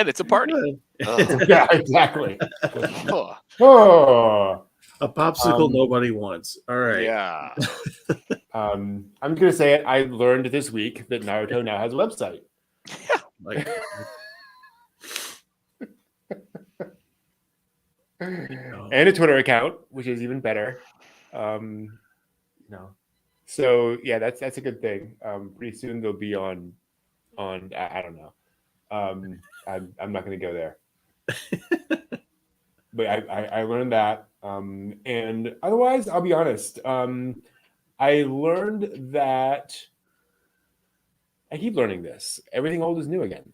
it's a party. Yeah, exactly. A popsicle nobody wants. All right. Yeah. I'm going to say it. I learned this week that Naruto now has a website. Yeah. And a Twitter account, which is even better. So yeah, that's a good thing. Pretty soon they'll be on I don't know. I'm not going to go there. But I learned that. And otherwise, I'll be honest. I learned that I keep learning this. Everything old is new again.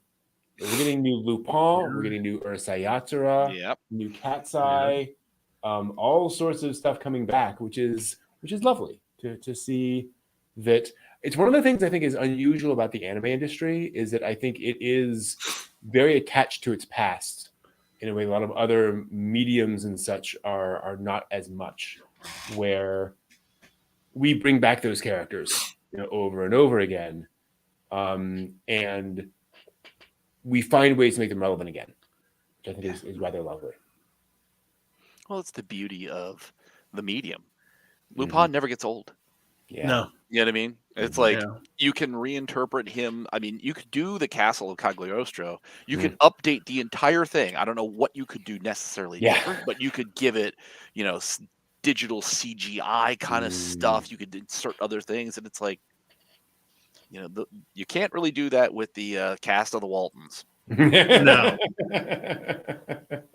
We're getting new Lupin. We're getting new Ursa Yatsura. Yep. New Cat's Eye. All sorts of stuff coming back, which is lovely to see. That it's one of the things I think is unusual about the anime industry is that I think it is very attached to its past in a way a lot of other mediums and such are not as much, where we bring back those characters over and over again, and we find ways to make them relevant again, which I think is rather lovely. Well, it's the beauty of the medium. Lupin never gets old. Yeah. No. You know what I mean? It's like you can reinterpret him. I mean, you could do the Castle of Cagliostro. You can update the entire thing. I don't know what you could do necessarily different, but you could give it, digital CGI kind of stuff. You could insert other things, and it's like, you can't really do that with the cast of the Waltons. No.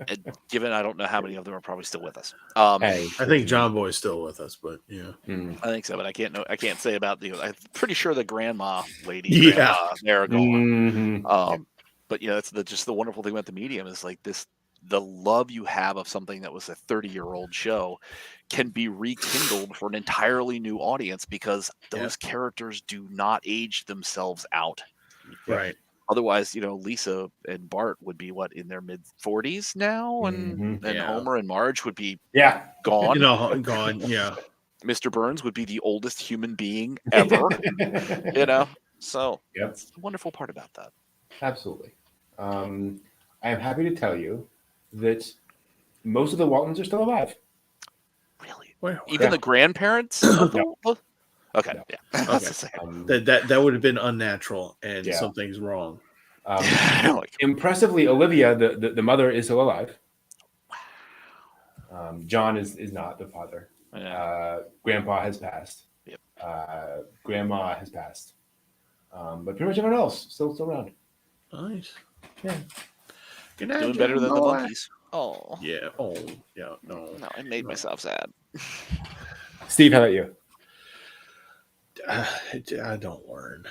And given I don't know how many of them are probably still with us. I think John Boy's still with us, but yeah, I think so. But I can't say about I'm pretty sure the grandma lady. They're gone. But that's just the wonderful thing about the medium is like this. The love you have of something that was a 30-year-old show can be rekindled for an entirely new audience because those characters do not age themselves out. Right. Otherwise, Lisa and Bart would be in their mid-40s now, and Homer and Marge would be gone. Gone. Yeah. Mr. Burns would be the oldest human being ever. So it's the wonderful part about that. Absolutely. I am happy to tell you that most of the Waltons are still alive. Really? Even the grandparents? Okay. Yeah. Okay. That would have been unnatural, and something's wrong. Impressively, Olivia, the mother, is still alive. Wow. John is not the father. Yeah. Grandpa has passed. Yep. Grandma has passed. But pretty much everyone else still around. Nice. Yeah. Good night, doing better than the monkeys. Oh. Yeah. Oh. Yeah. No. I made myself sad. Steve, how about you? I don't learn.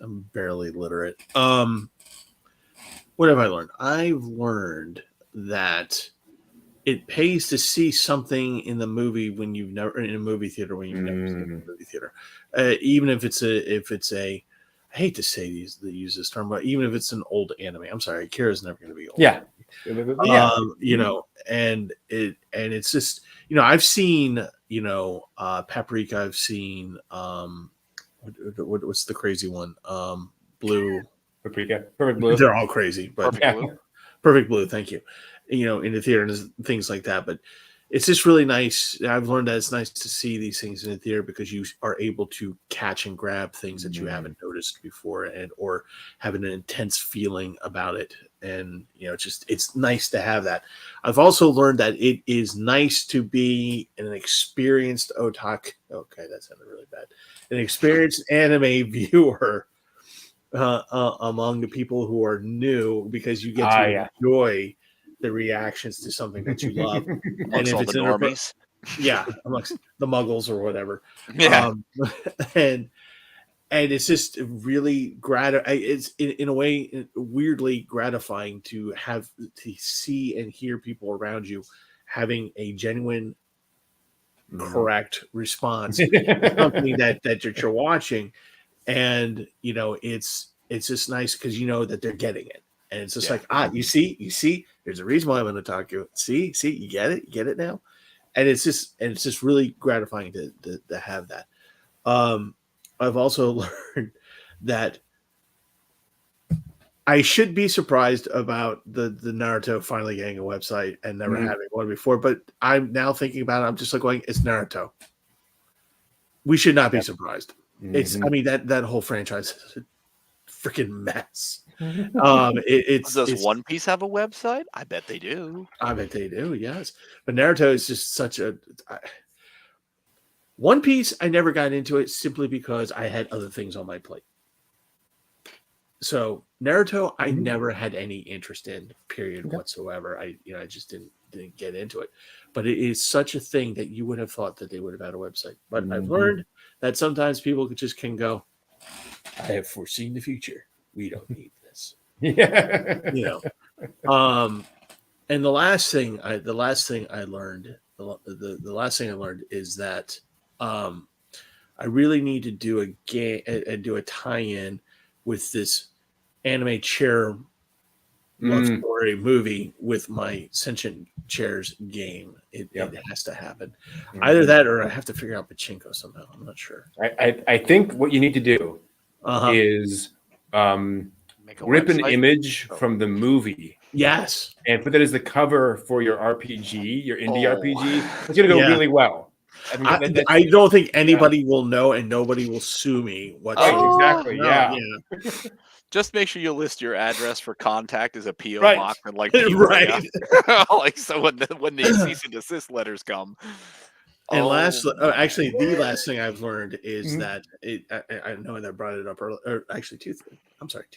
I'm barely literate. What have I learned? I've learned that it pays to see something in the movie when you've never in a movie theater when you've never seen it in a movie theater, even if it's a. I hate to say use this term, but even if it's an old anime, I'm sorry, Kira's never going to be old. Yeah. And it's just, I've seen, Paprika. I've seen, what's the crazy one? Blue. Paprika. Perfect Blue. They're all crazy, but Perfect Blue. Thank you. In the theater and things like that, but it's just really nice. I've learned that it's nice to see these things in the theater because you are able to catch and grab things that you haven't noticed before, or having an intense feeling about it. And it's nice to have that. I've also learned that it is nice to be an experienced otaku. Okay, that sounded really bad. An experienced anime viewer among the people who are new, because you get to enjoy the reactions to something that you love. And if it's the normies. Amongst the muggles or whatever. Yeah. And it's just really it's in a way weirdly gratifying to see and hear people around you having a genuine correct response to something that you're watching. And it's just nice because that they're getting it. And it's just you see, there's a reason why I'm going to talk to you. See, you get it now. And it's just really gratifying to have that. I've also learned that I should be surprised about the Naruto finally getting a website and never having one before, but I'm now thinking about it. I'm just like going, it's Naruto. We should not be surprised. It's, that whole franchise is a freaking mess. Does One Piece have a website? I bet they do. Yes, but Naruto is just such a. One Piece, I never got into it simply because I had other things on my plate. So Naruto, I never had any interest in, period, whatsoever. I just didn't get into it. But it is such a thing that you would have thought that they would have had a website. But I've learned that sometimes people just can go, I have foreseen the future. We don't need this. Yeah. And the last thing I learned is that I really need to do a game and do a tie-in with this anime chair love story movie with my sentient chairs game. It has to happen. Either that or I have to figure out pachinko somehow. I'm not sure. I think what you need to do is rip an image from the movie. Yes. And put that as the cover for your RPG, your indie RPG. It's going to go really well. I don't think anybody will know and nobody will sue me. Exactly. Yeah. Just make sure you list your address for contact as a PO box and like right. Like so when the cease and desist letters come. And actually, the last thing I've learned is that I know that I brought it up earlier. Or actually, two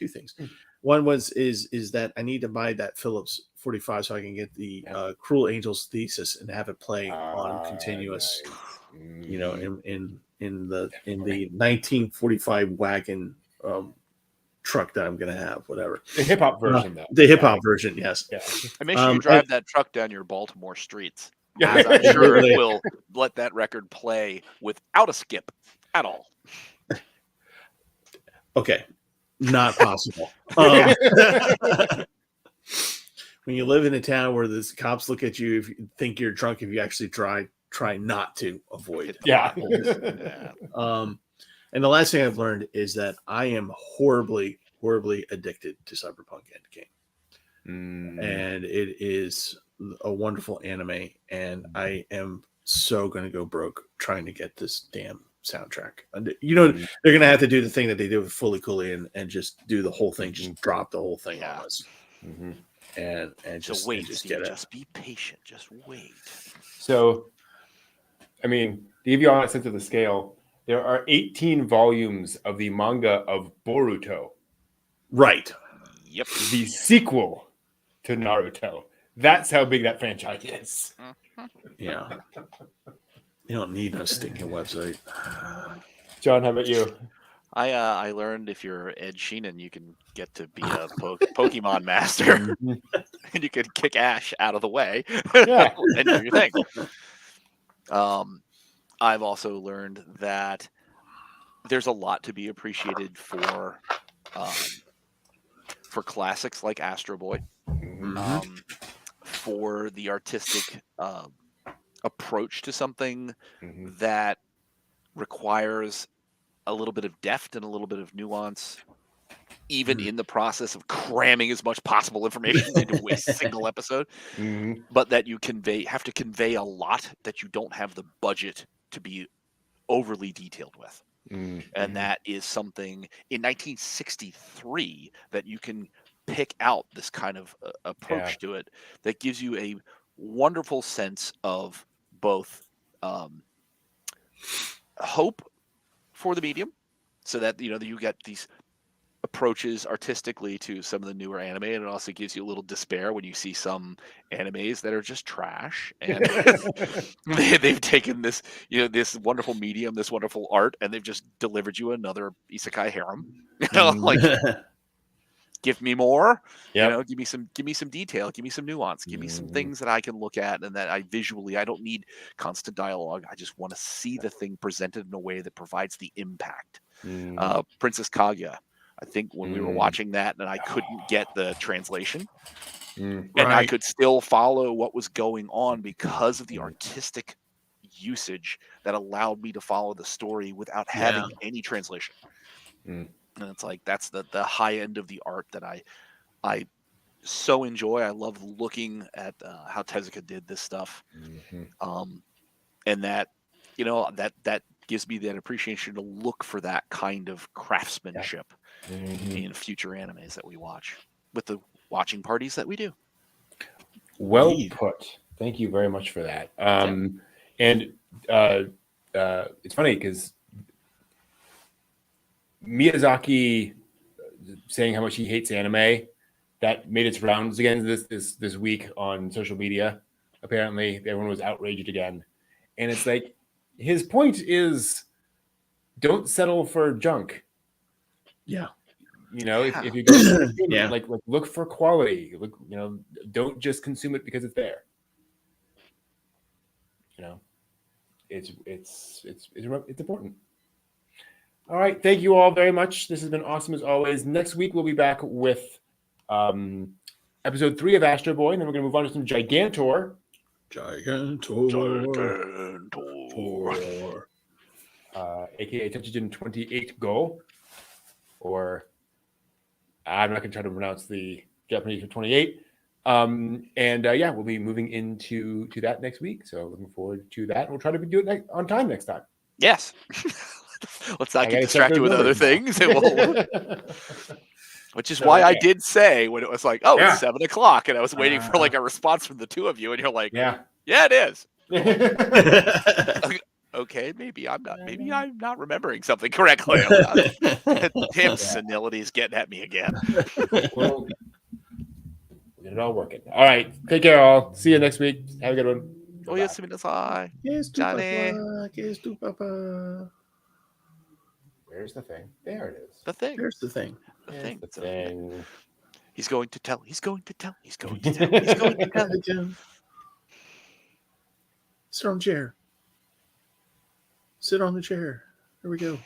things. One is that I need to buy that Philips 45 so I can get the Cruel Angels Thesis and have it play on continuous. Nice. In the 1945 wagon truck that I'm gonna have, whatever. The hip hop version, though. The hip hop version, yes. Yeah. And make sure you drive that truck down your Baltimore streets. Yeah. As I'm sure it will let that record play without a skip at all. Okay, not possible. When you live in a town where the cops look at you if you think you're drunk, if you actually try not to avoid it. Yeah. And the last thing I've learned is that I am horribly, horribly addicted to Cyberpunk Endgame. And it is a wonderful anime, and I am so going to go broke trying to get this damn soundtrack. They're going to have to do the thing that they did with Fully Cooley and just do the whole thing, just drop the whole thing on us. And just wait, just get it. Just be patient. Just wait. So, I mean, to give you all a sense of the scale, there are 18 volumes of the manga of Boruto. Right. Yep. The sequel to Naruto. That's how big that franchise is. Yeah. You don't need a stinking website. John, how about you? I learned if you're Ed Sheeran, you can get to be a Pokemon master, and you can kick Ash out of the way and do your thing. I've also learned that there's a lot to be appreciated for classics like Astro Boy, for the artistic approach to something that requires a little bit of depth and a little bit of nuance, even in the process of cramming as much possible information into a single episode, but that you have to convey a lot that you don't have the budget to be overly detailed with. And that is something in 1963 that you can pick out this kind of approach to it that gives you a wonderful sense of both hope for the medium, so that you get these approaches artistically to some of the newer anime, and it also gives you a little despair when you see some animes that are just trash, and they've taken this this wonderful medium, this wonderful art, and they've just delivered you another isekai harem. Like, give me more. Give me some detail, give me some nuance, give me some things that I can look at, and that I don't need constant dialogue. I just want to see the thing presented in a way that provides the impact. Princess Kaguya, I think when we were watching that, and I couldn't get the translation, and I could still follow what was going on because of the artistic usage that allowed me to follow the story without having any translation. And it's like that's the high end of the art that I so enjoy. I love looking at how Tezuka did this stuff, and that that gives me that appreciation to look for that kind of craftsmanship in future animes that we watch with the watching parties that we do. Well put. Thank you very much for that. And it's funny because Miyazaki saying how much he hates anime, that made its rounds again this week on social media. Apparently, everyone was outraged again, and it's like his point is, don't settle for junk. Yeah. You know, if you go, Yeah. like look for quality. Look, you know, don't just consume it because it's there. You know, it's important. All right, thank you all very much. This has been awesome as always. Next week we'll be back with episode 3 of Astro Boy, and then we're going to move on to some Gigantor. AKA Tenchijin 28 Go, or I'm not going to try to pronounce the Japanese for 28. Yeah, we'll be moving into that next week. So looking forward to that. We'll try to do it on time next time. Yes. Let's not get distracted with other things. Which is why I did say when it was like, it's 7 o'clock, and I was waiting for like a response from the two of you, and you're like, yeah, it is. Okay, maybe I'm not remembering something correctly. Tim's senility's getting at me again. Well, we'll get it all working. All right, take care, all. See you next week. Have a good one. Oh, yes, Minasai. Yes, Johnny. Yes, Papa. Where's the thing? There it is. The thing. There's the thing. The thing. He's going to tell. He's going to tell. He's going to tell. He's going to tell. Sit on the chair. Sit on the chair. Here we go.